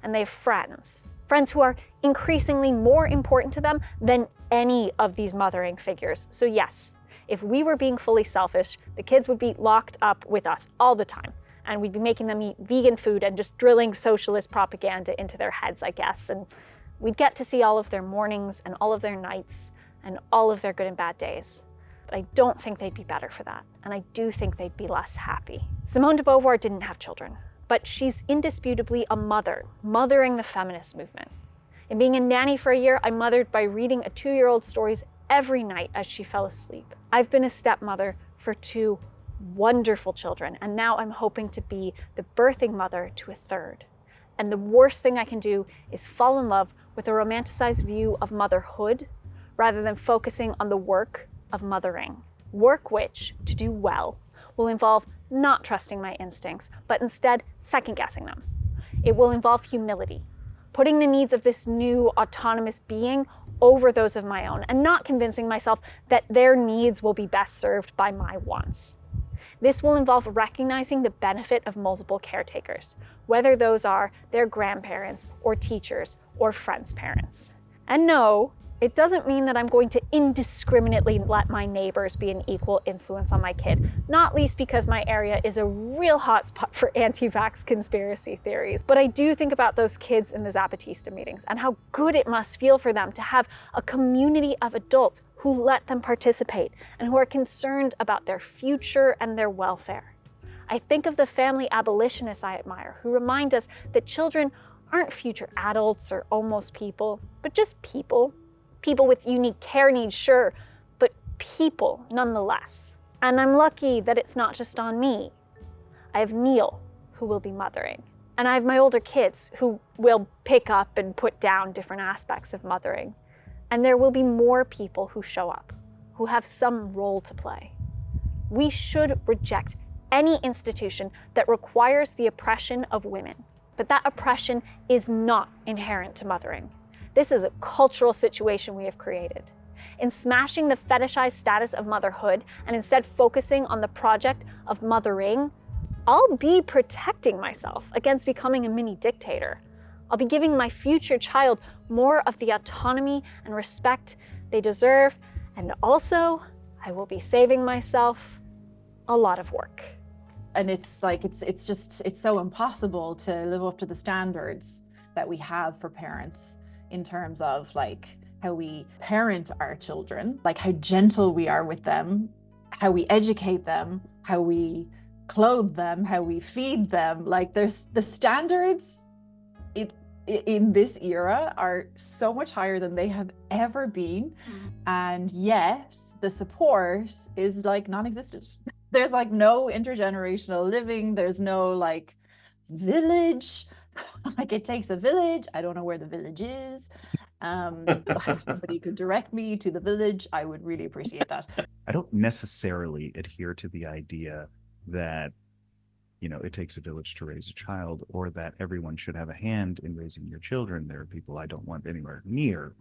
Speaker 2: and they have friends who are increasingly more important to them than any of these mothering figures. So yes, if we were being fully selfish, the kids would be locked up with us all the time, and we'd be making them eat vegan food and just drilling socialist propaganda into their heads, I guess. And we'd get to see all of their mornings and all of their nights and all of their good and bad days. But I don't think they'd be better for that, and I do think they'd be less happy. Simone de Beauvoir didn't have children, but she's indisputably a mother, mothering the feminist movement. In being a nanny for a year, I mothered by reading a 2-year-old stories every night as she fell asleep. I've been a stepmother for 2 wonderful children, and now I'm hoping to be the birthing mother to a 3rd. And the worst thing I can do is fall in love with a romanticized view of motherhood rather than focusing on the work of mothering. Work which, to do well, will involve not trusting my instincts, but instead second-guessing them. It will involve humility, putting the needs of this new autonomous being over those of my own, and not convincing myself that their needs will be best served by my wants. This will involve recognizing the benefit of multiple caretakers, whether those are their grandparents or teachers or friends' parents. And no, it doesn't mean that I'm going to indiscriminately let my neighbors be an equal influence on my kid, not least because my area is a real hotspot for anti-vax conspiracy theories. But I do think about those kids in the Zapatista meetings and how good it must feel for them to have a community of adults who let them participate and who are concerned about their future and their welfare. I think of the family abolitionists I admire who remind us that children aren't future adults or almost people, but just people. People with unique care needs, sure, but people nonetheless. And I'm lucky that it's not just on me. I have Neil, who will be mothering. And I have my older kids who will pick up and put down different aspects of mothering. And there will be more people who show up, who have some role to play. We should reject any institution that requires the oppression of women, but that oppression is not inherent to mothering. This is a cultural situation we have created. In smashing the fetishized status of motherhood and instead focusing on the project of mothering, I'll be protecting myself against becoming a mini dictator. I'll be giving my future child more of the autonomy and respect they deserve, and also I will be saving myself a lot of work.
Speaker 18: And it's like, it's so impossible to live up to the standards that we have for parents in terms of like how we parent our children, like how gentle we are with them, how we educate them, how we clothe them, how we feed them. Like there's the standards in this era are so much higher than they have ever been. And yet the support is like non-existent. There's like no intergenerational living. There's no like village. Like it takes a village. I don't know where the village is. If somebody could direct me to the village, I would really appreciate that.
Speaker 19: I don't necessarily adhere to the idea that, you know, it takes a village to raise a child, or that everyone should have a hand in raising your children. There are people I don't want anywhere near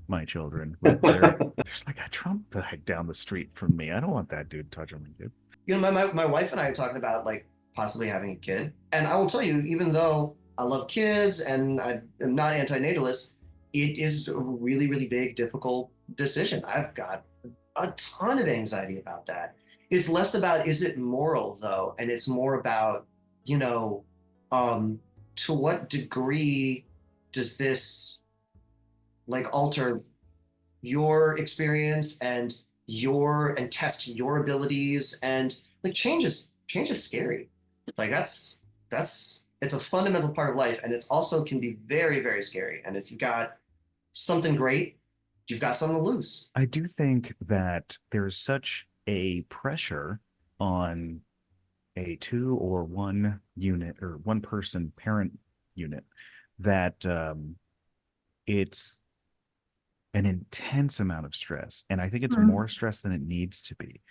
Speaker 19: my children. There's like a Trump guy down the street from me. I don't want that dude touching my kid.
Speaker 3: You know, my wife and I are talking about like possibly having a kid. And I will tell you, even though I love kids and I'm not anti-natalist, it is a really, really big, difficult decision. I've got a ton of anxiety about that. It's less about, is it moral though? And it's more about, you know, to what degree does this like alter your experience and and test your abilities. And like change is scary. Like it's a fundamental part of life, and it's also can be very, very scary. And if you've got something great, you've got something to lose.
Speaker 19: I do think that there's such a pressure on a 2 or 1 unit or 1 person parent unit that it's an intense amount of stress. And I think it's more stress than it needs to be.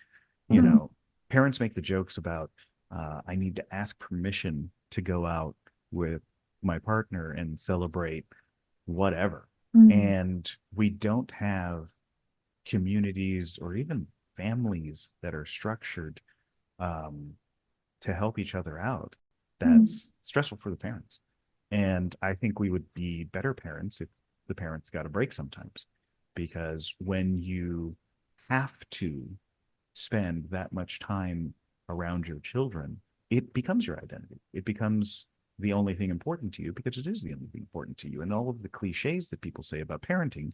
Speaker 19: You know, parents make the jokes about, I need to ask permission to go out with my partner and celebrate whatever. And we don't have communities or even families that are structured to help each other out. That's stressful for the parents. And I think we would be better parents if the parents got a break sometimes, because when you have to spend that much time around your children, it becomes your identity. It becomes the only thing important to you, because it is the only thing important to you. And all of the cliches that people say about parenting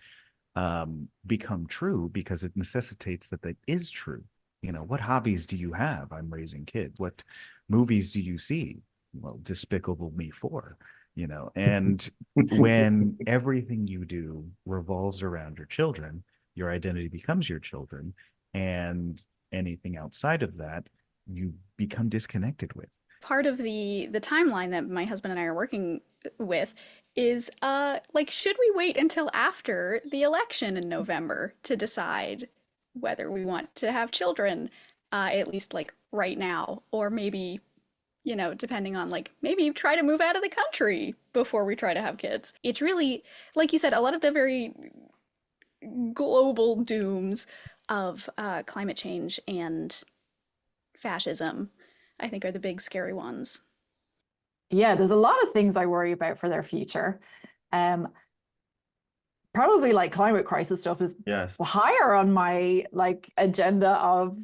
Speaker 19: become true because it necessitates that is true. You know, what hobbies do you have? I'm raising kids. What movies do you see? Well, Despicable Me 4. You know, and when everything you do revolves around your children, your identity becomes your children, and anything outside of that, you become disconnected with.
Speaker 4: Part of the timeline that my husband and I are working with is like, should we wait until after the election in November to decide whether we want to have children, at least like right now, or maybe, you know, depending on like, maybe try to move out of the country before we try to have kids. It's really, like you said, a lot of the very global dooms of climate change and fascism, I think, are the big scary ones.
Speaker 18: Yeah, there's a lot of things I worry about for their future. Probably like climate crisis stuff is higher on my like agenda of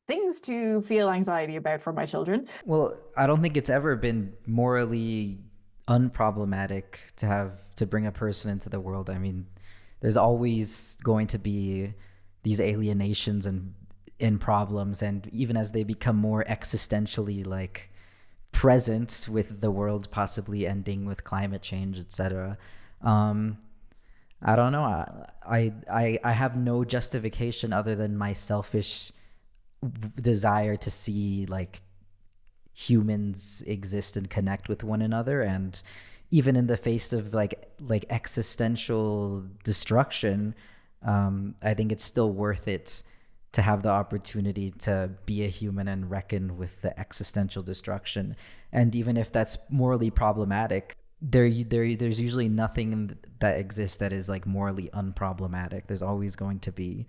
Speaker 18: things to feel anxiety about for my children.
Speaker 7: Well, I don't think it's ever been morally unproblematic to bring a person into the world. I mean, there's always going to be these alienations and problems, and even as they become more existentially like present with the world possibly ending with climate change, etc. I don't know. I have no justification other than my selfish desire to see like humans exist and connect with one another, and even in the face of like existential destruction, I think it's still worth it to have the opportunity to be a human and reckon with the existential destruction. And even if that's morally problematic, there's usually nothing that exists that is like morally unproblematic. There's always going to be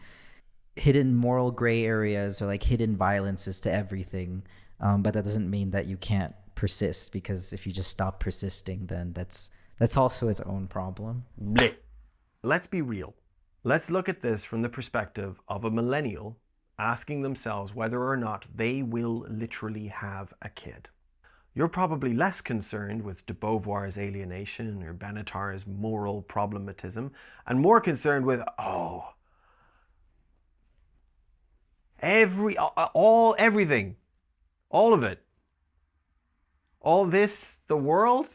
Speaker 7: hidden moral gray areas or like hidden violences to everything, but that doesn't mean that you can't persist, because if you just stop persisting, then that's also its own problem.
Speaker 1: Blech. Let's be real. Let's look at this from the perspective of a millennial asking themselves whether or not they will literally have a kid. You're probably less concerned with de Beauvoir's alienation or Benatar's moral problematism, and more concerned with, everything, all of it, all this, the world.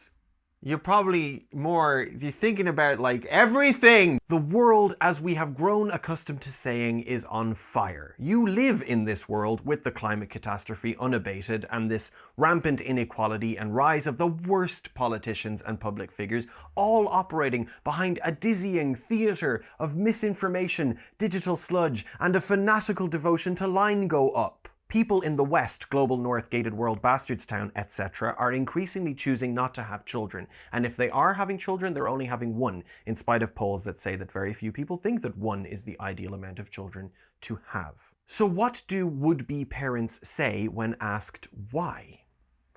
Speaker 1: You're probably more, you're thinking about like everything. The world, as we have grown accustomed to saying, is on fire. You live in this world with the climate catastrophe unabated, and this rampant inequality and rise of the worst politicians and public figures, all operating behind a dizzying theatre of misinformation, digital sludge, and a fanatical devotion to line go up. People in the West, global North, gated world, Bastardstown, etc. are increasingly choosing not to have children. And if they are having children, they're only having one, in spite of polls that say that very few people think that one is the ideal amount of children to have. So what do would-be parents say when asked why?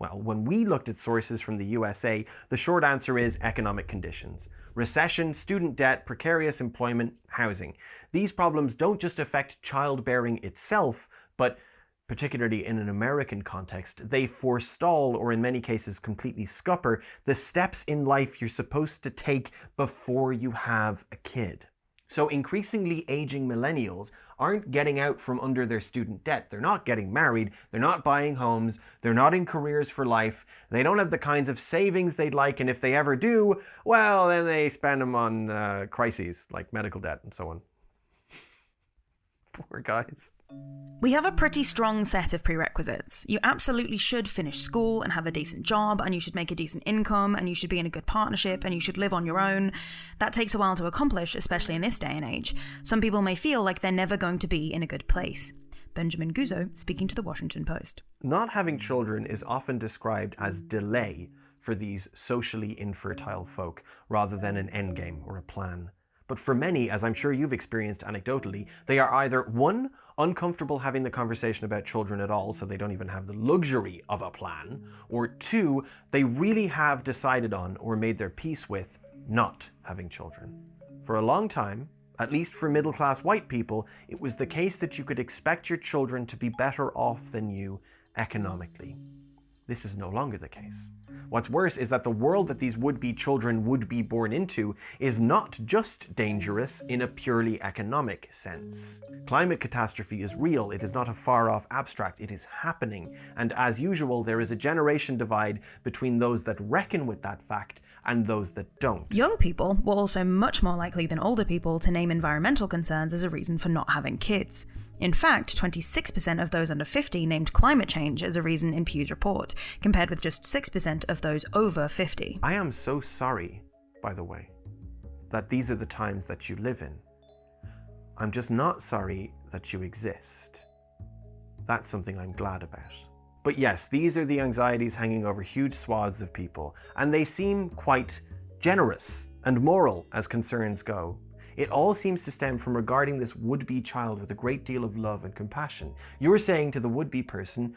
Speaker 1: Well, when we looked at sources from the USA, the short answer is economic conditions. Recession, student debt, precarious employment, housing. These problems don't just affect childbearing itself, but particularly in an American context, they forestall, or in many cases completely scupper, the steps in life you're supposed to take before you have a kid. So increasingly aging millennials aren't getting out from under their student debt. They're not getting married. They're not buying homes. They're not in careers for life. They don't have the kinds of savings they'd like. And if they ever do, well, then they spend them on crises like medical debt and so on. Poor guys.
Speaker 20: We have a pretty strong set of prerequisites. You absolutely should finish school and have a decent job, and you should make a decent income, and you should be in a good partnership, and you should live on your own. That takes a while to accomplish, especially in this day and age. Some people may feel like they're never going to be in a good place. Benjamin Guzzo, speaking to the Washington Post.
Speaker 1: Not having children is often described as delay for these socially infertile folk, rather than an endgame or a plan. But for many, as I'm sure you've experienced anecdotally, they are either 1, uncomfortable having the conversation about children at all, so they don't even have the luxury of a plan, or 2, they really have decided on or made their peace with not having children. For a long time, at least for middle-class white people, it was the case that you could expect your children to be better off than you economically. This is no longer the case. What's worse is that the world that these would-be children would be born into is not just dangerous in a purely economic sense. Climate catastrophe is real. It is not a far-off abstract. It is happening. And as usual, there is a generation divide between those that reckon with that fact and those that don't.
Speaker 20: Young people were also much more likely than older people to name environmental concerns as a reason for not having kids. In fact, 26% of those under 50 named climate change as a reason in Pew's report, compared with just 6% of those over 50.
Speaker 1: I am so sorry, by the way, that these are the times that you live in. I'm just not sorry that you exist. That's something I'm glad about. But yes, these are the anxieties hanging over huge swaths of people, and they seem quite generous and moral as concerns go. It all seems to stem from regarding this would-be child with a great deal of love and compassion. You're saying to the would-be person,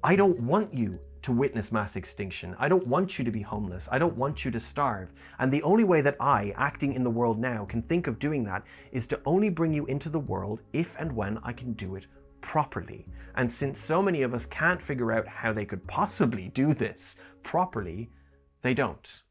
Speaker 1: I don't want you to witness mass extinction. I don't want you to be homeless. I don't want you to starve. And the only way that I, acting in the world now, can think of doing that is to only bring you into the world if and when I can do it properly. And since so many of us can't figure out how they could possibly do this properly, they don't.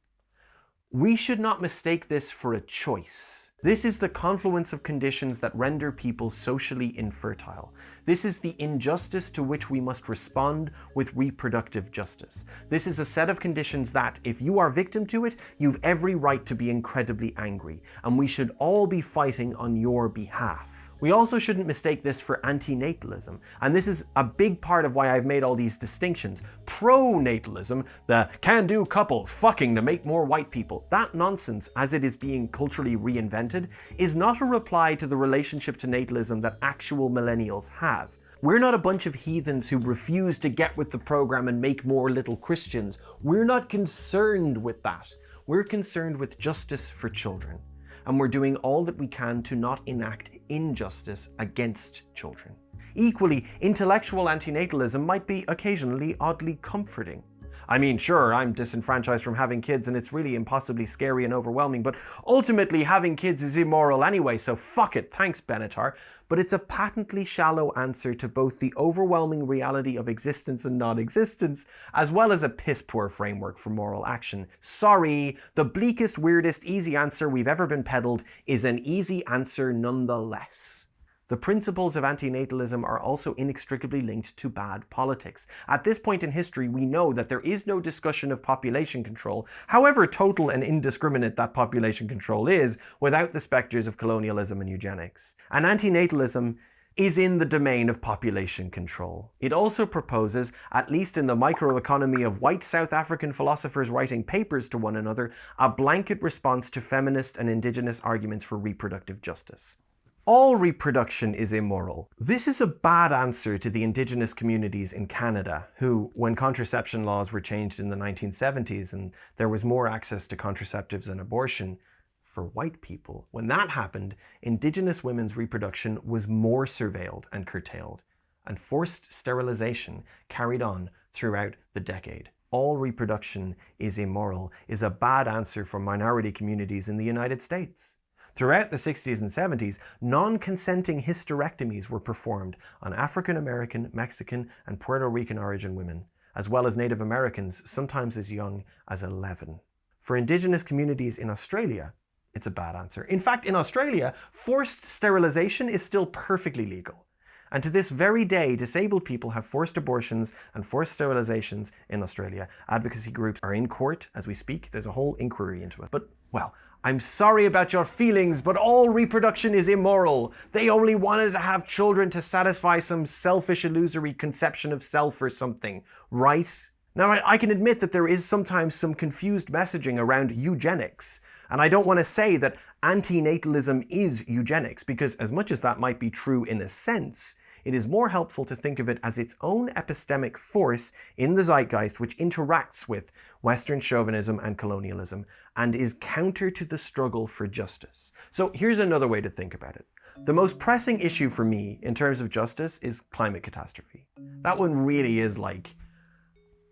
Speaker 1: We should not mistake this for a choice. This is the confluence of conditions that render people socially infertile. This is the injustice to which we must respond with reproductive justice. This is a set of conditions that, if you are victim to it, you've every right to be incredibly angry, and we should all be fighting on your behalf. We also shouldn't mistake this for antinatalism, and this is a big part of why I've made all these distinctions. Pro-natalism, the can-do couples fucking to make more white people, that nonsense, as it is being culturally reinvented, is not a reply to the relationship to natalism that actual millennials have. We're not a bunch of heathens who refuse to get with the program and make more little Christians. We're not concerned with that. We're concerned with justice for children. And we're doing all that we can to not enact injustice against children. Equally, intellectual antinatalism might be occasionally oddly comforting. I mean, sure, I'm disenfranchised from having kids and it's really impossibly scary and overwhelming, but ultimately having kids is immoral anyway, so fuck it, thanks Benatar. But it's a patently shallow answer to both the overwhelming reality of existence and non-existence, as well as a piss-poor framework for moral action. Sorry, the bleakest, weirdest, easy answer we've ever been peddled is an easy answer nonetheless. The principles of antinatalism are also inextricably linked to bad politics. At this point in history, we know that there is no discussion of population control, however total and indiscriminate that population control is, without the specters of colonialism and eugenics. And antinatalism is in the domain of population control. It also proposes, at least in the microeconomy of white South African philosophers writing papers to one another, a blanket response to feminist and indigenous arguments for reproductive justice. All reproduction is immoral. This is a bad answer to the indigenous communities in Canada, who, when contraception laws were changed in the 1970s and there was more access to contraceptives and abortion for white people, when that happened, indigenous women's reproduction was more surveilled and curtailed, and forced sterilization carried on throughout the decade. All reproduction is immoral is a bad answer for minority communities in the United States. Throughout the 60s and 70s, non-consenting hysterectomies were performed on African American, Mexican, and Puerto Rican origin women, as well as Native Americans, sometimes as young as 11. For Indigenous communities in Australia, It's a bad answer. In fact, in Australia, forced sterilisation is still perfectly legal. And to this very day, disabled people have forced abortions and forced sterilizations in Australia. Advocacy groups are in court as we speak. There's a whole inquiry into it. But, well, I'm sorry about your feelings, but all reproduction is immoral. They only wanted to have children to satisfy some selfish, illusory conception of self or something, right? Now, I can admit that there is sometimes some confused messaging around eugenics. And I don't want to say that antinatalism is eugenics, because as much as that might be true in a sense, it is more helpful to think of it as its own epistemic force in the zeitgeist which interacts with Western chauvinism and colonialism and is counter to the struggle for justice. So here's another way to think about it. The most pressing issue for me in terms of justice is climate catastrophe. That one really is like,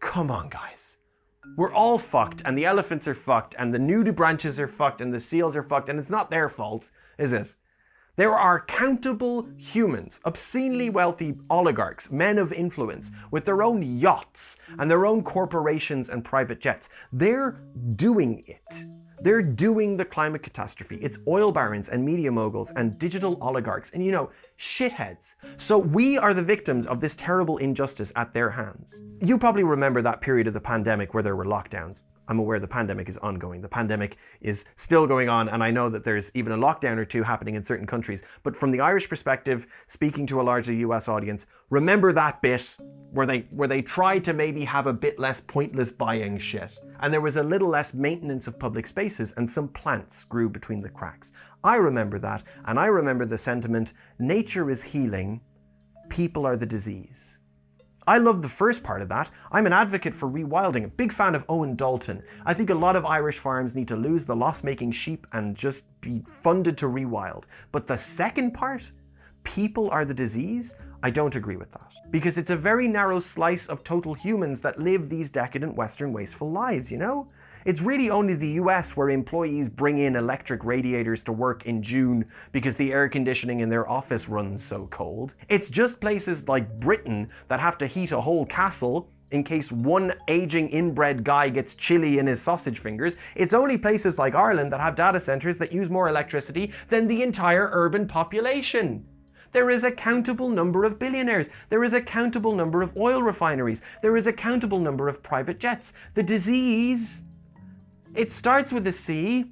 Speaker 1: come on guys. We're all fucked, and the elephants are fucked, and the nudie branches are fucked, and the seals are fucked, and it's not their fault, is it? There are countable humans, obscenely wealthy oligarchs, men of influence, with their own yachts and their own corporations and private jets. They're doing it. They're doing the climate catastrophe. It's oil barons and media moguls and digital oligarchs and, shitheads. So we are the victims of this terrible injustice at their hands. You probably remember that period of the pandemic where there were lockdowns. I'm aware the pandemic is ongoing. The pandemic is still going on, and I know that there's even a lockdown or two happening in certain countries. But from the Irish perspective, speaking to a largely US audience, remember that bit where they tried to maybe have a bit less pointless buying shit. And there was a little less maintenance of public spaces, and some plants grew between the cracks. I remember that, and I remember the sentiment, nature is healing, people are the disease. I love the first part of that. I'm an advocate for rewilding, a big fan of Owen Dalton. I think a lot of Irish farms need to lose the loss-making sheep and just be funded to rewild. But the second part, people are the disease, I don't agree with that. Because it's a very narrow slice of total humans that live these decadent Western wasteful lives, It's really only the US where employees bring in electric radiators to work in June because the air conditioning in their office runs so cold. It's just places like Britain that have to heat a whole castle in case one aging inbred guy gets chilly in his sausage fingers. It's only places like Ireland that have data centers that use more electricity than the entire urban population. There is a countable number of billionaires. There is a countable number of oil refineries. There is a countable number of private jets. The disease, it starts with a C.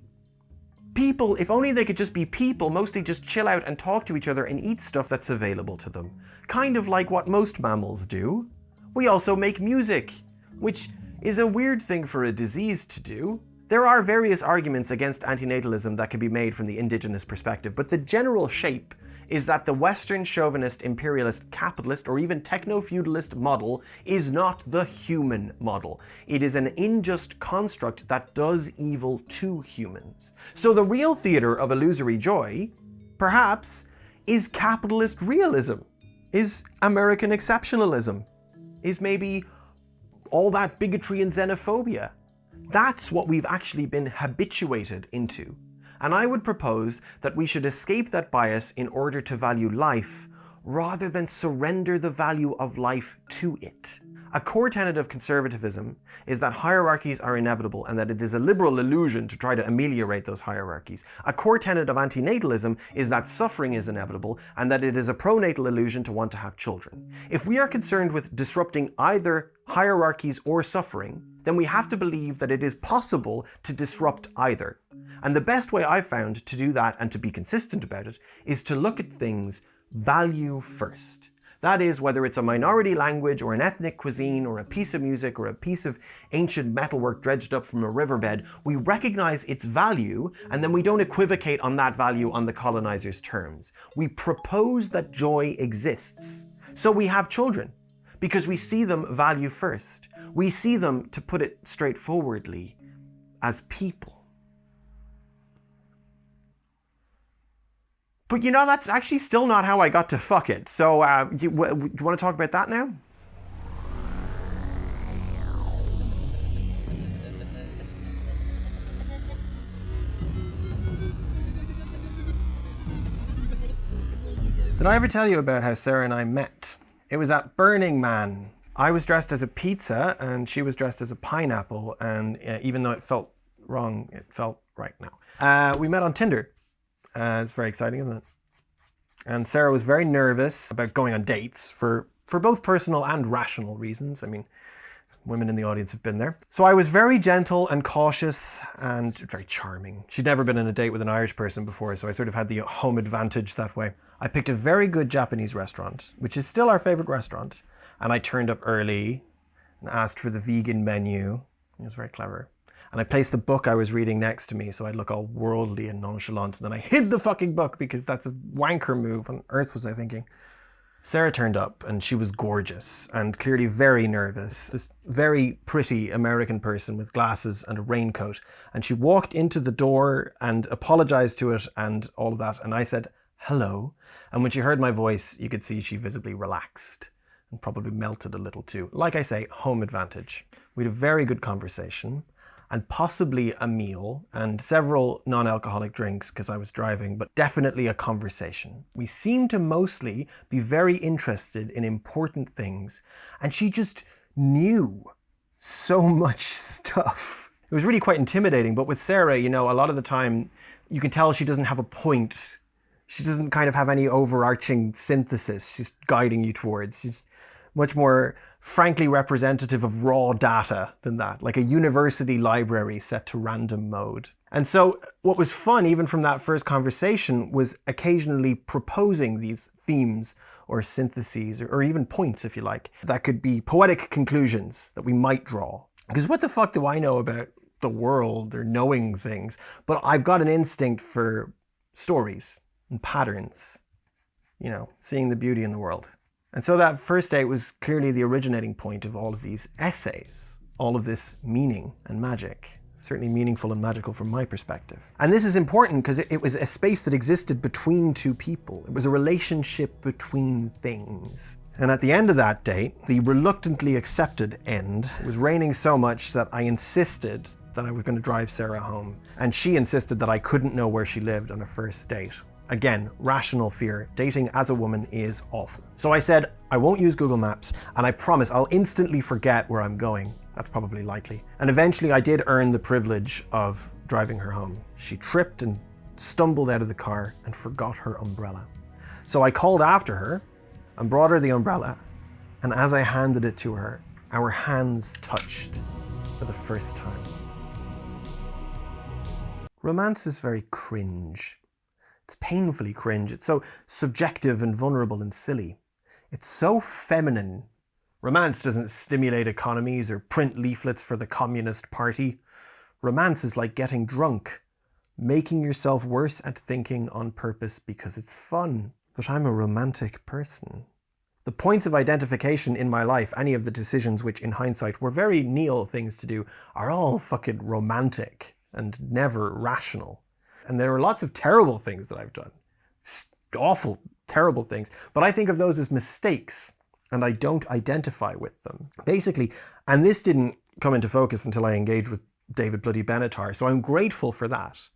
Speaker 1: People, if only they could just be people, mostly just chill out and talk to each other and eat stuff that's available to them. Kind of like what most mammals do. We also make music, which is a weird thing for a disease to do. There are various arguments against antinatalism that can be made from the indigenous perspective, but the general shape is that the Western chauvinist, imperialist, capitalist, or even techno-feudalist model is not the human model. It is an unjust construct that does evil to humans. So the real theater of illusory joy, perhaps, is capitalist realism, is American exceptionalism, is maybe all that bigotry and xenophobia. That's what we've actually been habituated into. And I would propose that we should escape that bias in order to value life, rather than surrender the value of life to it. A core tenet of conservatism is that hierarchies are inevitable and that it is a liberal illusion to try to ameliorate those hierarchies. A core tenet of antinatalism is that suffering is inevitable and that it is a pronatal illusion to want to have children. If we are concerned with disrupting either hierarchies or suffering, then we have to believe that it is possible to disrupt either. And the best way I've found to do that and to be consistent about it is to look at things value first. That is, whether it's a minority language or an ethnic cuisine or a piece of music or a piece of ancient metalwork dredged up from a riverbed, we recognize its value and then we don't equivocate on that value on the colonizer's terms. We propose that joy exists. So we have children because we see them value first. We see them, to put it straightforwardly, as people. But that's actually still not how I got to fuck it. So do you want to talk about that now? Did I ever tell you about how Sarah and I met? It was at Burning Man. I was dressed as a pizza and she was dressed as a pineapple, and even though it felt wrong, it felt right now. We met on Tinder. It's very exciting, isn't it? And Sarah was very nervous about going on dates for both personal and rational reasons. I mean, women in the audience have been there. So I was very gentle and cautious and very charming. She'd never been on a date with an Irish person before, so I sort of had the home advantage that way. I picked a very good Japanese restaurant, which is still our favorite restaurant. And I turned up early and asked for the vegan menu. It was very clever. And I placed the book I was reading next to me so I'd look all worldly and nonchalant. And then I hid the fucking book because that's a wanker move on earth, was I thinking. Sarah turned up and she was gorgeous and clearly very nervous. This very pretty American person with glasses and a raincoat. And she walked into the door and apologized to it and all of that. And I said, hello. And when she heard my voice, you could see she visibly relaxed and probably melted a little too. Like I say, home advantage. We had a very good conversation and possibly a meal and several non-alcoholic drinks because I was driving, but definitely a conversation. We seemed to mostly be very interested in important things, and she just knew so much stuff. It was really quite intimidating, but with Sarah, you know, a lot of the time you can tell she doesn't have a point. She doesn't kind of have any overarching synthesis she's guiding you towards. She's much more frankly representative of raw data than that, like a university library set to random mode. And so what was fun, even from that first conversation, was occasionally proposing these themes or syntheses or even points, if you like, that could be poetic conclusions that we might draw. Because what the fuck do I know about the world or knowing things? But I've got an instinct for stories and patterns, you know, seeing the beauty in the world. And so that first date was clearly the originating point of all of these essays, all of this meaning and magic, certainly meaningful and magical from my perspective. And this is important because it was a space that existed between two people. It was a relationship between things. And at the end of that date, the reluctantly accepted end, it was raining so much that I insisted that I was going to drive Sarah home. And she insisted that I couldn't know where she lived on a first date. Again, rational fear. Dating as a woman is awful. So I said, I won't use Google Maps, and I promise I'll instantly forget where I'm going. That's probably likely. And eventually I did earn the privilege of driving her home. She tripped and stumbled out of the car and forgot her umbrella. So I called after her and brought her the umbrella, and as I handed it to her, our hands touched for the first time. Romance is very cringe. It's painfully cringe. It's so subjective and vulnerable and silly. It's so feminine. Romance doesn't stimulate economies or print leaflets for the Communist Party. Romance is like getting drunk, making yourself worse at thinking on purpose because it's fun. But I'm a romantic person. The points of identification in my life, any of the decisions which in hindsight were very Neil things to do, are all fucking romantic and never rational. And there are lots of terrible things that I've done. Awful, terrible things. But I think of those as mistakes, and I don't identify with them. Basically, and this didn't come into focus until I engaged with David Bloody Benatar, so I'm grateful for that.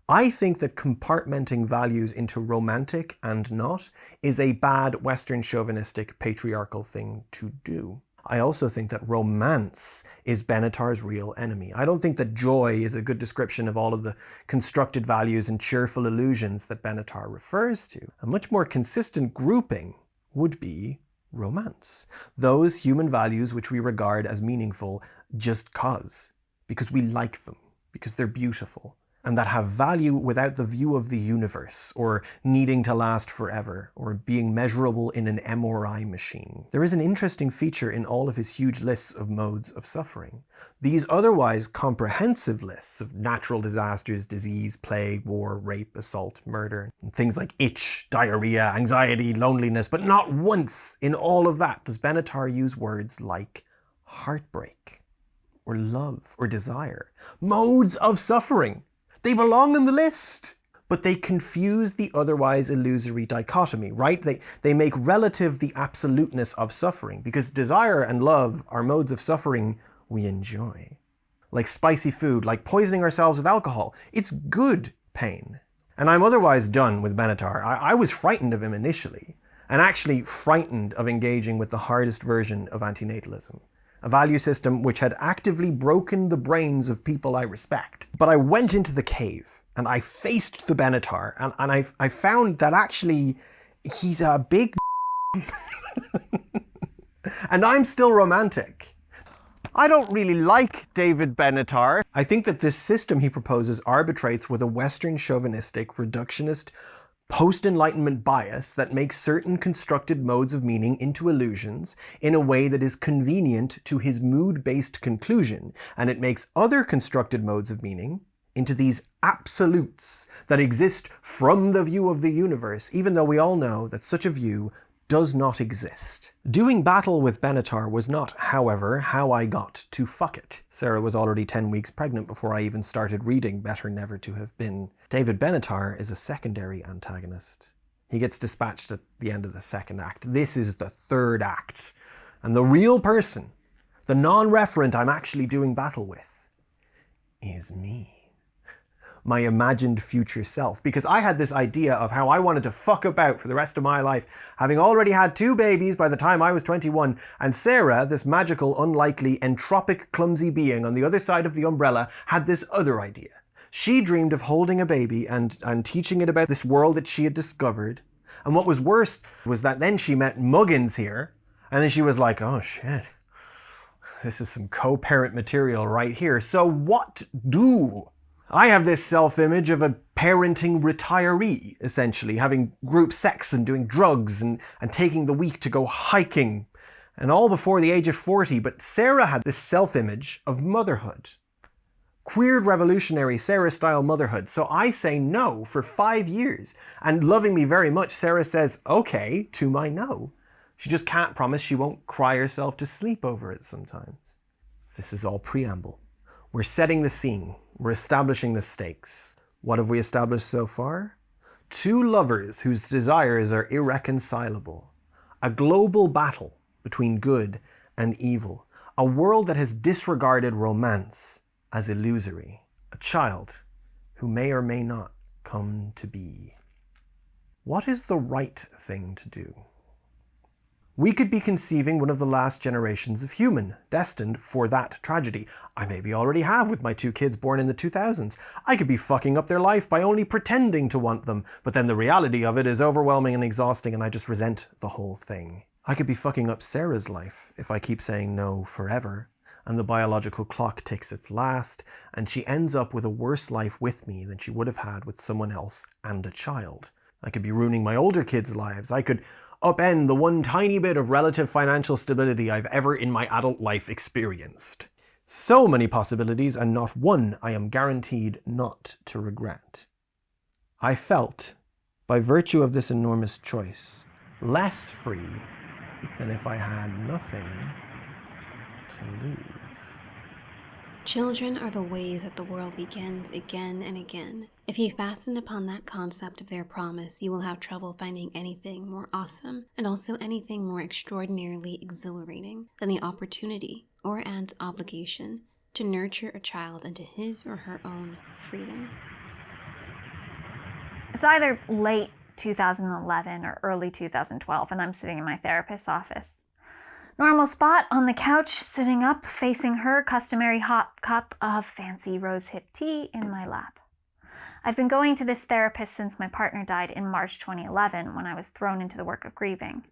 Speaker 1: I think that compartmenting values into romantic and not is a bad Western chauvinistic patriarchal thing to do. I also think that romance is Benatar's real enemy. I don't think that joy is a good description of all of the constructed values and cheerful illusions that Benatar refers to. A much more consistent grouping would be romance. Those human values which we regard as meaningful just because we like them, because they're beautiful, and that have value without the view of the universe, or needing to last forever, or being measurable in an MRI machine. There is an interesting feature in all of his huge lists of modes of suffering. These otherwise comprehensive lists of natural disasters, disease, plague, war, rape, assault, murder, and things like itch, diarrhea, anxiety, loneliness, but not once in all of that does Benatar use words like heartbreak, or love, or desire. Modes of suffering. They belong on the list, but they confuse the otherwise illusory dichotomy, right? They make relative the absoluteness of suffering, because desire and love are modes of suffering we enjoy. Like spicy food, like poisoning ourselves with alcohol. It's good pain. And I'm otherwise done with Benatar. I was frightened of him initially, and actually frightened of engaging with the hardest version of antinatalism. a value system which had actively broken the brains of people I respect. But I went into the cave and I faced the Benatar, and I found that actually he's a big and I'm still romantic. I don't really like David Benatar. I think that this system he proposes arbitrates with a Western chauvinistic, reductionist, post-Enlightenment bias that makes certain constructed modes of meaning into illusions in a way that is convenient to his mood-based conclusion, and it makes other constructed modes of meaning into these absolutes that exist from the view of the universe, even though we all know that such a view does not exist. Doing battle with Benatar was not, however, how I got to fuck it. Sarah was already 10 weeks pregnant before I even started reading Better Never to Have Been. David Benatar is a secondary antagonist. He gets dispatched at the end of the second act. This is the third act. And the real person, the non-referent I'm actually doing battle with, is me. My imagined future self, because I had this idea of how I wanted to fuck about for the rest of my life, having already had 2 babies by the time I was 21, and Sarah, this magical, unlikely, entropic, clumsy being on the other side of the umbrella, had this other idea. She dreamed of holding a baby and teaching it about this world that she had discovered, and what was worse was that then she met Muggins here, and then she was like, oh shit, this is some co-parent material right here, so what do? I have this self-image of a parenting retiree, essentially, having group sex and doing drugs and taking the week to go hiking, and all before the age of 40. But Sarah had this self-image of motherhood. Queer revolutionary Sarah-style motherhood. So I say no for 5 years. And loving me very much, Sarah says okay to my no. She just can't promise she won't cry herself to sleep over it sometimes. This is all preamble. We're setting the scene. We're establishing the stakes. What have we established so far? 2 lovers whose desires are irreconcilable. A global battle between good and evil. A world that has disregarded romance as illusory. A child who may or may not come to be. What is the right thing to do? We could be conceiving one of the last generations of human, destined for that tragedy. I maybe already have with my 2 kids born in the 2000s. I could be fucking up their life by only pretending to want them, but then the reality of it is overwhelming and exhausting and I just resent the whole thing. I could be fucking up Sarah's life if I keep saying no forever, and the biological clock ticks its last, and she ends up with a worse life with me than she would have had with someone else and a child. I could be ruining my older kids' lives. I could upend the one tiny bit of relative financial stability I've ever in my adult life experienced. So many possibilities, and not one I am guaranteed not to regret. I felt, by virtue of this enormous choice, less free than if I had nothing to lose.
Speaker 6: Children are the ways that the world begins again and again. If you fasten upon that concept of their promise, you will have trouble finding anything more awesome and also anything more extraordinarily exhilarating than the opportunity or and obligation to nurture a child into his or her own freedom.
Speaker 2: It's either late 2011 or early 2012, and I'm sitting in my therapist's office. Normal spot on the couch, sitting up, facing her, customary hot cup of fancy rose-hip tea in my lap. I've been going to this therapist since my partner died in March 2011 when I was thrown into the work of grieving.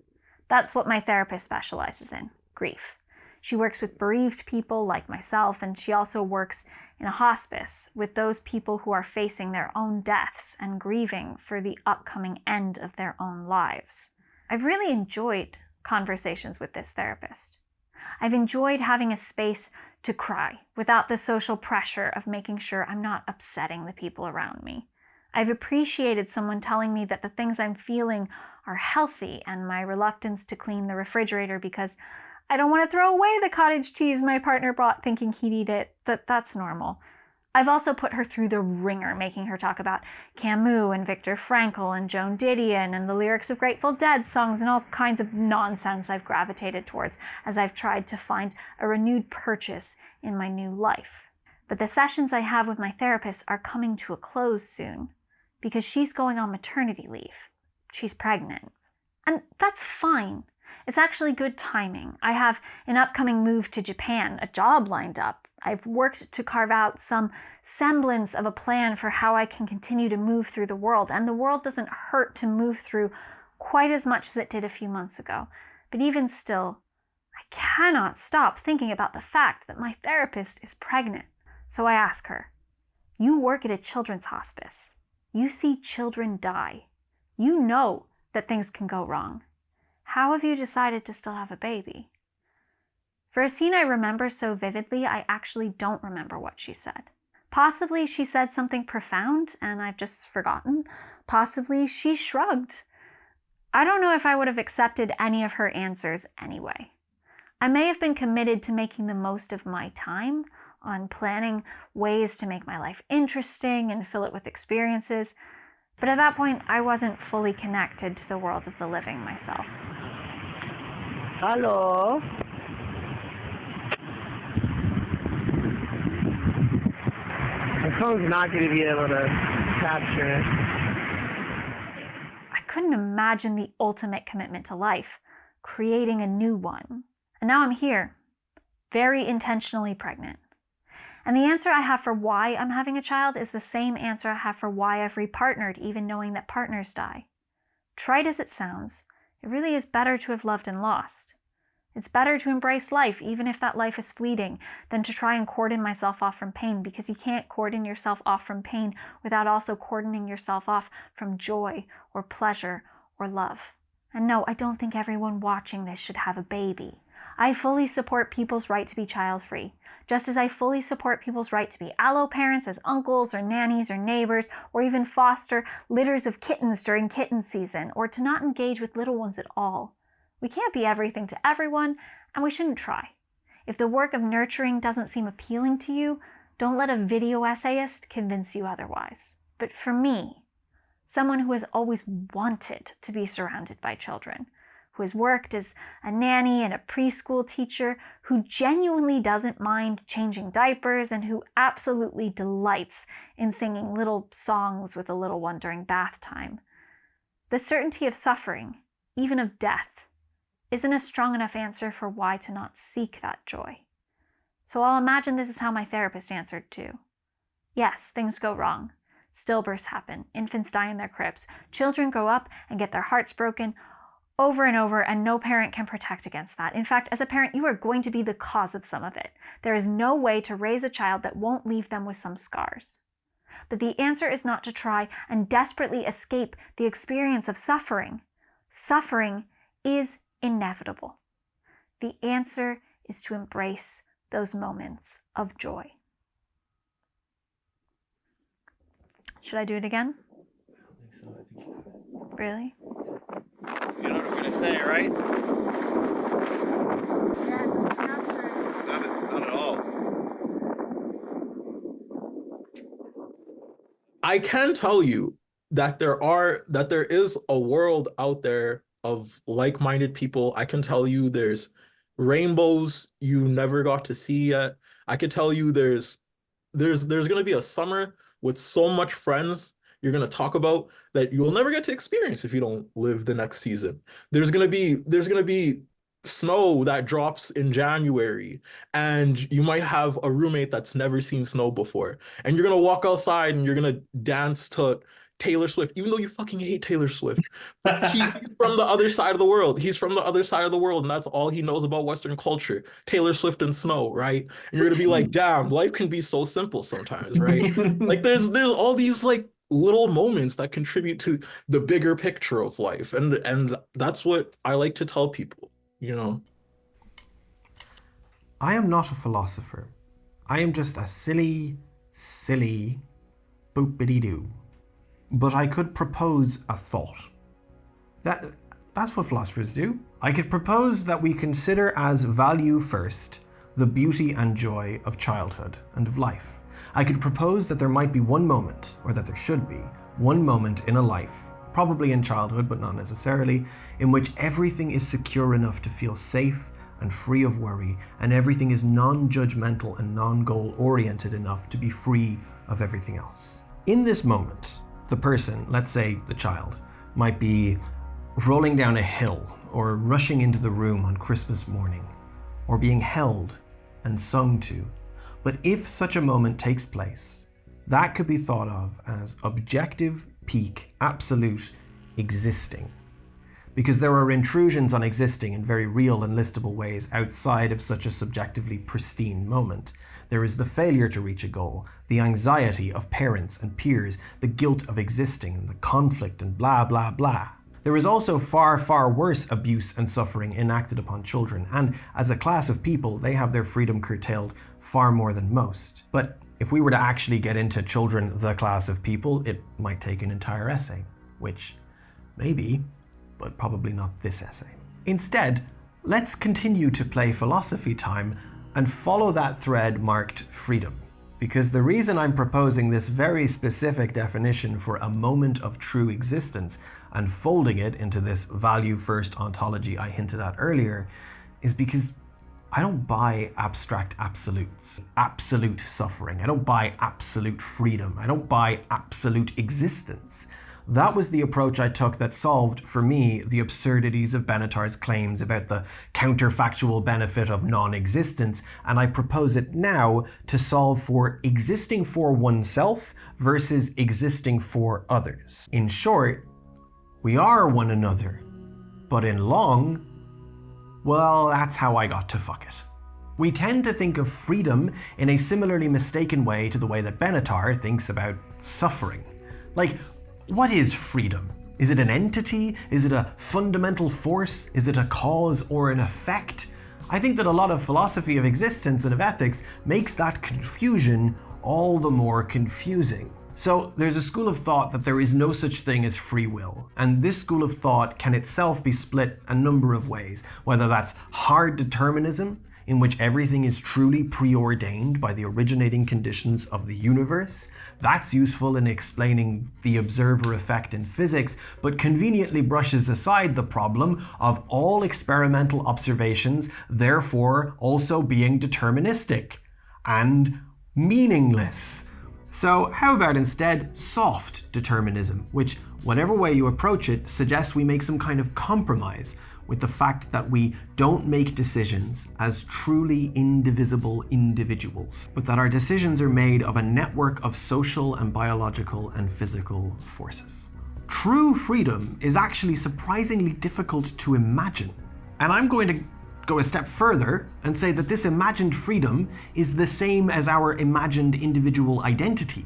Speaker 2: That's what my therapist specializes in, grief. She works with bereaved people like myself, and she also works in a hospice with those people who are facing their own deaths and grieving for the upcoming end of their own lives. I've really enjoyed conversations with this therapist. I've enjoyed having a space to cry without the social pressure of making sure I'm not upsetting the people around me. I've appreciated someone telling me that the things I'm feeling are healthy, and my reluctance to clean the refrigerator because I don't want to throw away the cottage cheese my partner brought thinking he'd eat it, that's normal. I've also put her through the ringer, making her talk about Camus and Viktor Frankl and Joan Didion and the lyrics of Grateful Dead songs and all kinds of nonsense I've gravitated towards as I've tried to find a renewed purchase in my new life. But the sessions I have with my therapist are coming to a close soon because she's going on maternity leave. She's pregnant. And that's fine. It's actually good timing. I have an upcoming move to Japan, a job lined up. I've worked to carve out some semblance of a plan for how I can continue to move through the world, and the world doesn't hurt to move through quite as much as it did a few months ago. But even still, I cannot stop thinking about the fact that my therapist is pregnant. So I ask her, you work at a children's hospice. You see children die. You know that things can go wrong. How have you decided to still have a baby? For a scene I remember so vividly, I actually don't remember what she said. Possibly she said something profound and I've just forgotten. Possibly she shrugged. I don't know if I would have accepted any of her answers anyway. I may have been committed to making the most of my time, on planning ways to make my life interesting and fill it with experiences, but at that point I wasn't fully connected to the world of the living myself.
Speaker 21: Hello? My phone's not going to be able to capture it.
Speaker 2: I couldn't imagine the ultimate commitment to life, creating a new one. And now I'm here, very intentionally pregnant. And the answer I have for why I'm having a child is the same answer I have for why I've repartnered, even knowing that partners die. Trite as it sounds, it really is better to have loved and lost. It's better to embrace life, even if that life is fleeting, than to try and cordon myself off from pain, because you can't cordon yourself off from pain without also cordoning yourself off from joy or pleasure or love. And no, I don't think everyone watching this should have a baby. I fully support people's right to be child-free, just as I fully support people's right to be allo parents as uncles or nannies or neighbors, or even foster litters of kittens during kitten season, or to not engage with little ones at all. We can't be everything to everyone, and we shouldn't try. If the work of nurturing doesn't seem appealing to you, don't let a video essayist convince you otherwise. But for me, someone who has always wanted to be surrounded by children, who has worked as a nanny and a preschool teacher, who genuinely doesn't mind changing diapers, and who absolutely delights in singing little songs with a little one during bath time. The certainty of suffering, even of death, isn't a strong enough answer for why to not seek that joy. So I'll imagine this is how my therapist answered too. Yes, things go wrong. Stillbirths happen. Infants die in their cribs. Children grow up and get their hearts broken over and over, and no parent can protect against that. In fact, as a parent, you are going to be the cause of some of it. There is no way to raise a child that won't leave them with some scars. But the answer is not to try and desperately escape the experience of suffering. Suffering is inevitable. The answer is to embrace those moments of joy. Should I do it again? Really?
Speaker 22: You know what I'm gonna say, right? Not at all.
Speaker 9: I can tell you that there is a world out there of like-minded people. I can tell you there's rainbows you never got to see yet. I could tell you there's gonna be a summer with so much friends you're going to talk about that you will never get to experience if you don't live the next season. There's going to be snow that drops in January, and you might have a roommate that's never seen snow before, and you're going to walk outside and you're going to dance to Taylor Swift, even though you fucking hate Taylor Swift. He's from the other side of the world. He's from the other side of the world, and that's all he knows about Western culture. Taylor Swift and snow, right? And you're gonna be like, damn, life can be so simple sometimes, right? Like there's all these like little moments that contribute to the bigger picture of life, and that's what I like to tell people, you know.
Speaker 1: I am not a philosopher. I am just a silly boop-biddy-doo. But I could propose a thought. That's what philosophers do. I could propose that we consider as value first the beauty and joy of childhood and of life. I could propose that there might be one moment, or that there should be, one moment in a life, probably in childhood but not necessarily, in which everything is secure enough to feel safe and free of worry, and everything is non-judgmental and non-goal oriented enough to be free of everything else. In this moment, the person, let's say the child, might be rolling down a hill or rushing into the room on Christmas morning, or being held and sung to. But if such a moment takes place, that could be thought of as objective, peak, absolute existing. Because there are intrusions on existing in very real and listable ways outside of such a subjectively pristine moment. There is the failure to reach a goal, the anxiety of parents and peers, the guilt of existing, and the conflict and blah blah blah. There is also far, far worse abuse and suffering enacted upon children, and as a class of people, they have their freedom curtailed far more than most. But if we were to actually get into children, the class of people, it might take an entire essay, which maybe, but probably not this essay. Instead, let's continue to play philosophy time and follow that thread marked freedom. Because the reason I'm proposing this very specific definition for a moment of true existence and folding it into this value-first ontology I hinted at earlier is because I don't buy abstract absolutes, absolute suffering. I don't buy absolute freedom. I don't buy absolute existence. That was the approach I took that solved, for me, the absurdities of Benatar's claims about the counterfactual benefit of non-existence, and I propose it now to solve for existing for oneself versus existing for others. In short, we are one another, but in long, well, that's how I got to fuck it. We tend to think of freedom in a similarly mistaken way to the way that Benatar thinks about suffering. Like, what is freedom? Is it an entity? Is it a fundamental force? Is it a cause or an effect? I think that a lot of philosophy of existence and of ethics makes that confusion all the more confusing. So there's a school of thought that there is no such thing as free will, and this school of thought can itself be split a number of ways, whether that's hard determinism, in which everything is truly preordained by the originating conditions of the universe. That's useful in explaining the observer effect in physics, but conveniently brushes aside the problem of all experimental observations therefore also being deterministic and meaningless. So how about instead soft determinism, which, whatever way you approach it, suggests we make some kind of compromise with the fact that we don't make decisions as truly indivisible individuals, but that our decisions are made of a network of social and biological and physical forces. True freedom is actually surprisingly difficult to imagine. And I'm going to go a step further and say that this imagined freedom is the same as our imagined individual identity.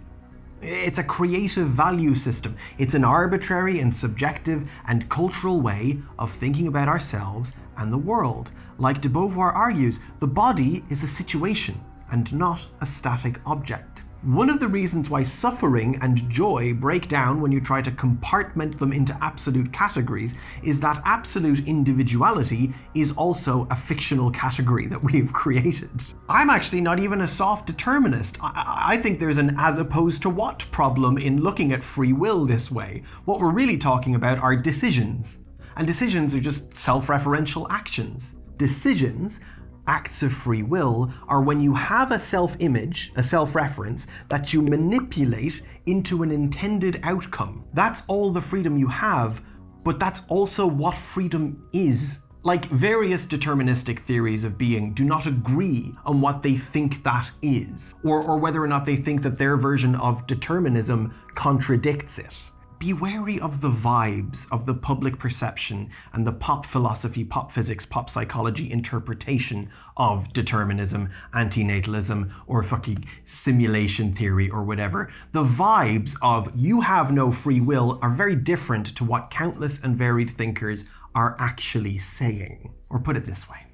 Speaker 1: It's a creative value system. It's an arbitrary and subjective and cultural way of thinking about ourselves and the world. Like de Beauvoir argues, the body is a situation and not a static object. One of the reasons why suffering and joy break down when you try to compartment them into absolute categories is that absolute individuality is also a fictional category that we've created. I'm actually not even a soft determinist. I think there's an as opposed to what problem in looking at free will this way. What we're really talking about are decisions. And decisions are just self-referential actions. Decisions, acts of free will, are when you have a self-image, a self-reference, that you manipulate into an intended outcome. That's all the freedom you have, but that's also what freedom is. Like, various deterministic theories of being do not agree on what they think that is, or whether or not they think that their version of determinism contradicts it. Be wary of the vibes of the public perception and the pop philosophy, pop physics, pop psychology interpretation of determinism, antinatalism, or fucking simulation theory or whatever. The vibes of you have no free will are very different to what countless and varied thinkers are actually saying. Or put it this way.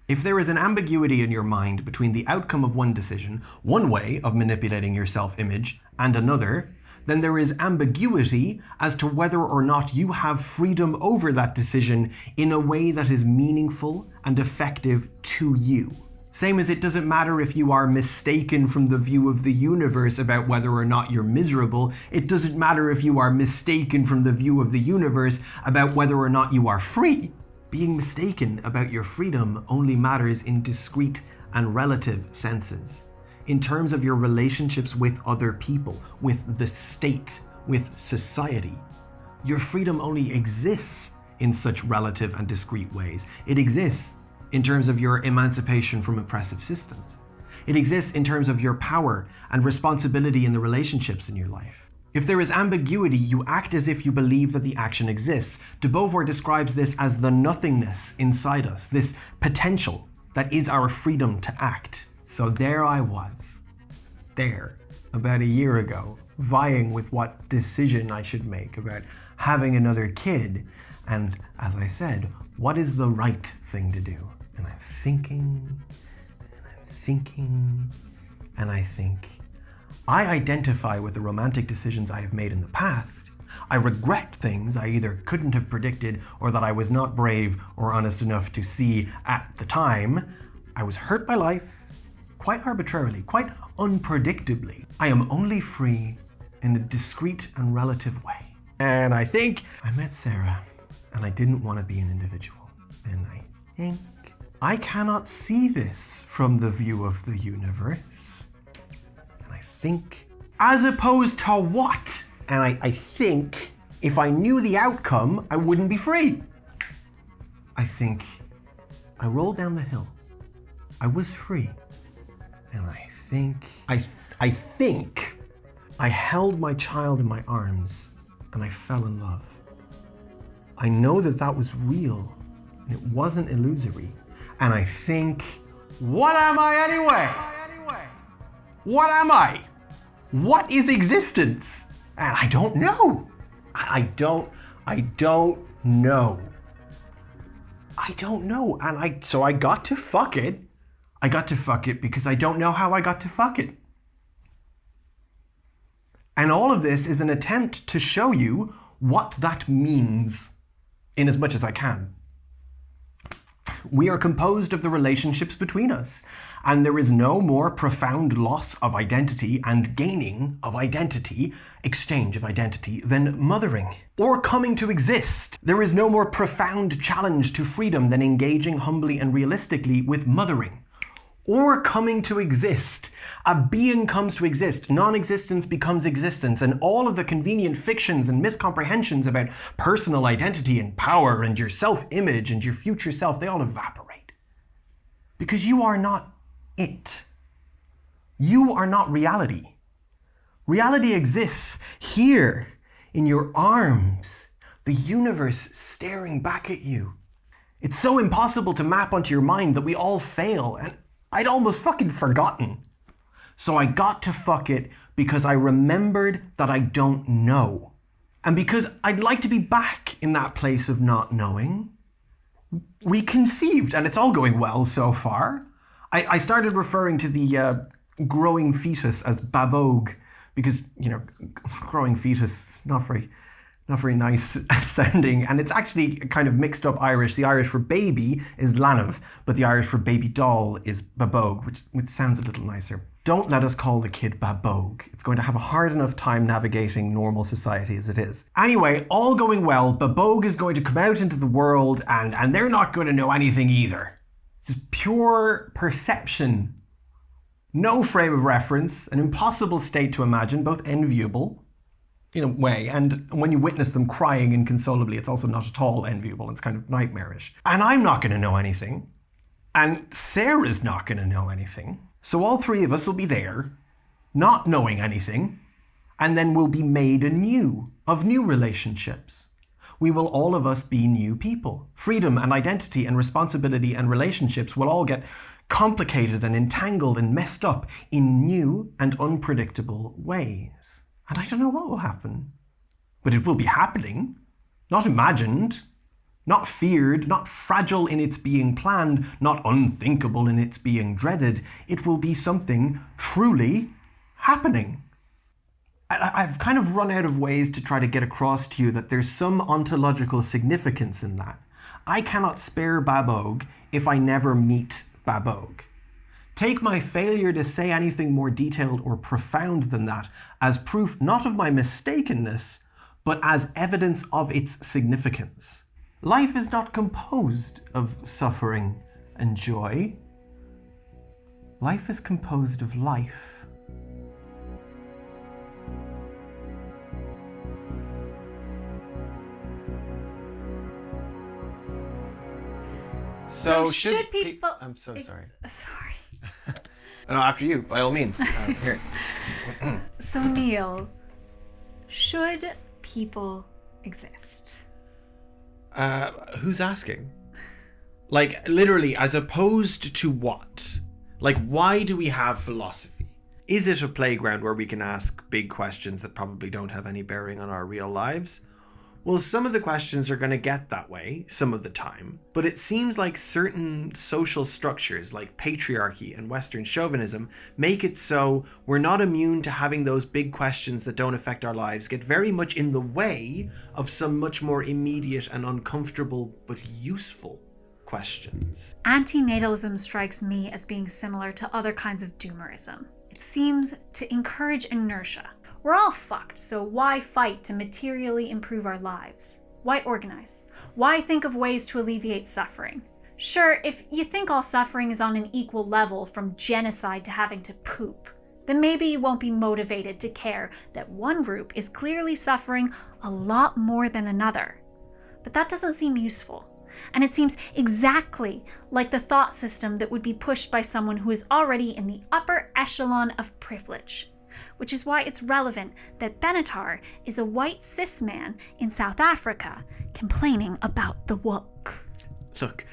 Speaker 1: If there is an ambiguity in your mind between the outcome of one decision, one way of manipulating your self-image, and another, then there is ambiguity as to whether or not you have freedom over that decision in a way that is meaningful and effective to you. Same as it doesn't matter if you are mistaken from the view of the universe about whether or not you're miserable. It doesn't matter if you are mistaken from the view of the universe about whether or not you are free. Being mistaken about your freedom only matters in discrete and relative senses. In terms of your relationships with other people, with the state, with society. Your freedom only exists in such relative and discrete ways. It exists in terms of your emancipation from oppressive systems. It exists in terms of your power and responsibility in the relationships in your life. If there is ambiguity, you act as if you believe that the action exists. De Beauvoir describes this as the nothingness inside us, this potential that is our freedom to act. So there I was, there, about a year ago, vying with what decision I should make about having another kid. And as I said, what is the right thing to do? And I'm thinking, and I think, I identify with the romantic decisions I have made in the past. I regret things I either couldn't have predicted or that I was not brave or honest enough to see at the time. I was hurt by life, quite arbitrarily, quite unpredictably. I am only free in a discrete and relative way. And I think I met Sarah, and I didn't want to be an individual. And I think I cannot see this from the view of the universe. And I think, as opposed to what? And I think if I knew the outcome, I wouldn't be free. I think I rolled down the hill. I was free. And I think I held my child in my arms and I fell in love. I know that that was real and it wasn't illusory. And I think, what am I anyway? What am I? What is existence? And I don't know. I don't know. I don't know. And so I got to fuck it. I got to fuck it because I don't know how I got to fuck it. And all of this is an attempt to show you what that means in as much as I can. We are composed of the relationships between us, and there is no more profound loss of identity and gaining of identity, exchange of identity, than mothering or coming to exist. There is no more profound challenge to freedom than engaging humbly and realistically with mothering or coming to exist. A being comes to exist, non-existence becomes existence, and all of the convenient fictions and miscomprehensions about personal identity and power and your self-image and your future self, they all evaporate. Because you are not it. You are not reality. Reality exists here in your arms, the universe staring back at you. It's so impossible to map onto your mind that we all fail, and I'd almost fucking forgotten. So I got to fuck it because I remembered that I don't know. And because I'd like to be back in that place of not knowing. We conceived, and it's all going well so far. I started referring to the growing fetus as babog because, you know, growing fetus is not very nice sounding, and it's actually kind of mixed up Irish. The Irish for baby is lanav, but the Irish for baby doll is babog, which sounds a little nicer. Don't let us call the kid babog. It's going to have a hard enough time navigating normal society as it is. Anyway, all going well, babog is going to come out into the world, and they're not going to know anything either. It's pure perception. No frame of reference, an impossible state to imagine, both enviable in a way, and when you witness them crying inconsolably, it's also not at all enviable. It's kind of nightmarish. And I'm not going to know anything, and Sarah's not going to know anything. So all three of us will be there, not knowing anything, and then we'll be made anew of new relationships. We will all of us be new people. Freedom and identity and responsibility and relationships will all get complicated and entangled and messed up in new and unpredictable ways. And I don't know what will happen, but it will be happening, not imagined, not feared, not fragile in its being planned, not unthinkable in its being dreaded. It will be something truly happening. I've kind of run out of ways to try to get across to you that there's some ontological significance in that. I cannot spare Babog if I never meet Babog. Take my failure to say anything more detailed or profound than that as proof not of my mistakenness, but as evidence of its significance. Life is not composed of suffering and joy. Life is composed of life. So
Speaker 2: should people...
Speaker 1: I'm so sorry.
Speaker 2: Sorry.
Speaker 1: No, after you, by all means. Here.
Speaker 2: So Neil, should people exist?
Speaker 13: Who's asking? Like, literally, as opposed to what? Like, why do we have philosophy? Is it a playground where we can ask big questions that probably don't have any bearing on our real lives? Well, some of the questions are going to get that way some of the time, but it seems like certain social structures like patriarchy and Western chauvinism make it so we're not immune to having those big questions that don't affect our lives get very much in the way of some much more immediate and uncomfortable but useful questions.
Speaker 2: Antinatalism strikes me as being similar to other kinds of doomerism. It seems to encourage inertia. We're all fucked, so why fight to materially improve our lives? Why organize? Why think of ways to alleviate suffering? Sure, if you think all suffering is on an equal level from genocide to having to poop, then maybe you won't be motivated to care that one group is clearly suffering a lot more than another. But that doesn't seem useful. And it seems exactly like the thought system that would be pushed by someone who is already in the upper echelon of privilege. Which is why it's relevant that Benatar is a white cis man in South Africa complaining about the woke.
Speaker 13: Look,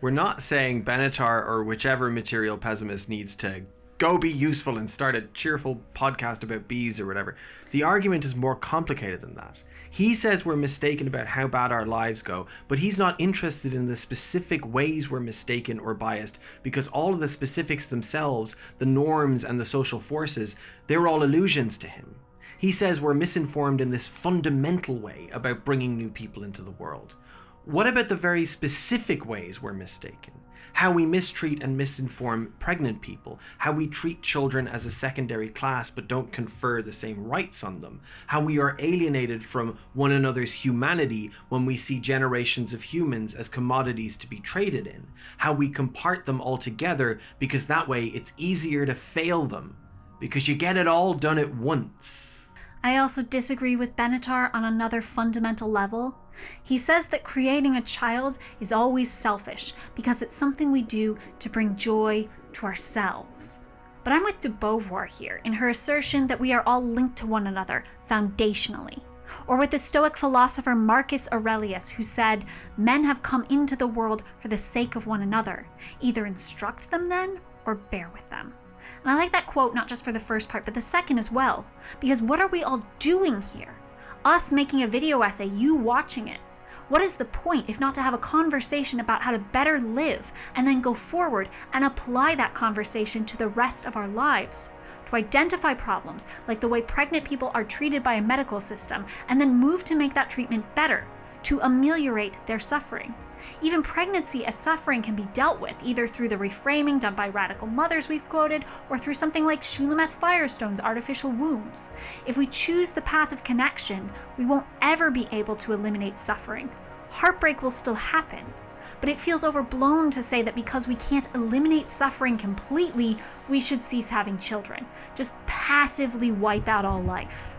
Speaker 13: we're not saying Benatar or whichever material pessimist needs to go be useful and start a cheerful podcast about bees or whatever. The argument is more complicated than that. He says we're mistaken about how bad our lives go, but he's not interested in the specific ways we're mistaken or biased, because all of the specifics themselves, the norms and the social forces, they're all illusions to him. He says we're misinformed in this fundamental way about bringing new people into the world. What about the very specific ways we're mistaken? How we mistreat and misinform pregnant people, how we treat children as a secondary class but don't confer the same rights on them, how we are alienated from one another's humanity when we see generations of humans as commodities to be traded in, how we compart them all together because that way it's easier to fail them, because you get it all done at once.
Speaker 2: I also disagree with Benatar on another fundamental level. He says that creating a child is always selfish because it's something we do to bring joy to ourselves. But I'm with de Beauvoir here in her assertion that we are all linked to one another foundationally. Or with the Stoic philosopher Marcus Aurelius, who said, men have come into the world for the sake of one another. Either instruct them then, or bear with them. And I like that quote not just for the first part, but the second as well. Because what are we all doing here? Us making a video essay, you watching it. What is the point if not to have a conversation about how to better live and then go forward and apply that conversation to the rest of our lives? To identify problems like the way pregnant people are treated by a medical system and then move to make that treatment better, to ameliorate their suffering. Even pregnancy as suffering can be dealt with, either through the reframing done by radical mothers we've quoted, or through something like Shulamith Firestone's artificial wombs. If we choose the path of connection, we won't ever be able to eliminate suffering. Heartbreak will still happen, but it feels overblown to say that because we can't eliminate suffering completely, we should cease having children. Just passively wipe out all life.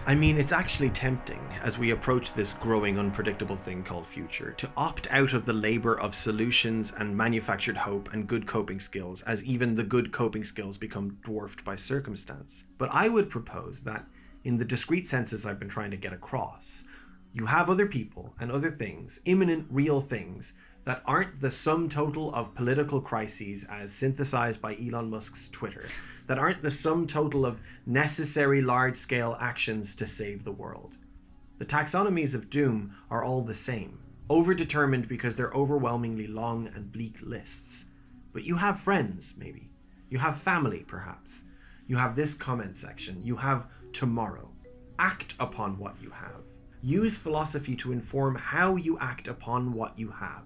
Speaker 13: I mean, it's actually tempting, as we approach this growing unpredictable thing called future, to opt out of the labor of solutions and manufactured hope and good coping skills, as even the good coping skills become dwarfed by circumstance. But I would propose that, in the discrete senses I've been trying to get across, you have other people and other things, imminent real things, that aren't the sum total of political crises as synthesized by Elon Musk's Twitter, that aren't the sum total of necessary large-scale actions to save the world. The taxonomies of doom are all the same, overdetermined because they're overwhelmingly long and bleak lists. But you have friends, maybe. You have family, perhaps. You have this comment section. You have tomorrow. Act upon what you have. Use philosophy to inform how you act upon what you have.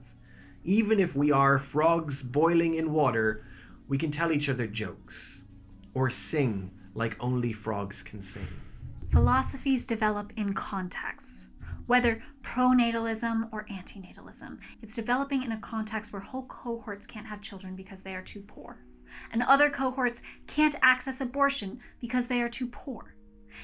Speaker 13: Even if we are frogs boiling in water, we can tell each other jokes. Or sing like only frogs can sing.
Speaker 2: Philosophies develop in contexts. Whether pronatalism or antinatalism, it's developing in a context where whole cohorts can't have children because they are too poor. And other cohorts can't access abortion because they are too poor.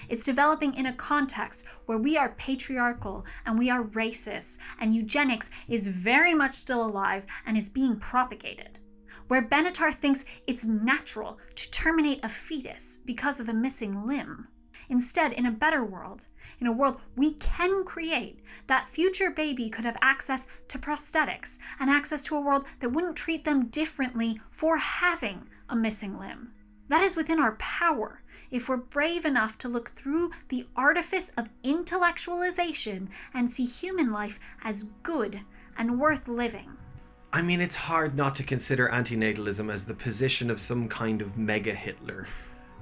Speaker 2: It's developing in a context where we are patriarchal and we are racist, and eugenics is very much still alive and is being propagated. Where Benatar thinks it's natural to terminate a fetus because of a missing limb. Instead, in a better world, in a world we can create, that future baby could have access to prosthetics and access to a world that wouldn't treat them differently for having a missing limb. That is within our power if we're brave enough to look through the artifice of intellectualization and see human life as good and worth living.
Speaker 13: I mean, it's hard not to consider antinatalism as the position of some kind of mega Hitler.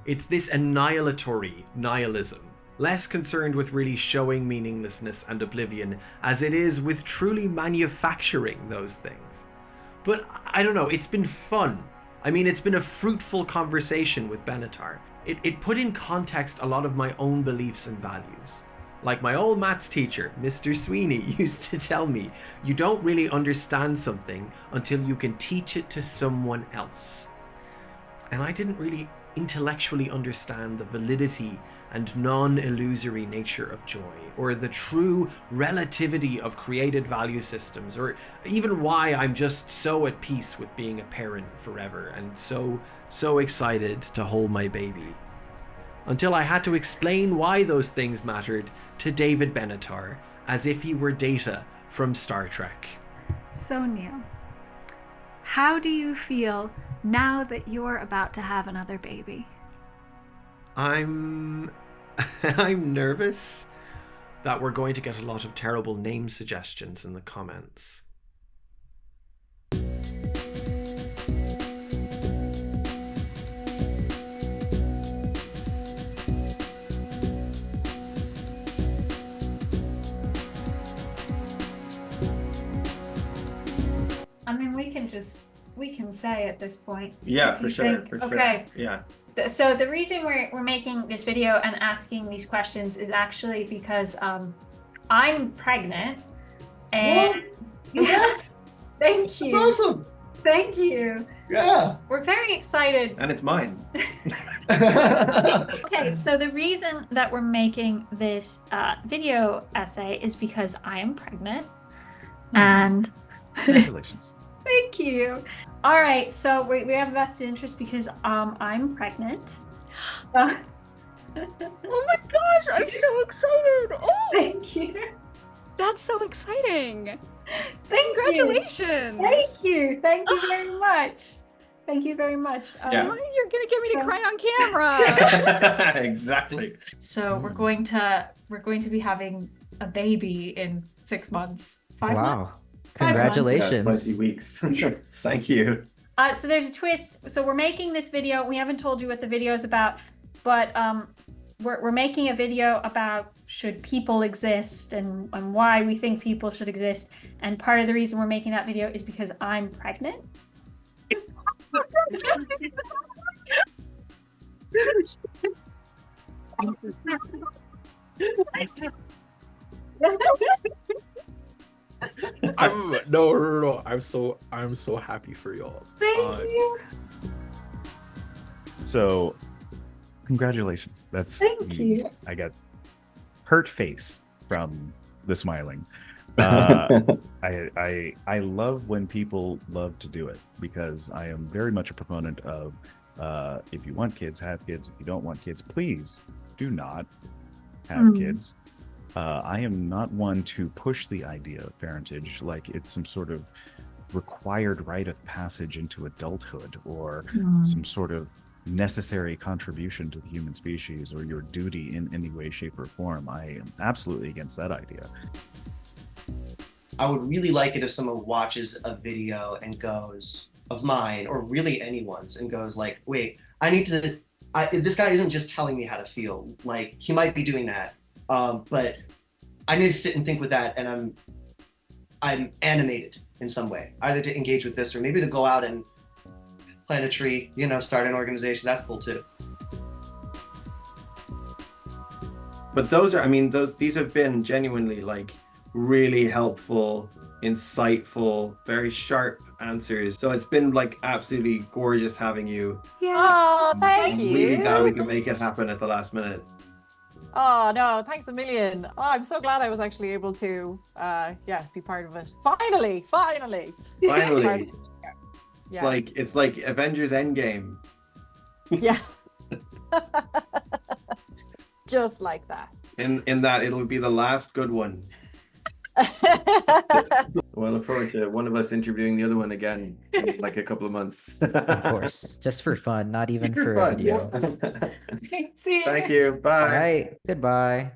Speaker 13: It's this annihilatory nihilism, less concerned with really showing meaninglessness and oblivion as it is with truly manufacturing those things. But I don't know, it's been fun. I mean, it's been a fruitful conversation with Benatar. It put in context a lot of my own beliefs and values. Like my old maths teacher, Mr. Sweeney, used to tell me, you don't really understand something until you can teach it to someone else. And I didn't really intellectually understand the validity and non-illusory nature of joy, or the true relativity of created value systems, or even why I'm just so at peace with being a parent forever and so excited to hold my baby. Until I had to explain why those things mattered to David Benatar as if he were Data from Star Trek.
Speaker 2: So Neil, how do you feel now that you're about to have another baby?
Speaker 13: I'm nervous that we're going to get a lot of terrible name suggestions in the comments.
Speaker 2: I mean, we can say at this point.
Speaker 1: Yeah,
Speaker 2: if
Speaker 1: for
Speaker 2: you
Speaker 1: sure.
Speaker 2: think-
Speaker 1: For sure.
Speaker 2: Okay.
Speaker 1: Yeah.
Speaker 2: So the reason we're making this video and asking these questions is actually because I'm pregnant, and
Speaker 3: Congrats!
Speaker 2: thank you.
Speaker 3: That's awesome.
Speaker 2: Thank you.
Speaker 3: Yeah.
Speaker 2: We're very excited.
Speaker 1: And it's mine.
Speaker 2: Okay, so the reason that we're making this video essay is because I am pregnant, and
Speaker 19: Congratulations.
Speaker 2: thank you. All right, so we have a vested interest because I'm pregnant.
Speaker 4: Oh my gosh, I'm so excited. Oh,
Speaker 2: thank you.
Speaker 4: That's so exciting.
Speaker 2: Congratulations. Thank you. Thank you very much. Thank you very much.
Speaker 1: Yeah.
Speaker 4: You're gonna get me to cry on camera.
Speaker 1: Exactly.
Speaker 2: So we're going to be having a baby in 6 months. 5 months.
Speaker 7: Wow. Congratulations.
Speaker 1: 20 weeks. Thank you.
Speaker 2: So there's a twist. So we're making this video. We haven't told you what the video is about, but we're making a video about should people exist and why we think people should exist. And part of the reason we're making that video is because I'm pregnant.
Speaker 9: No. I'm so happy for y'all.
Speaker 2: Thank you.
Speaker 19: So, congratulations.
Speaker 2: Thank you.
Speaker 19: I got hurt face from the smiling. I love when people love to do it, because I am very much a proponent of if you want kids, have kids. If you don't want kids, please do not have kids. I am not one to push the idea of parentage like it's some sort of required rite of passage into adulthood, or some sort of necessary contribution to the human species, or your duty in any way, shape, or form. I am absolutely against that idea.
Speaker 3: I would really like it if someone watches a video and goes, of mine, or really anyone's, and goes like, wait, this guy isn't just telling me how to feel. Like, he might be doing that, but I need to sit and think with that, and I'm animated in some way, either to engage with this or maybe to go out and plant a tree, start an organization. That's cool too.
Speaker 1: But these have been genuinely like really helpful, insightful, very sharp answers. So it's been like absolutely gorgeous having you.
Speaker 2: Yeah. Oh, thank
Speaker 1: I'm
Speaker 2: you.
Speaker 1: really glad we could make it happen at the last minute.
Speaker 18: Oh no, thanks a million. Oh, I'm so glad I was actually able to be part of it. Finally.
Speaker 1: Finally.
Speaker 18: Yeah.
Speaker 1: It's like Avengers Endgame.
Speaker 18: Yeah. Just like that.
Speaker 1: In that it'll be the last good one. Well, I look forward to one of us interviewing the other one again in like a couple of months.
Speaker 7: Of course, just for fun, not even
Speaker 1: For
Speaker 7: for a
Speaker 1: fun,
Speaker 7: video.
Speaker 2: See you.
Speaker 1: Thank you. Bye.
Speaker 7: All right, goodbye.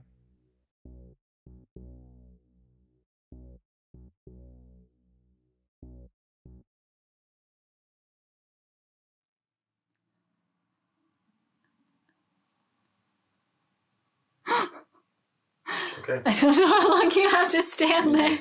Speaker 1: Okay.
Speaker 2: I don't know how long you have to stand there.